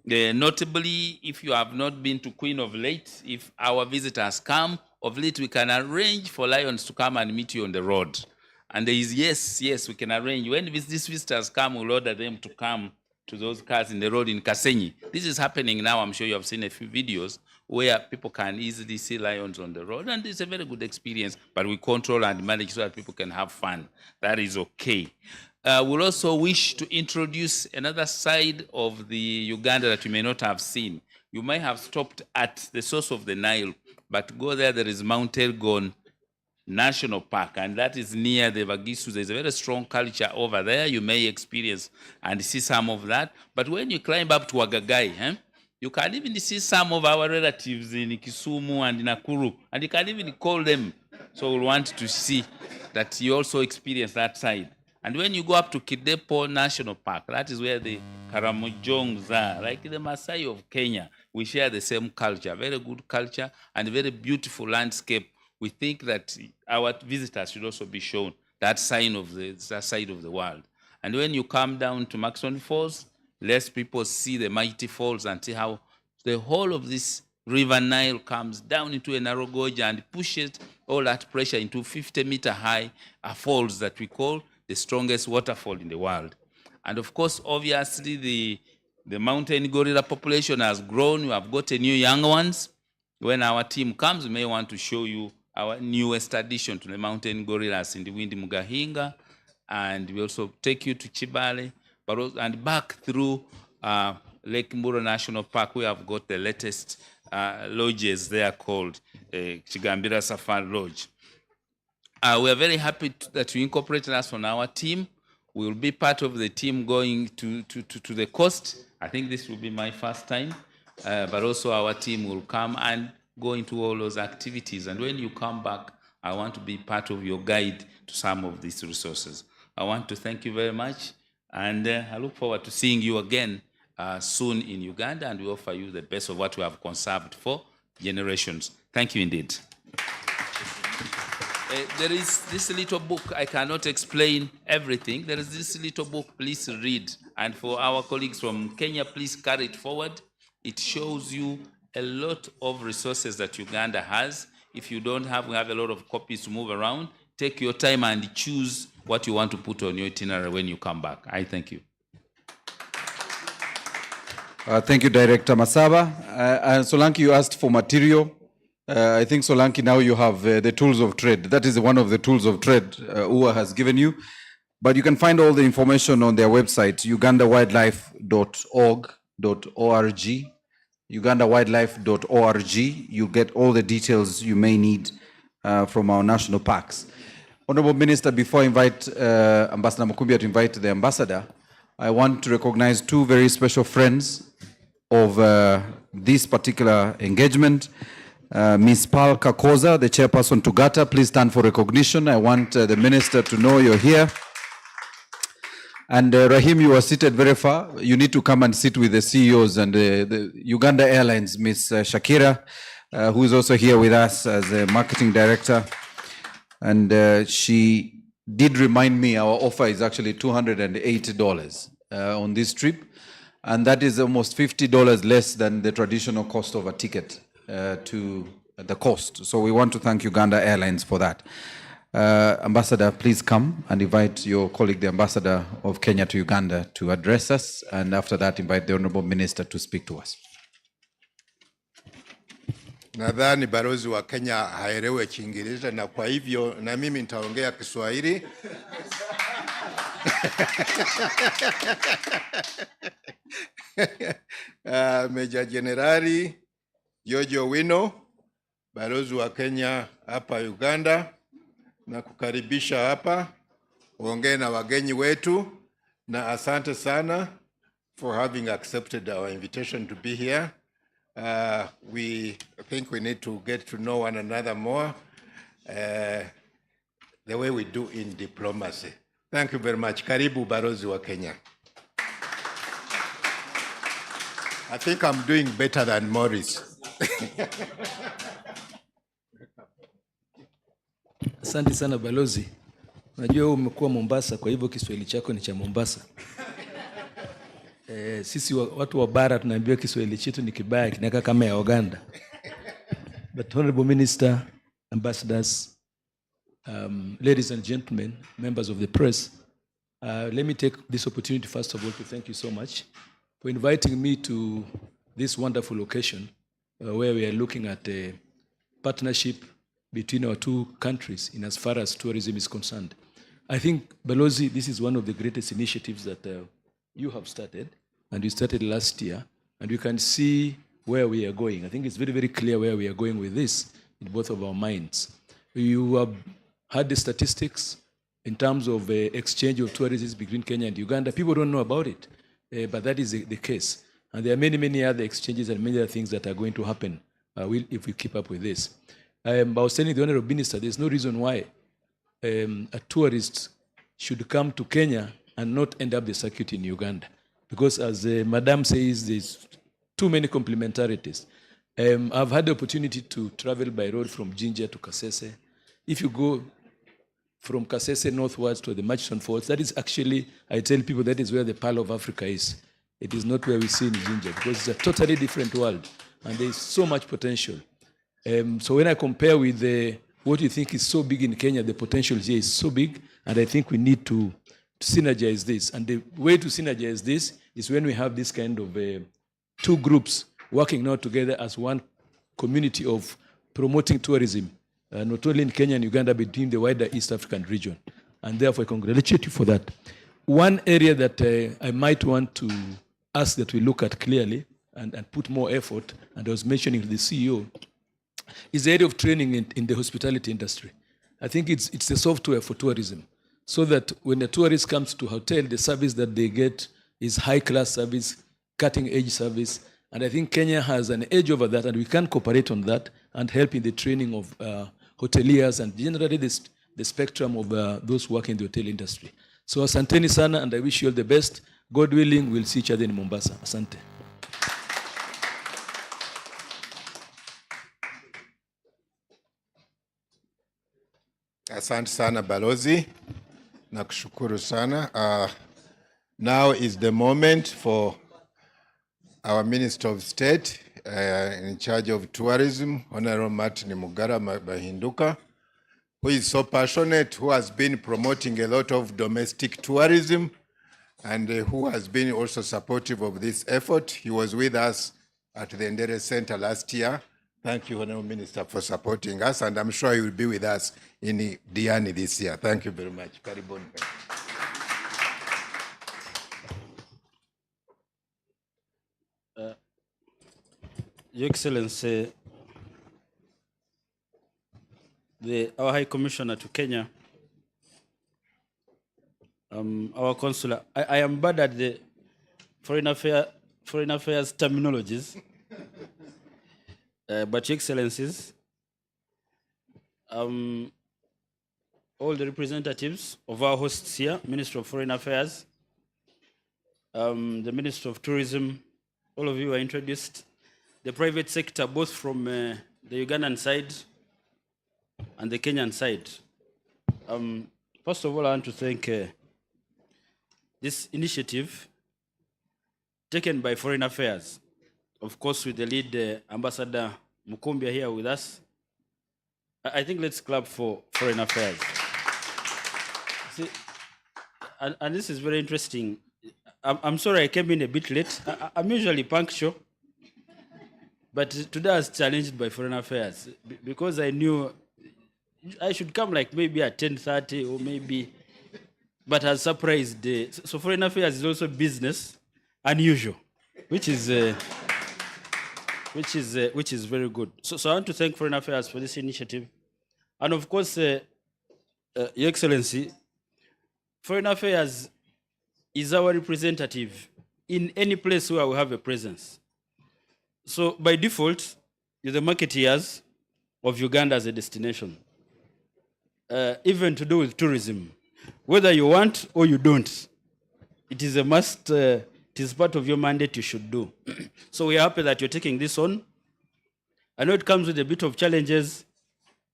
Notably, if you have not been to Queen of Late, if our visitors come, of late we can arrange for lions to come and meet you on the road. And there is, yes, we can arrange. When these visitors come, we'll order them to come to those cars in the road in Kasenyi. This is happening now. I'm sure you have seen a few videos where people can easily see lions on the road, and it's a very good experience, but we control and manage so that people can have fun. That is okay. We'll also wish to introduce another side of the Uganda that you may not have seen. You may have stopped at the source of the Nile, but go there is Mount Elgon National Park, and that is near the Vagisu. There's a very strong culture over there. You may experience and see some of that. But when you climb up to Wagagai, you can even see some of our relatives in Kisumu and Nakuru, and you can even call them. So we'll want to see that you also experience that side. And when you go up to Kidepo National Park, that is where the Karamojongs are, like the Maasai of Kenya. We share the same culture, very good culture and very beautiful landscape. We think that our visitors should also be shown that side of the world. And when you come down to Maxon Falls, less people see the mighty falls and see how the whole of this River Nile comes down into a narrow gorge and pushes all that pressure into 50-meter high falls that we call the strongest waterfall in the world. And of course, obviously, the mountain gorilla population has grown. We have got new young ones. When our team comes, we may want to show you our newest addition to the mountain gorillas in the Windi Mugahinga, and we also take you to Chibale, but also, and back through Lake Mburo National Park. We have got the latest lodges there called Chigambira Safari Lodge. We are very happy that you incorporated us on our team. We will be part of the team going to the coast. I think this will be my first time, but also our team will come and go into all those activities. And when you come back, I want to be part of your guide to some of these resources. I want to thank you very much, and I look forward to seeing you again soon in Uganda, and we offer you the best of what we have conserved for generations. Thank you indeed. There is this little book. I cannot explain everything. There is this little book. Please read. And for our colleagues from Kenya, please carry it forward. It shows you a lot of resources that Uganda has. If you don't have, we have a lot of copies to move around. Take your time and choose what you want to put on your itinerary when you come back. I thank you. Thank you, Director Masaba. Solanki, you asked for material. I think, Solanki, now you have the tools of trade. That is one of the tools of trade UA has given you. But you can find all the information on their website, ugandawildlife.org.org. ugandawildlife.org. You get all the details you may need from our national parks. Honorable Minister, before I invite Ambassador Mukumbia to invite the ambassador, I want to recognize two very special friends of this particular engagement. Ms. Pal Kakoza, the chairperson to GATA, please stand for recognition. I want the minister to know you're here. And Rahim, you are seated very far. You need to come and sit with the CEOs and the Uganda Airlines, Ms. Shakira, who is also here with us as a marketing director. And she did remind me our offer is actually $280 on this trip. And that is almost $50 less than the traditional cost of a ticket to the cost. So we want to thank Uganda Airlines for that. Ambassador, please come and invite your colleague, the Ambassador of Kenya to Uganda, to address us. And after that, invite the Honorable Minister to speak to us. Nadhani balozi wa Kenya haelewi Kiingereza na kwa hivyo na mimi nitaongea Kiswahili. Meja Jenerali Jojo Wino, balozi wa Kenya hapa Uganda, na kukaribisha hapa uongee na wageni wetu, na asante sana for having accepted our invitation to be here. We think we need to get to know one another more, the way we do in diplomacy. Thank you very much. Karibu balozi wa Kenya. I think I'm doing better than Morris. Asante sana balozi. Unajua umekuwa Mombasa, kwa hivyo Kiswahili chako ni cha Mombasa. Sisi watu wa bara tunaambiwa Kiswahili chetu ni kibaya, kinakaa kama ya Uganda. But Honorable Minister, ambassadors, ladies and gentlemen, members of the press, let me take this opportunity first of all to thank you so much for inviting me to this wonderful occasion where we are looking at a partnership between our two countries in as far as tourism is concerned. I think, Balozi, this is one of the greatest initiatives that you have started, and you started last year, and you can see where we are going. I think it's very, very clear where we are going with this in both of our minds. You have had the statistics in terms of exchange of tourists between Kenya and Uganda. People don't know about it, but that is the case. And there are many, many other exchanges and many other things that are going to happen if we keep up with this. I was telling the Honorable Minister, there's no reason why a tourist should come to Kenya and not end up the circuit in Uganda. Because as Madam says, there's too many complementarities. I've had the opportunity to travel by road from Jinja to Kasese. If you go from Kasese northwards to the Murchison Falls, that is actually, I tell people, that is where the Pearl of Africa is. It is not where we see in Jinja, because it's a totally different world, and there is so much potential. So when I compare with what you think is so big in Kenya, the potential here is so big, and I think we need to synergize this. And the way to synergize this is when we have this kind of two groups working now together as one community of promoting tourism, not only in Kenya and Uganda, but in the wider East African region. And therefore, I congratulate you for that. One area that I might want to ask that we look at clearly and put more effort, and I was mentioning to the CEO, is the area of training in the hospitality industry. I think it's a software for tourism, so that when a tourist comes to a hotel, the service that they get is high-class service, cutting-edge service. And I think Kenya has an edge over that, and we can cooperate on that and help in the training of hoteliers and generally the spectrum of those working in the hotel industry. So asanteni sana, and I wish you all the best. God willing, we'll see each other in Mombasa. Asante. Asante sana Balozi, nakushukuru sana. Now is the moment for our Minister of State in charge of tourism, Honorable Martin Mugara Bahinduka, who is so passionate, who has been promoting a lot of domestic tourism and who has been also supportive of this effort. He was with us at the Ndere Center last year. Thank you, Honorable Minister, for supporting us, and I'm sure he will be with us in Diani this year. Thank you very much. Karibuni. Your Excellency, our High Commissioner to Kenya, our consular. I am bad at the foreign affairs terminologies, but Your Excellencies, all the representatives of our hosts here, Minister of Foreign Affairs, the Minister of Tourism, all of you are introduced, the private sector, both from the Ugandan side and the Kenyan side. First of all, I want to thank this initiative taken by Foreign Affairs, of course, with the lead Ambassador Mukumbia here with us. I think let's clap for Foreign Affairs. See, and this is very interesting. I'm sorry I came in a bit late. I'm usually punctual, but today I was challenged by Foreign Affairs because I knew I should come like maybe at 10:30 or maybe, but I was surprised. So Foreign Affairs is also business unusual, which is very good. So I want to thank Foreign Affairs for this initiative, and of course, Your Excellency, Foreign Affairs is our representative in any place where we have a presence. So by default, you're the marketeers of Uganda as a destination, even to do with tourism. Whether you want or you don't, it is a must, it is part of your mandate you should do. So we are happy that you're taking this on. I know it comes with a bit of challenges,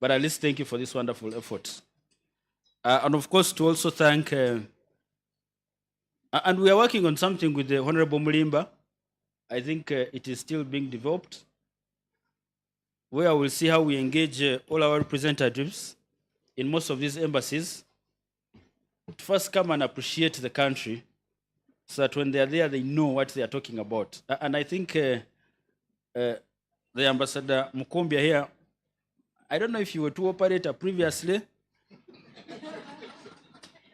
but at least thank you for this wonderful effort. And of course, to also thank, and we are working on something with the Honorable Mulimba. I think it is still being developed, where we'll see how we engage all our representatives in most of these embassies to first come and appreciate the country so that when they are there, they know what they are talking about. And I think the Ambassador Mukumbia here, I don't know if you were tour operator previously,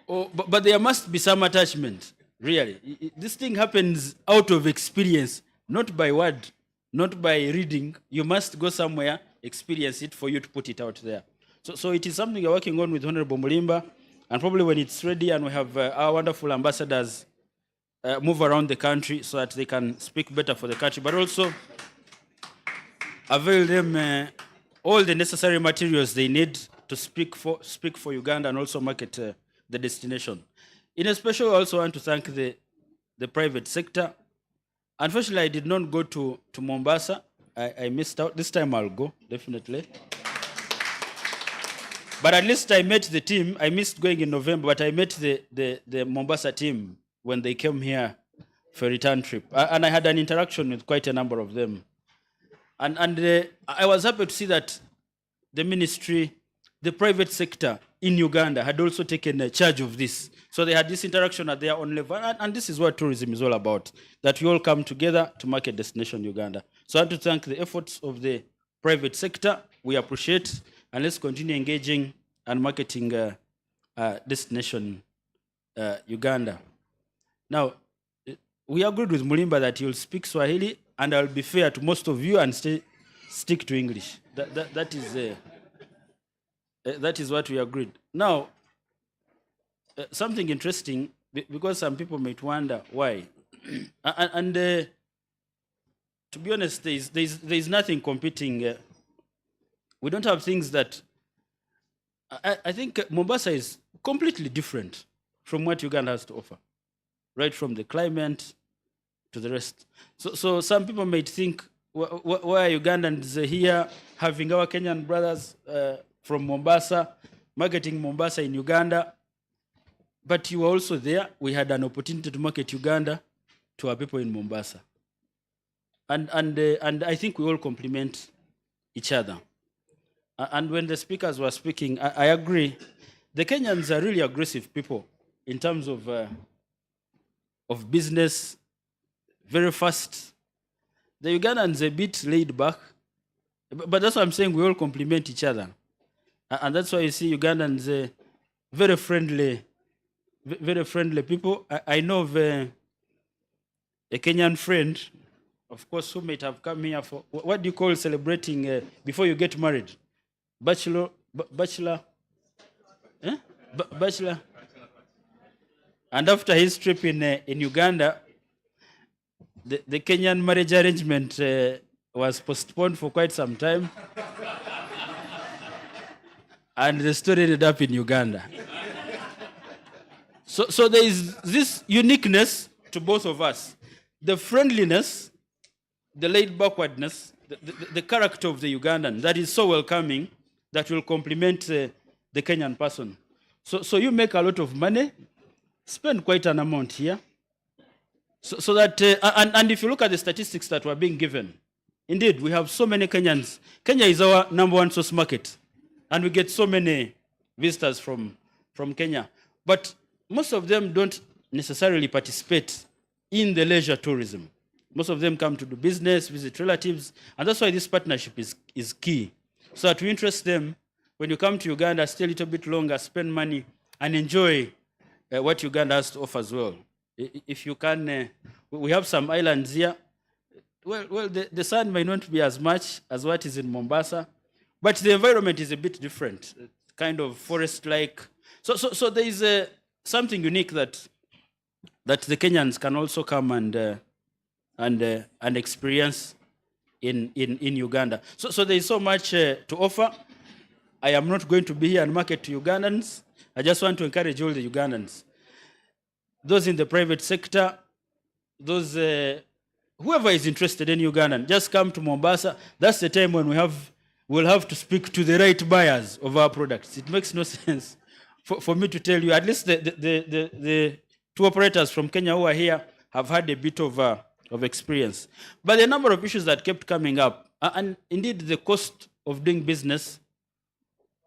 but there must be some attachment, really. This thing happens out of experience, not by word, not by reading. You must go somewhere, experience it for you to put it out there. So it is something you're working on with Honorable Mulimba, and probably when it's ready and we have our wonderful ambassadors move around the country so that they can speak better for the country, but also avail them all the necessary materials they need to speak for Uganda and also market the destination. In a special, I also want to thank the private sector. Unfortunately, I did not go to Mombasa. I missed out. This time I'll go, definitely. But at least I met the team. I missed going in November, but I met the Mombasa team when they came here for a return trip. And I had an interaction with quite a number of them. And I was happy to see that the ministry, the private sector in Uganda had also taken charge of this. So they had this interaction at their own level. And this is what tourism is all about, that we all come together to market destination Uganda. So I want to thank the efforts of the private sector. We appreciate, and let's continue engaging and marketing destination Uganda. Now, we agreed with Mulimba that he'll speak Swahili, and I'll be fair to most of you and stick to English. That is what we agreed. Now, something interesting, because some people might wonder why. And to be honest, there's nothing competing. We don't have things that... I think Mombasa is completely different from what Uganda has to offer, right from the climate to the rest. So some people might think, why are Ugandans here having our Kenyan brothers from Mombasa, marketing Mombasa in Uganda? But you were also there. We had an opportunity to market Uganda to our people in Mombasa. And I think we all complement each other. And when the speakers were speaking, I agree. The Kenyans are really aggressive people in terms of of business, very fast. The Ugandans a bit laid back, but that's why I'm saying we all complement each other. And that's why you see Ugandans very friendly people. I know of a Kenyan friend, of course, who might have come here for, what do you call celebrating before you get married? Bachelor? Eh? Bachelor. And after his trip in Uganda, the Kenyan marriage arrangement was postponed for quite some time. And the story ended up in Uganda. So there is this uniqueness to both of us. The friendliness, the laid backwardness, the character of the Ugandan that is so welcoming that will complement the Kenyan person. So you make a lot of money, spend quite an amount here. So that, and if you look at the statistics that were being given, indeed, we have so many Kenyans. Kenya is our #1 source market, and we get so many visitors from Kenya. But most of them don't necessarily participate in the leisure tourism. Most of them come to do business, visit relatives, and that's why this partnership is key. So that we interest them, when you come to Uganda, stay a little bit longer, spend money, and enjoy what Uganda has to offer as well. If you can, we have some islands here. Well, the sun may not be as much as what is in Mombasa, but the environment is a bit different, kind of forest-like. So there is something unique that the Kenyans can also come and experience in Uganda. So there is so much to offer. I am not going to be here and market to Ugandans. I just want to encourage all the Ugandans. Those in the private sector, those whoever is interested in Ugandan, just come to Mombasa. That's the time when we'll have to speak to the right buyers of our products. It makes no sense for me to tell you. At least the two operators from Kenya who are here have had a bit of experience. But the number of issues that kept coming up, and indeed the cost of doing business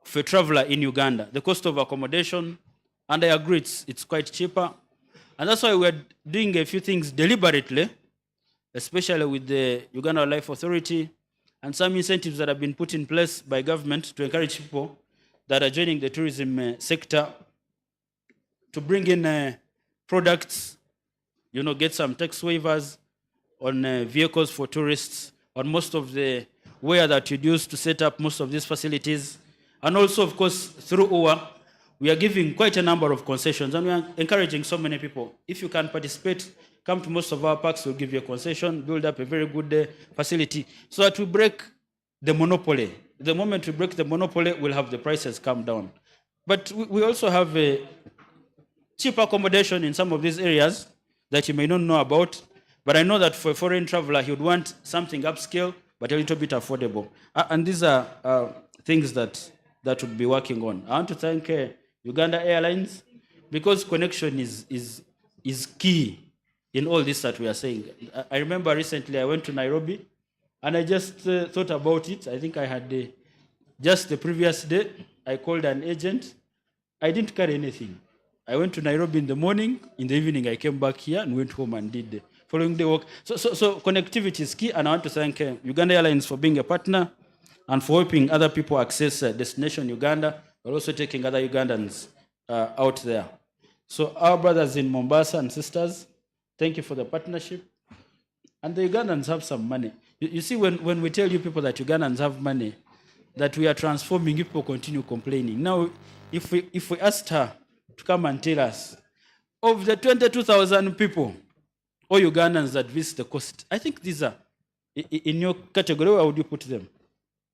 for a traveler in Uganda, the cost of accommodation, and I agree it's quite cheaper. And that's why we're doing a few things deliberately, especially with the Uganda Wildlife Authority and some incentives that have been put in place by government to encourage people that are joining the tourism sector to bring in products, get some tax waivers on vehicles for tourists, on most of the where that you use to set up most of these facilities. And also, of course, through OWA, we are giving quite a number of concessions, and we are encouraging so many people. If you can participate, come to most of our parks, we'll give you a concession, build up a very good facility, so that we break the monopoly. The moment we break the monopoly, we'll have the prices come down. But we also have a cheap accommodation in some of these areas that you may not know about, but I know that for a foreign traveler, he would want something upscale, but a little bit affordable. And these are things that would be working on. I want to thank Uganda Airlines, because connection is key in all this that we are saying. I remember recently I went to Nairobi, and I just thought about it. I think I had just the previous day, I called an agent. I didn't carry anything. I went to Nairobi in the morning. In the evening, I came back here and went home and did the following day work. So connectivity is key, and I want to thank Uganda Airlines for being a partner and for helping other people access destination Uganda, but also taking other Ugandans out there. So our brothers in Mombasa and sisters, thank you for the partnership. And the Ugandans have some money. You see, when we tell you people that Ugandans have money, that we are transforming, people continue complaining. Now, if we asked her to come and tell us, of the 22,000 people, all Ugandans that visit the coast, I think these are, in your category, where would you put them?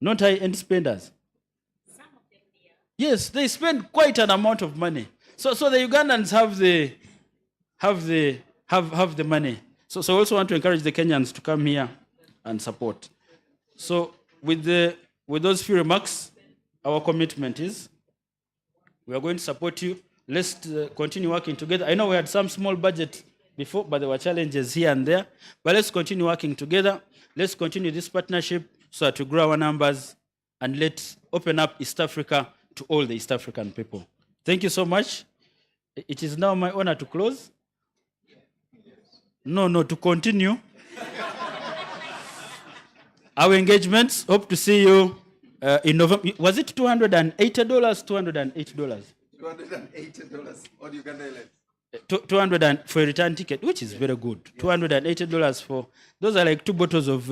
Not high-end spenders. Some of them, yeah. Yes, they spend quite an amount of money. So the Ugandans have the money. So I also want to encourage the Kenyans to come here and support. So with those few remarks, our commitment is we are going to support you. Let's continue working together. I know we had some small budget before, but there were challenges here and there. But let's continue working together. Let's continue this partnership so to grow our numbers, and let's open up East Africa to all the East African people. Thank you so much. It is now my honor to close. No, to continue our engagements. Hope to see you in November. Was it $280? $208. $280 on Uganda Airlines. 200 for a return ticket, which is very good. Yes. $280 for, those are like 2 bottles of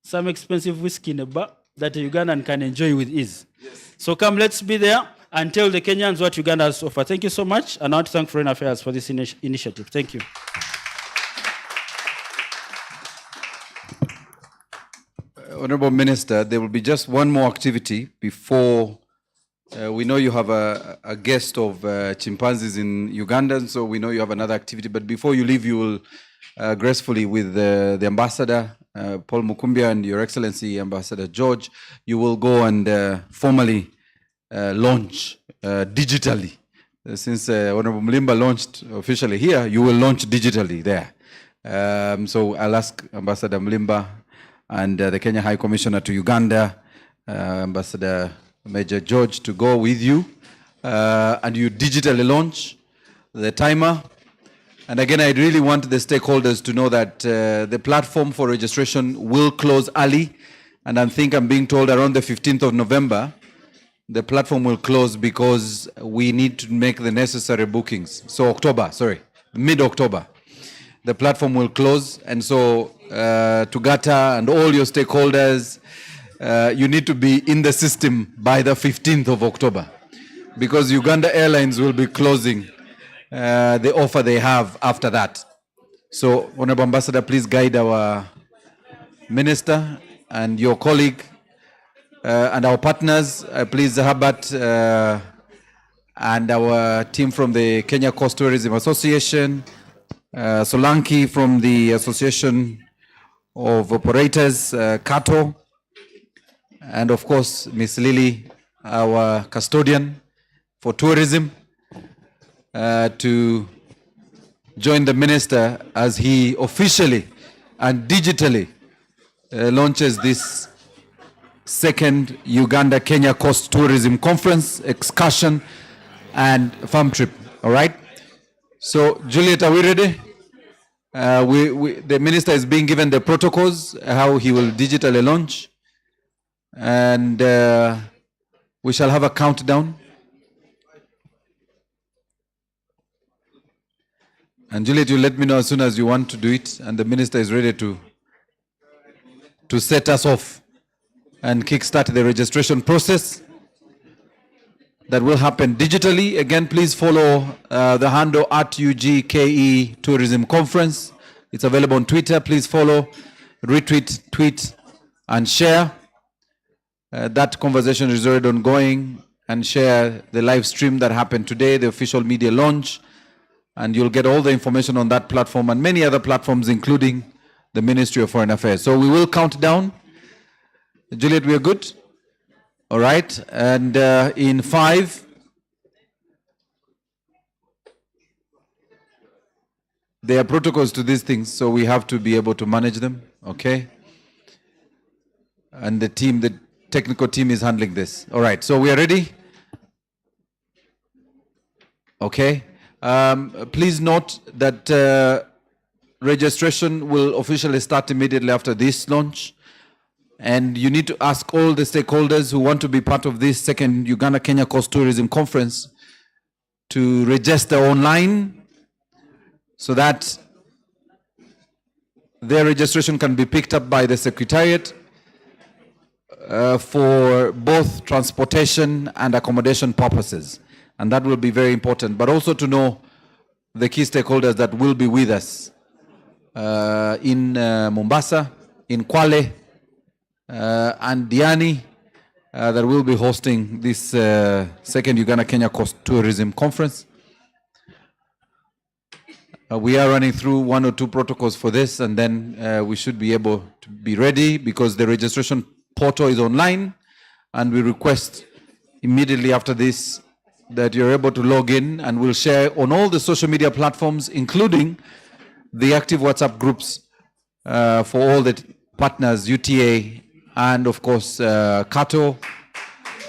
some expensive whiskey in a bar that a Ugandan can enjoy with ease. Yes. So come, let's be there and tell the Kenyans what Uganda has to offer. Thank you so much, and I want to thank Foreign Affairs for this initiative. Thank you. Honorable Minister, there will be just one more activity before. We know you have a guest of chimpanzees in Uganda, so we know you have another activity. But before you leave, you will gracefully, with the Ambassador, Paul Mukumbia, and Your Excellency, Ambassador George, you will go and formally launch digitally. Since Honorable Mlimba launched officially here, you will launch digitally there. So I'll ask Ambassador Mlimba and the Kenya High Commissioner to Uganda, Ambassador Major George, to go with you, and you digitally launch the timer. And again, I really want the stakeholders to know that the platform for registration will close early, and I think I'm being told around the 15th of November, the platform will close because we need to make the necessary bookings. So mid-October, the platform will close, and so Tugata and all your stakeholders, you need to be in the system by the 15th of October, because Uganda Airlines will be closing the offer they have after that. So, Honorable Ambassador, please guide our minister and your colleague and our partners. Please, Herbert and our team from the Kenya Coast Tourism Association, Solanki from the Association of Operators, Kato, and of course, Miss Lily, our custodian for tourism, to join the minister as he officially and digitally launches this second Uganda-Kenya Coast Tourism Conference, Excursion, and Farm Trip. All right? So, Juliet, are we ready? The minister is being given the protocols, how he will digitally launch. And we shall have a countdown. And Juliet, you let me know as soon as you want to do it, and the minister is ready to set us off and kickstart the registration process that will happen digitally. Again, please follow the handle at UGKE Tourism Conference. It's available on Twitter. Please follow, retweet, tweet, and share. That conversation is already ongoing, and share the live stream that happened today, the official media launch, and you'll get all the information on that platform and many other platforms, including the Ministry of Foreign Affairs. So we will count down. Juliet, we are good? All right. And in 5, there are protocols to these things, so we have to be able to manage them. Okay? And the team, the technical team is handling this. All right. So we are ready? Okay. Please note that registration will officially start immediately after this launch. And you need to ask all the stakeholders who want to be part of this second Uganda-Kenya Coast Tourism Conference to register online so that their registration can be picked up by the Secretariat for both transportation and accommodation purposes. And that will be very important. But also to know the key stakeholders that will be with us in Mombasa, in Kwale, and Diani, that will be hosting this second Uganda-Kenya Coast Tourism Conference. We are running through 1 or 2 protocols for this, and then we should be able to be ready, because the registration portal is online, and we request immediately after this that you're able to log in, and we'll share on all the social media platforms, including the active WhatsApp groups for all the partners, UTA, and of course, Kato.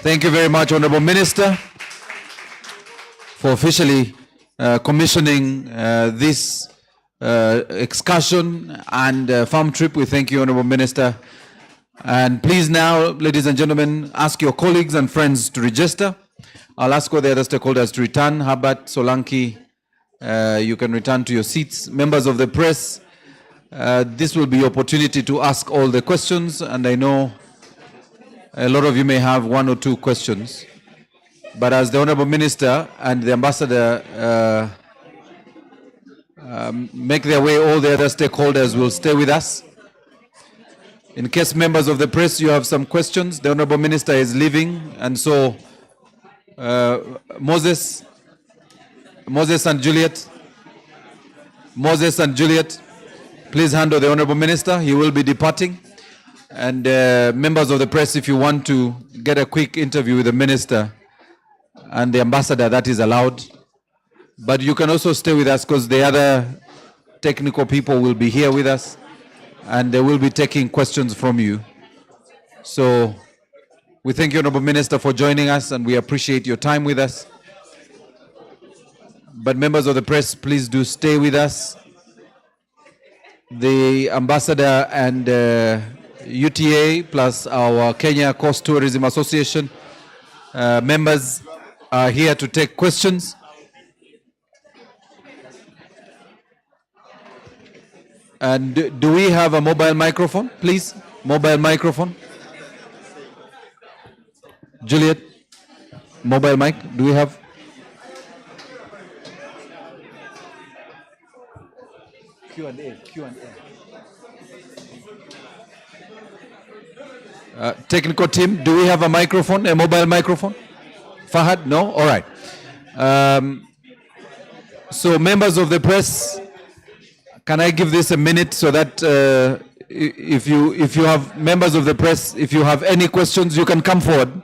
Thank you very much, Honorable Minister, for officially commissioning this excursion and farm trip. We thank you, Honorable Minister. And please now, ladies and gentlemen, ask your colleagues and friends to register. I'll ask all the other stakeholders to return. Herbert, Solanki, you can return to your seats. Members of the press, this will be your opportunity to ask all the questions, and I know a lot of you may have one or two questions. But as the Honorable Minister and the Ambassador make their way, all the other stakeholders will stay with us. In case members of the press, you have some questions, the Honorable Minister is leaving, and so Moses and Juliet, please handle the Honorable Minister. He will be departing. And members of the press, if you want to get a quick interview with the Minister and the Ambassador, that is allowed. But you can also stay with us because the other technical people will be here with us and they will be taking questions from you. So we thank you, Honorable Minister, for joining us, and we appreciate your time with us. But members of the press, please do stay with us. The Ambassador and UTA plus our Kenya Coast Tourism Association members are here to take questions. And do we have a mobile microphone, please? Mobile microphone. Juliet, mobile mic, do we have? Q&A. Technical team, do we have a microphone, a mobile microphone? Fahad, no? All right. So members of the press, can I give this a minute so that if you have members of the press, if you have any questions, you can come forward.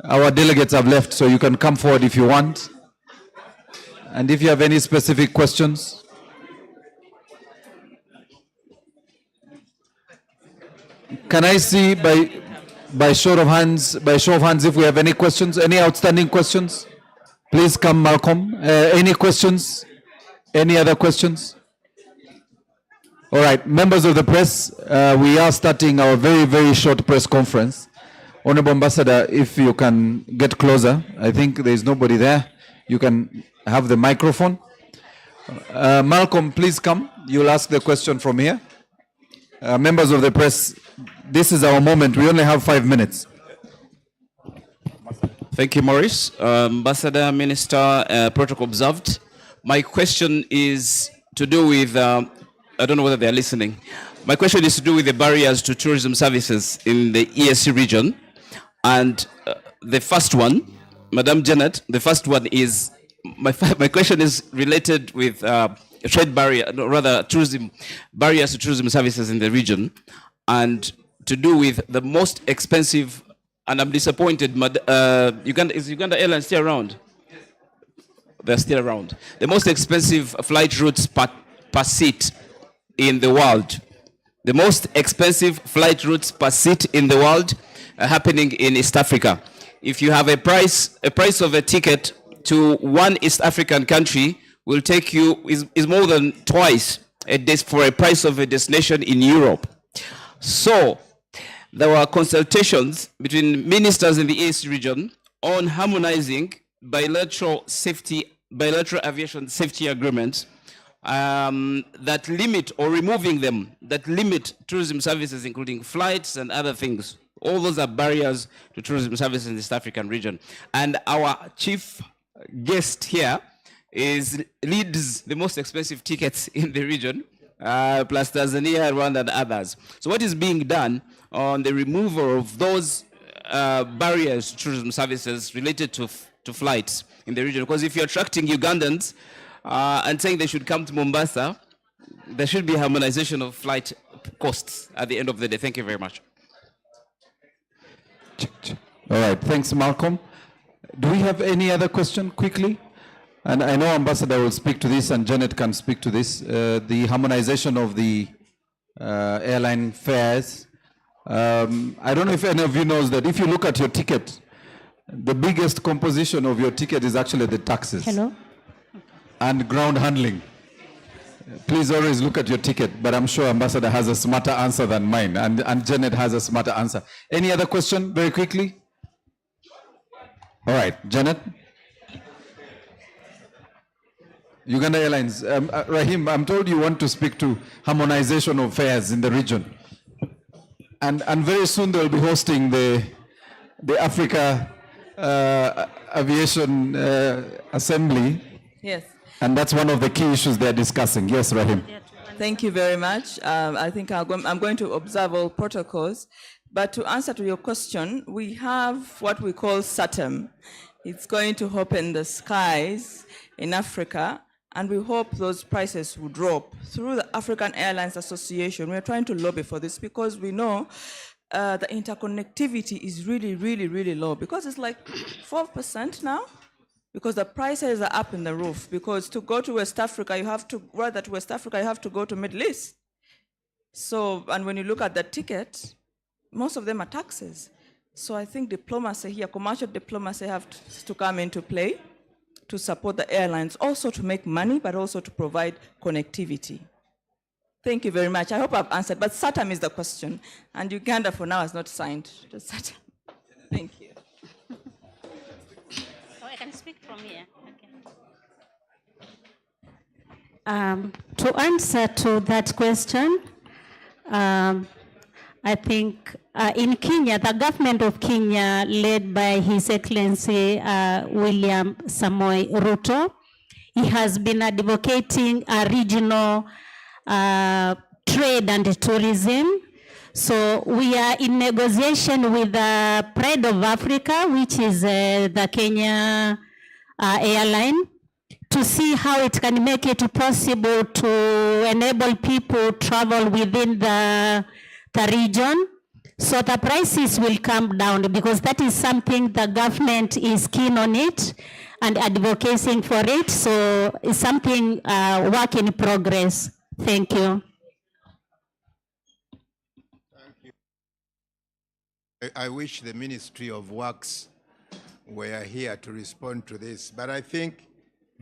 Our delegates have left, so you can come forward if you want. And if you have any specific questions. Can I see by show of hands if we have any questions, any outstanding questions? Please come, Malcolm. Any questions? Any other questions? All right, members of the press, we are starting our very, very short press conference. Honorable Ambassador, if you can get closer, I think there is nobody there. You can have the microphone. Malcolm, please come. You'll ask the question from here. Members of the press, this is our moment. We only have 5 minutes. Thank you, Maurice. Ambassador, Minister, protocol observed. My question is to do with, I don't know whether they are listening. My question is to do with the barriers to tourism services in the ESC region. And the first one, Madam Janet, the first one is, my question is related with trade barrier, no, rather tourism, barriers to tourism services in the region, and to do with the most expensive, and I'm disappointed, is Uganda Airlines still around? They're still around. The most expensive flight routes per seat in the world. The most expensive flight routes per seat in the world are happening in East Africa. If you have a price of a ticket to one East African country will take you, is more than twice for a price of a destination in Europe. So there were consultations between ministers in the East region on harmonizing bilateral aviation safety agreements that limit, or removing them, that limit tourism services, including flights and other things. All those are barriers to tourism services in the East African region. And our chief guest here leads the most expensive tickets in the region, plus Tanzania, Rwanda, and others. So what is being done on the removal of those barriers to tourism services related to flights in the region? Because if you're attracting Ugandans and saying they should come to Mombasa, there should be harmonization of flight costs at the end of the day. Thank you very much. All right, thanks, Malcolm. Do we have any other question quickly? And I know Ambassador will speak to this and Janet can speak to this. The harmonization of the airline fares. I don't know if any of you knows that if you look at your ticket, the biggest composition of your ticket is actually the taxes. Hello? And ground handling. Please always look at your ticket, but I'm sure Ambassador has a smarter answer than mine, and Janet has a smarter answer. Any other question, very quickly? All right, Janet? Uganda Airlines. Rahim, I'm told you want to speak to harmonization of fares in the region. And very soon they'll be hosting the Africa Aviation Assembly. Yes. And that's one of the key issues they're discussing. Yes, Rahim. Thank you very much. I think I'm going to observe all protocols. But to answer to your question, we have what we call SATEM. It's going to open the skies in Africa, and we hope those prices will drop. Through the African Airlines Association, we're trying to lobby for this because we know the interconnectivity is really, really, really low, because it's like 4% now, because the prices are up in the roof. Because to go to West Africa, you have to, rather to West Africa, you have to go to Middle East. So, and when you look at the ticket, most of them are taxes. So I think diplomacy here, commercial diplomacy have to come into play to support the airlines, also to make money, but also to provide connectivity. Thank you very much. I hope I've answered, but SATAM is the question, and Uganda for now has not signed the SATAM. Thank you. So I can speak from here. Okay. To answer to that question, I think in Kenya, the government of Kenya, led by His Excellency William Samoei Ruto, he has been advocating a regional trade and tourism. So we are in negotiation with the Pride of Africa, which is the Kenya airline, to see how it can make it possible to enable people travel within the region. So the prices will come down, because that is something the government is keen on it and advocating for it. So it's something work in progress. Thank you. I wish the Ministry of Works were here to respond to this, but I think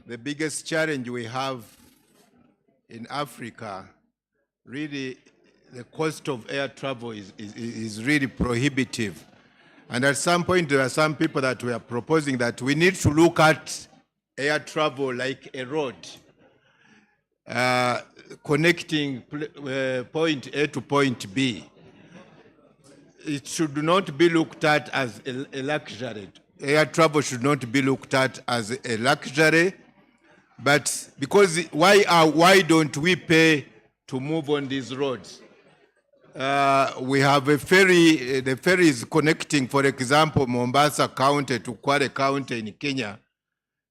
the biggest challenge we have in Africa, really, the cost of air travel is really prohibitive. And at some point, there are some people that were proposing that we need to look at air travel like a road, connecting point A to point B. It should not be looked at as a luxury. Air travel should not be looked at as a luxury, but because why don't we pay to move on these roads? We have a ferry, the ferry is connecting, for example, Mombasa County to Kwale County in Kenya,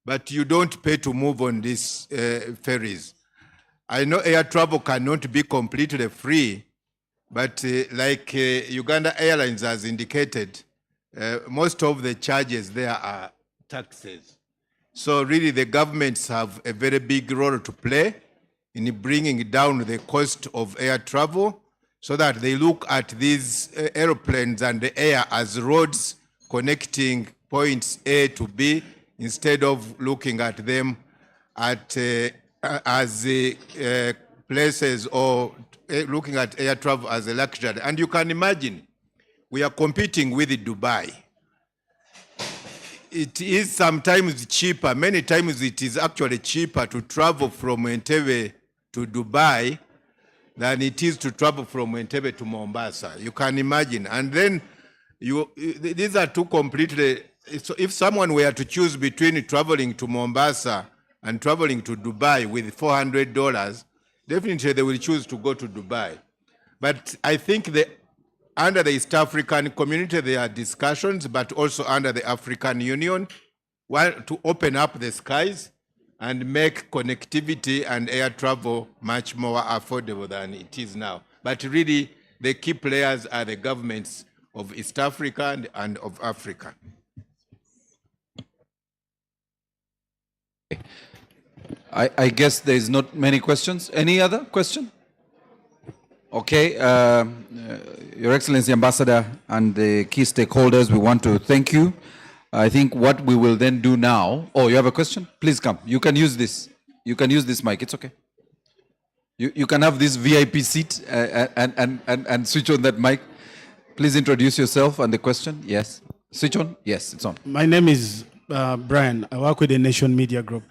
but you don't pay to move on these ferries. I know air travel cannot be completely free, but like Uganda Airlines has indicated, most of the charges there are taxes. So really the governments have a very big role to play in bringing down the cost of air travel, so that they look at these airplanes and the air as roads connecting points A to B, instead of looking at them as places, or looking at air travel as a luxury. And you can imagine, we are competing with Dubai. It is sometimes cheaper, many times it is actually cheaper to travel from Entebbe to Dubai than it is to travel from Entebbe to Mombasa. You can imagine. And then these are two completely, so if someone were to choose between traveling to Mombasa and traveling to Dubai with $400, definitely they will choose to go to Dubai. But I think under the East African community, there are discussions, but also under the African Union, to open up the skies and make connectivity and air travel much more affordable than it is now. But really, the key players are the governments of East Africa and of Africa. I guess there's not many questions. Any other question? Okay, Your Excellency Ambassador and the key stakeholders, we want to thank you. I think what we will then do now, oh, you have a question? Please come. You can use this. You can use this mic. It's okay. You can have this VIP seat and switch on that mic. Please introduce yourself and the question. Yes. Switch on? Yes, it's on. My name is Brian. I work with the Nation Media Group.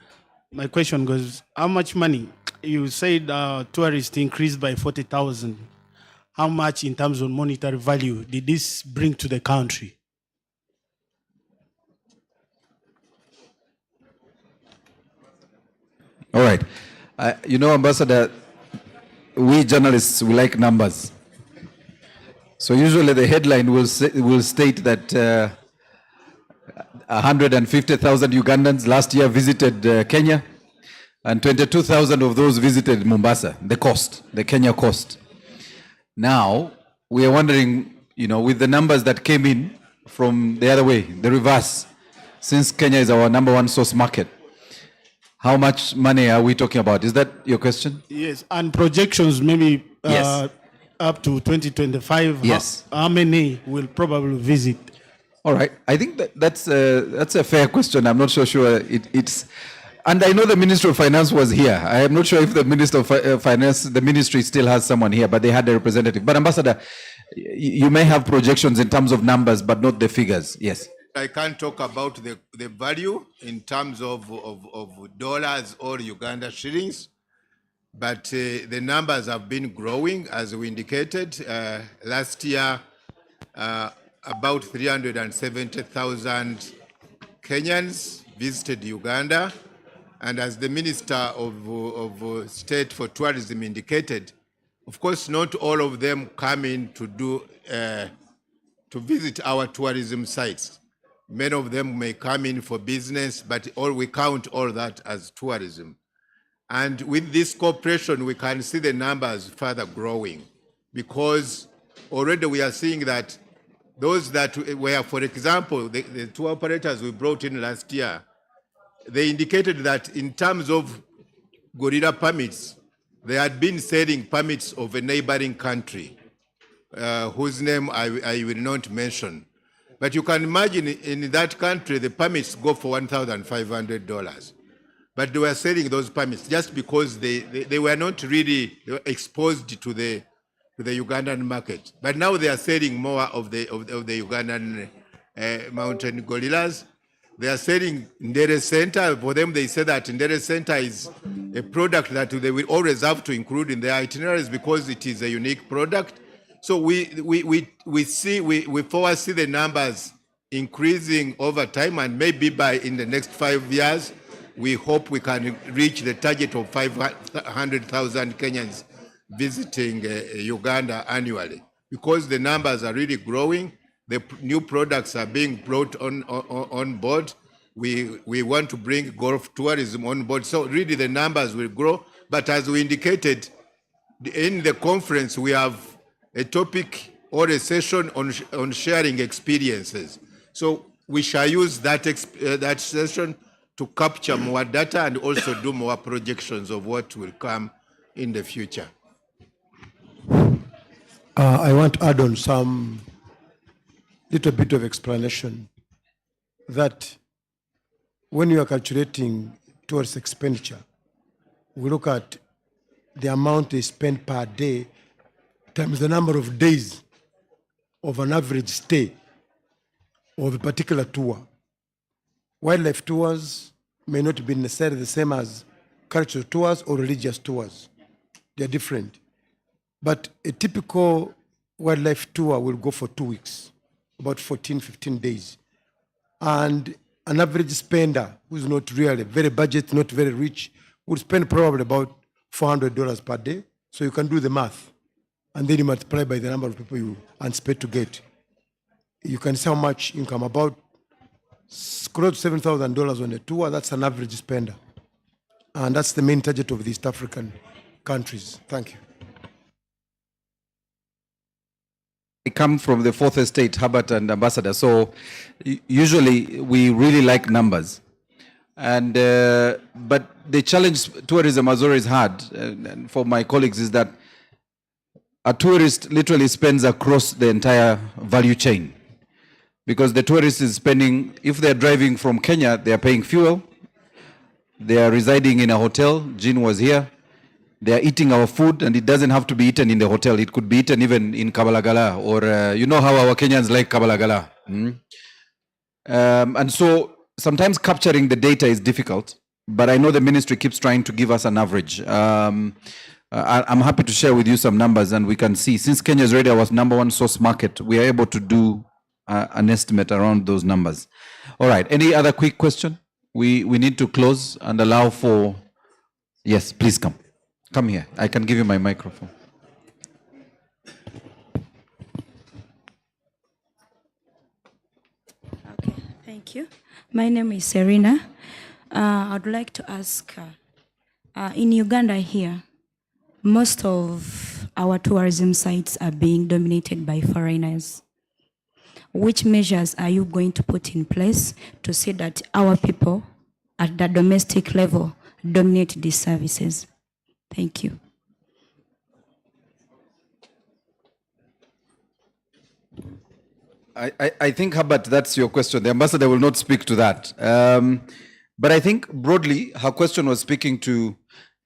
My question goes, how much money? You said tourists increased by 40,000. How much in terms of monetary value did this bring to the country? All right. You know, Ambassador, we journalists, we like numbers. So usually the headline will state that 150,000 Ugandans last year visited Kenya, and 22,000 of those visited Mombasa, the Kenya coast. Now, we are wondering, you know, with the numbers that came in from the other way, the reverse, since Kenya is our #1 source market, how much money are we talking about? Is that your question? Yes, and projections maybe Yes. up to 2025. Yes. How many will probably visit? All right. I think that's a fair question. I'm not so sure it's. And I know the Minister of Finance was here. I am not sure if the Minister of Finance, the ministry still has someone here, but they had a representative. But Ambassador, you may have projections in terms of numbers, but not the figures. Yes. I can't talk about the value in terms of dollars or Uganda shillings, but the numbers have been growing, as we indicated. Last year, about 370,000 Kenyans visited Uganda. And as the Minister of State for Tourism indicated, of course, not all of them come in to visit our tourism sites. Many of them may come in for business, but we count all that as tourism. And with this cooperation, we can see the numbers further growing, because already we are seeing that those that were, for example, the tour operators we brought in last year, they indicated that in terms of gorilla permits, they had been selling permits of a neighboring country, whose name I will not mention. But you can imagine in that country, the permits go for $1,500. But they were selling those permits just because they were not really exposed to the Ugandan market. But now they are selling more of the Ugandan mountain gorillas. They are selling Ndere Center. For them, they say that Ndere Center is a product that they will always have to include in their itineraries because it is a unique product. So we foresee the numbers increasing over time, and maybe in the next 5 years, we hope we can reach the target of 500,000 Kenyans visiting Uganda annually, because the numbers are really growing. The new products are being brought on board. We want to bring golf tourism on board. So really the numbers will grow. But as we indicated, in the conference, we have a topic or a session on sharing experiences. So we shall use that session to capture more data and also do more projections of what will come in the future. I want to add on some little bit of explanation that when you are calculating towards expenditure, we look at the amount they spend per day times the number of days of an average stay of a particular tour. Wildlife tours may not be necessarily the same as cultural tours or religious tours. They're different. But a typical wildlife tour will go for 2 weeks, about 14, 15 days. And an average spender who's not really very budget, not very rich, would spend probably about $400 per day. So you can do the math. And then you multiply by the number of people you anticipate to get. You can see how much income, about close to $7,000 on a tour. That's an average spender. And that's the main target of the East African countries. Thank you. I come from the fourth estate, Herbert and Ambassador. So usually we really like numbers. And but the challenge tourism has always had, and for my colleagues, is that a tourist literally spends across the entire value chain. Because the tourist is spending, if they're driving from Kenya, they are paying fuel. They are residing in a hotel. Jean was here. They are eating our food, and it doesn't have to be eaten in the hotel. It could be eaten even in Kabalagala, or you know how our Kenyans like Kabalagala. And so sometimes capturing the data is difficult, but I know the ministry keeps trying to give us an average. I'm happy to share with you some numbers, and we can see, since Kenya is already our #1 source market, we are able to do an estimate around those numbers. All right, any other quick question? We need to close and allow for, yes, please come. Come here, I can give you my microphone. Okay, thank you. My name is Serena. I'd like to ask, in Uganda here, most of our tourism sites are being dominated by foreigners. Which measures are you going to put in place to see that our people at the domestic level dominate these services? Thank you. I think, Herbert, that's your question. The ambassador will not speak to that. But I think broadly, her question was speaking to,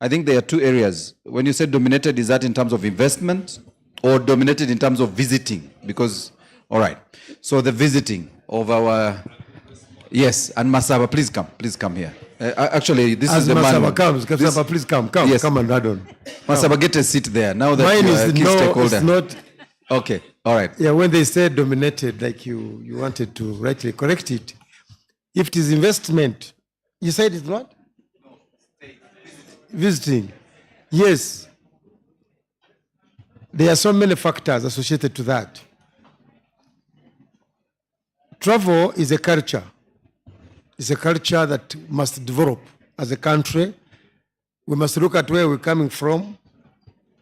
I think there are two areas. When you say dominated, is that in terms of investment or dominated in terms of visiting? Because, all right. So the visiting of our, yes, and Masaba, please come here. Actually, this As is the Masaba man. comes, Masaba, please come Yes. come and add on. Masaba, get a seat there. Now that Mine you are is a key no, stakeholder. it's not. Okay, all right. Yeah, when they say dominated, like you wanted to rightly correct it. If it is investment, you said it's what? Visiting. Yes. There are so many factors associated to that. Travel is a culture. It's a culture that must develop as a country. We must look at where we're coming from.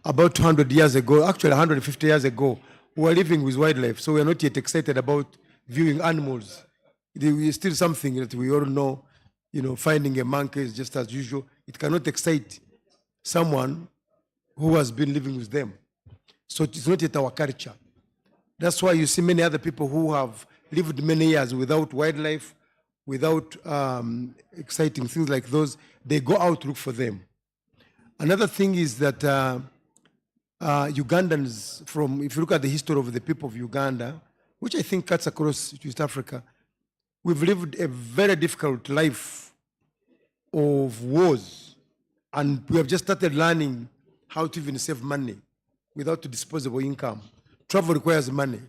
About 200 years ago, actually 150 years ago, we were living with wildlife, so we're not yet excited about viewing animals. There is still something that we all know, finding a monkey is just as usual. It cannot excite someone who has been living with them. So it's not yet our culture. That's why you see many other people who have lived many years without wildlife, without exciting things like those, they go out to look for them. Another thing is that Ugandans, if you look at the history of the people of Uganda, which I think cuts across East Africa, we've lived a very difficult life of wars, and we have just started learning how to even save money without disposable income. Travel requires money.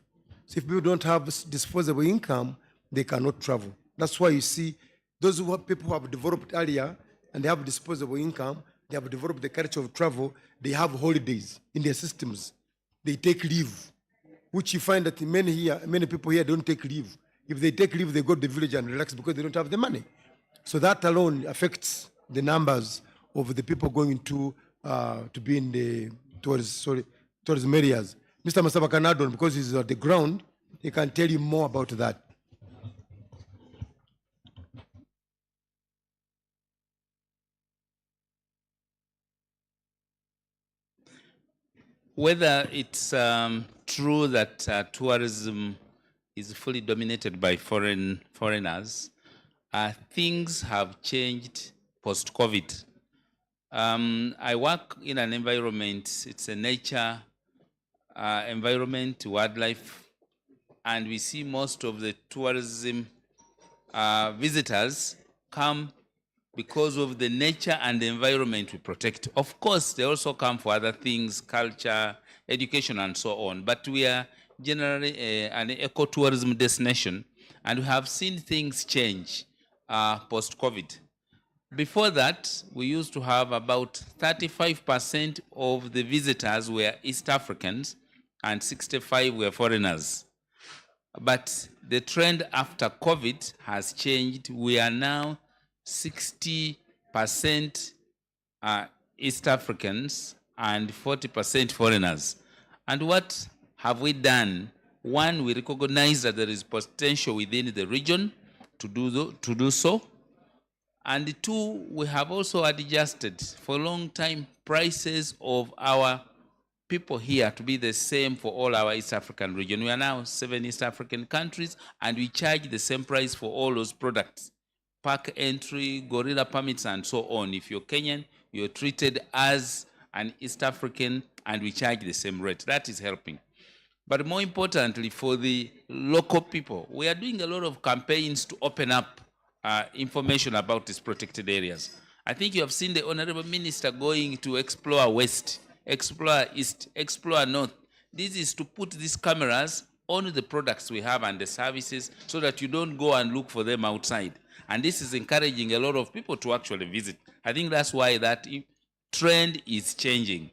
So if people don't have disposable income, they cannot travel. That's why you see those people who have developed earlier and they have disposable income, they have developed the culture of travel, they have holidays in their systems. They take leave, which you find that many people here don't take leave. If they take leave, they go to the village and relax because they don't have the money. So that alone affects the numbers of the people going to be in the tourism areas. Mr. Masaba can add on because he's on the ground. He can tell you more about that. Whether it's true that tourism is fully dominated by foreigners, things have changed post-COVID. I work in an environment, it's a nature environment, wildlife, and we see most of the tourism visitors come because of the nature and the environment we protect. Of course, they also come for other things, culture, education, and so on. But we are generally an ecotourism destination, and we have seen things change post-COVID. Before that, we used to have about 35% of the visitors were East Africans, and 65 were foreigners. But the trend after COVID has changed. We are now 60% East Africans and 40% foreigners. And what have we done? One, we recognize that there is potential within the region to do so. And two, we have also adjusted for a long time prices of our people here to be the same for all our East African region. We are now 7 East African countries, and we charge the same price for all those products. Park entry, gorilla permits, and so on. If you're Kenyan, you're treated as an East African, and we charge the same rate. That is helping. But more importantly, for the local people, we are doing a lot of campaigns to open up information about these protected areas. I think you have seen the Honorable Minister going to explore West, explore East, explore North. This is to put these cameras on the products we have and the services so that you don't go and look for them outside. And this is encouraging a lot of people to actually visit. I think that's why that trend is changing.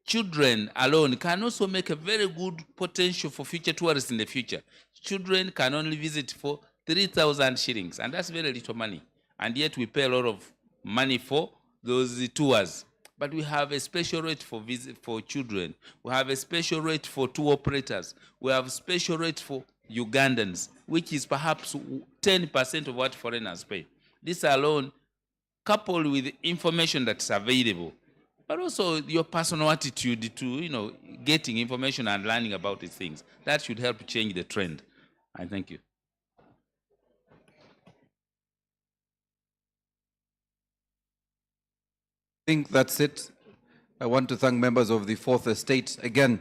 Children alone can also make a very good potential for future tourists in the future. Children can only visit for 3,000 shillings, and that's very little money. And yet we pay a lot of money for those tours. But we have a special rate for children. We have a special rate for tour operators. We have a special rate for Ugandans, which is perhaps 10% of what foreigners pay. This alone, coupled with information that's available, but also your personal attitude to, getting information and learning about these things, that should help change the trend. I thank you. I think that's it. I want to thank members of the Fourth Estate. Again,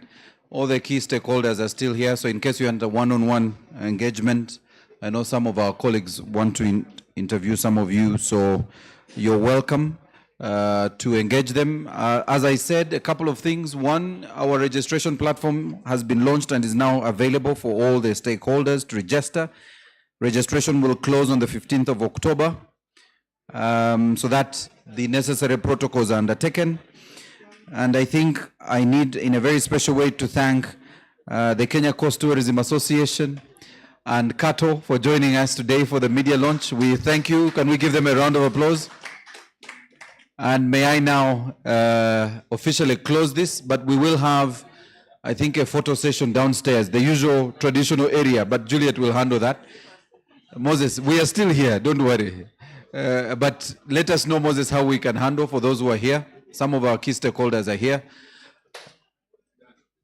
all the key stakeholders are still here, so in case you want a one-on-one engagement, I know some of our colleagues want to interview some of you, so you're welcome to engage them. As I said, a couple of things. One, our registration platform has been launched and is now available for all the stakeholders to register. Registration will close on the 15th of October, so that the necessary protocols are undertaken. And I think I need, in a very special way, to thank the Kenya Coast Tourism Association and Kato for joining us today for the media launch. We thank you. Can we give them a round of applause? And may I now officially close this, but we will have, I think, a photo session downstairs, the usual traditional area, but Juliet will handle that. Moses, we are still here, don't worry. But let us know, Moses, how we can handle for those who are here. Some of our key stakeholders are here.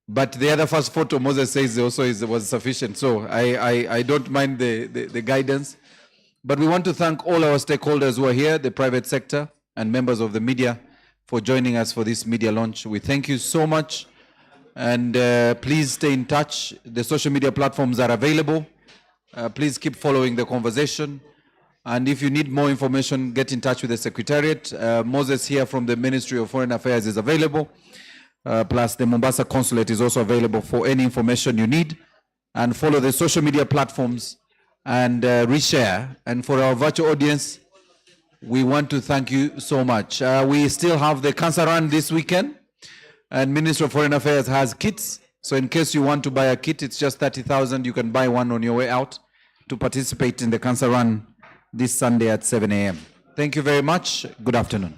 But the other first photo, Moses says also was sufficient. So I don't mind the guidance. But we want to thank all our stakeholders who are here, the private sector and members of the media, for joining us for this media launch. We thank you so much. And please stay in touch. The social media platforms are available. Please keep following the conversation. And if you need more information, get in touch with the Secretariat. Moses here from the Ministry of Foreign Affairs is available. Plus the Mombasa Consulate is also available for any information you need. And follow the social media platforms and reshare. And for our virtual audience, we want to thank you so much. We still have the Cancer Run this weekend. And Ministry of Foreign Affairs has kits. So in case you want to buy a kit, it's just 30,000. You can buy one on your way out to participate in the Cancer Run this Sunday at 7 a.m. Thank you very much. Good afternoon.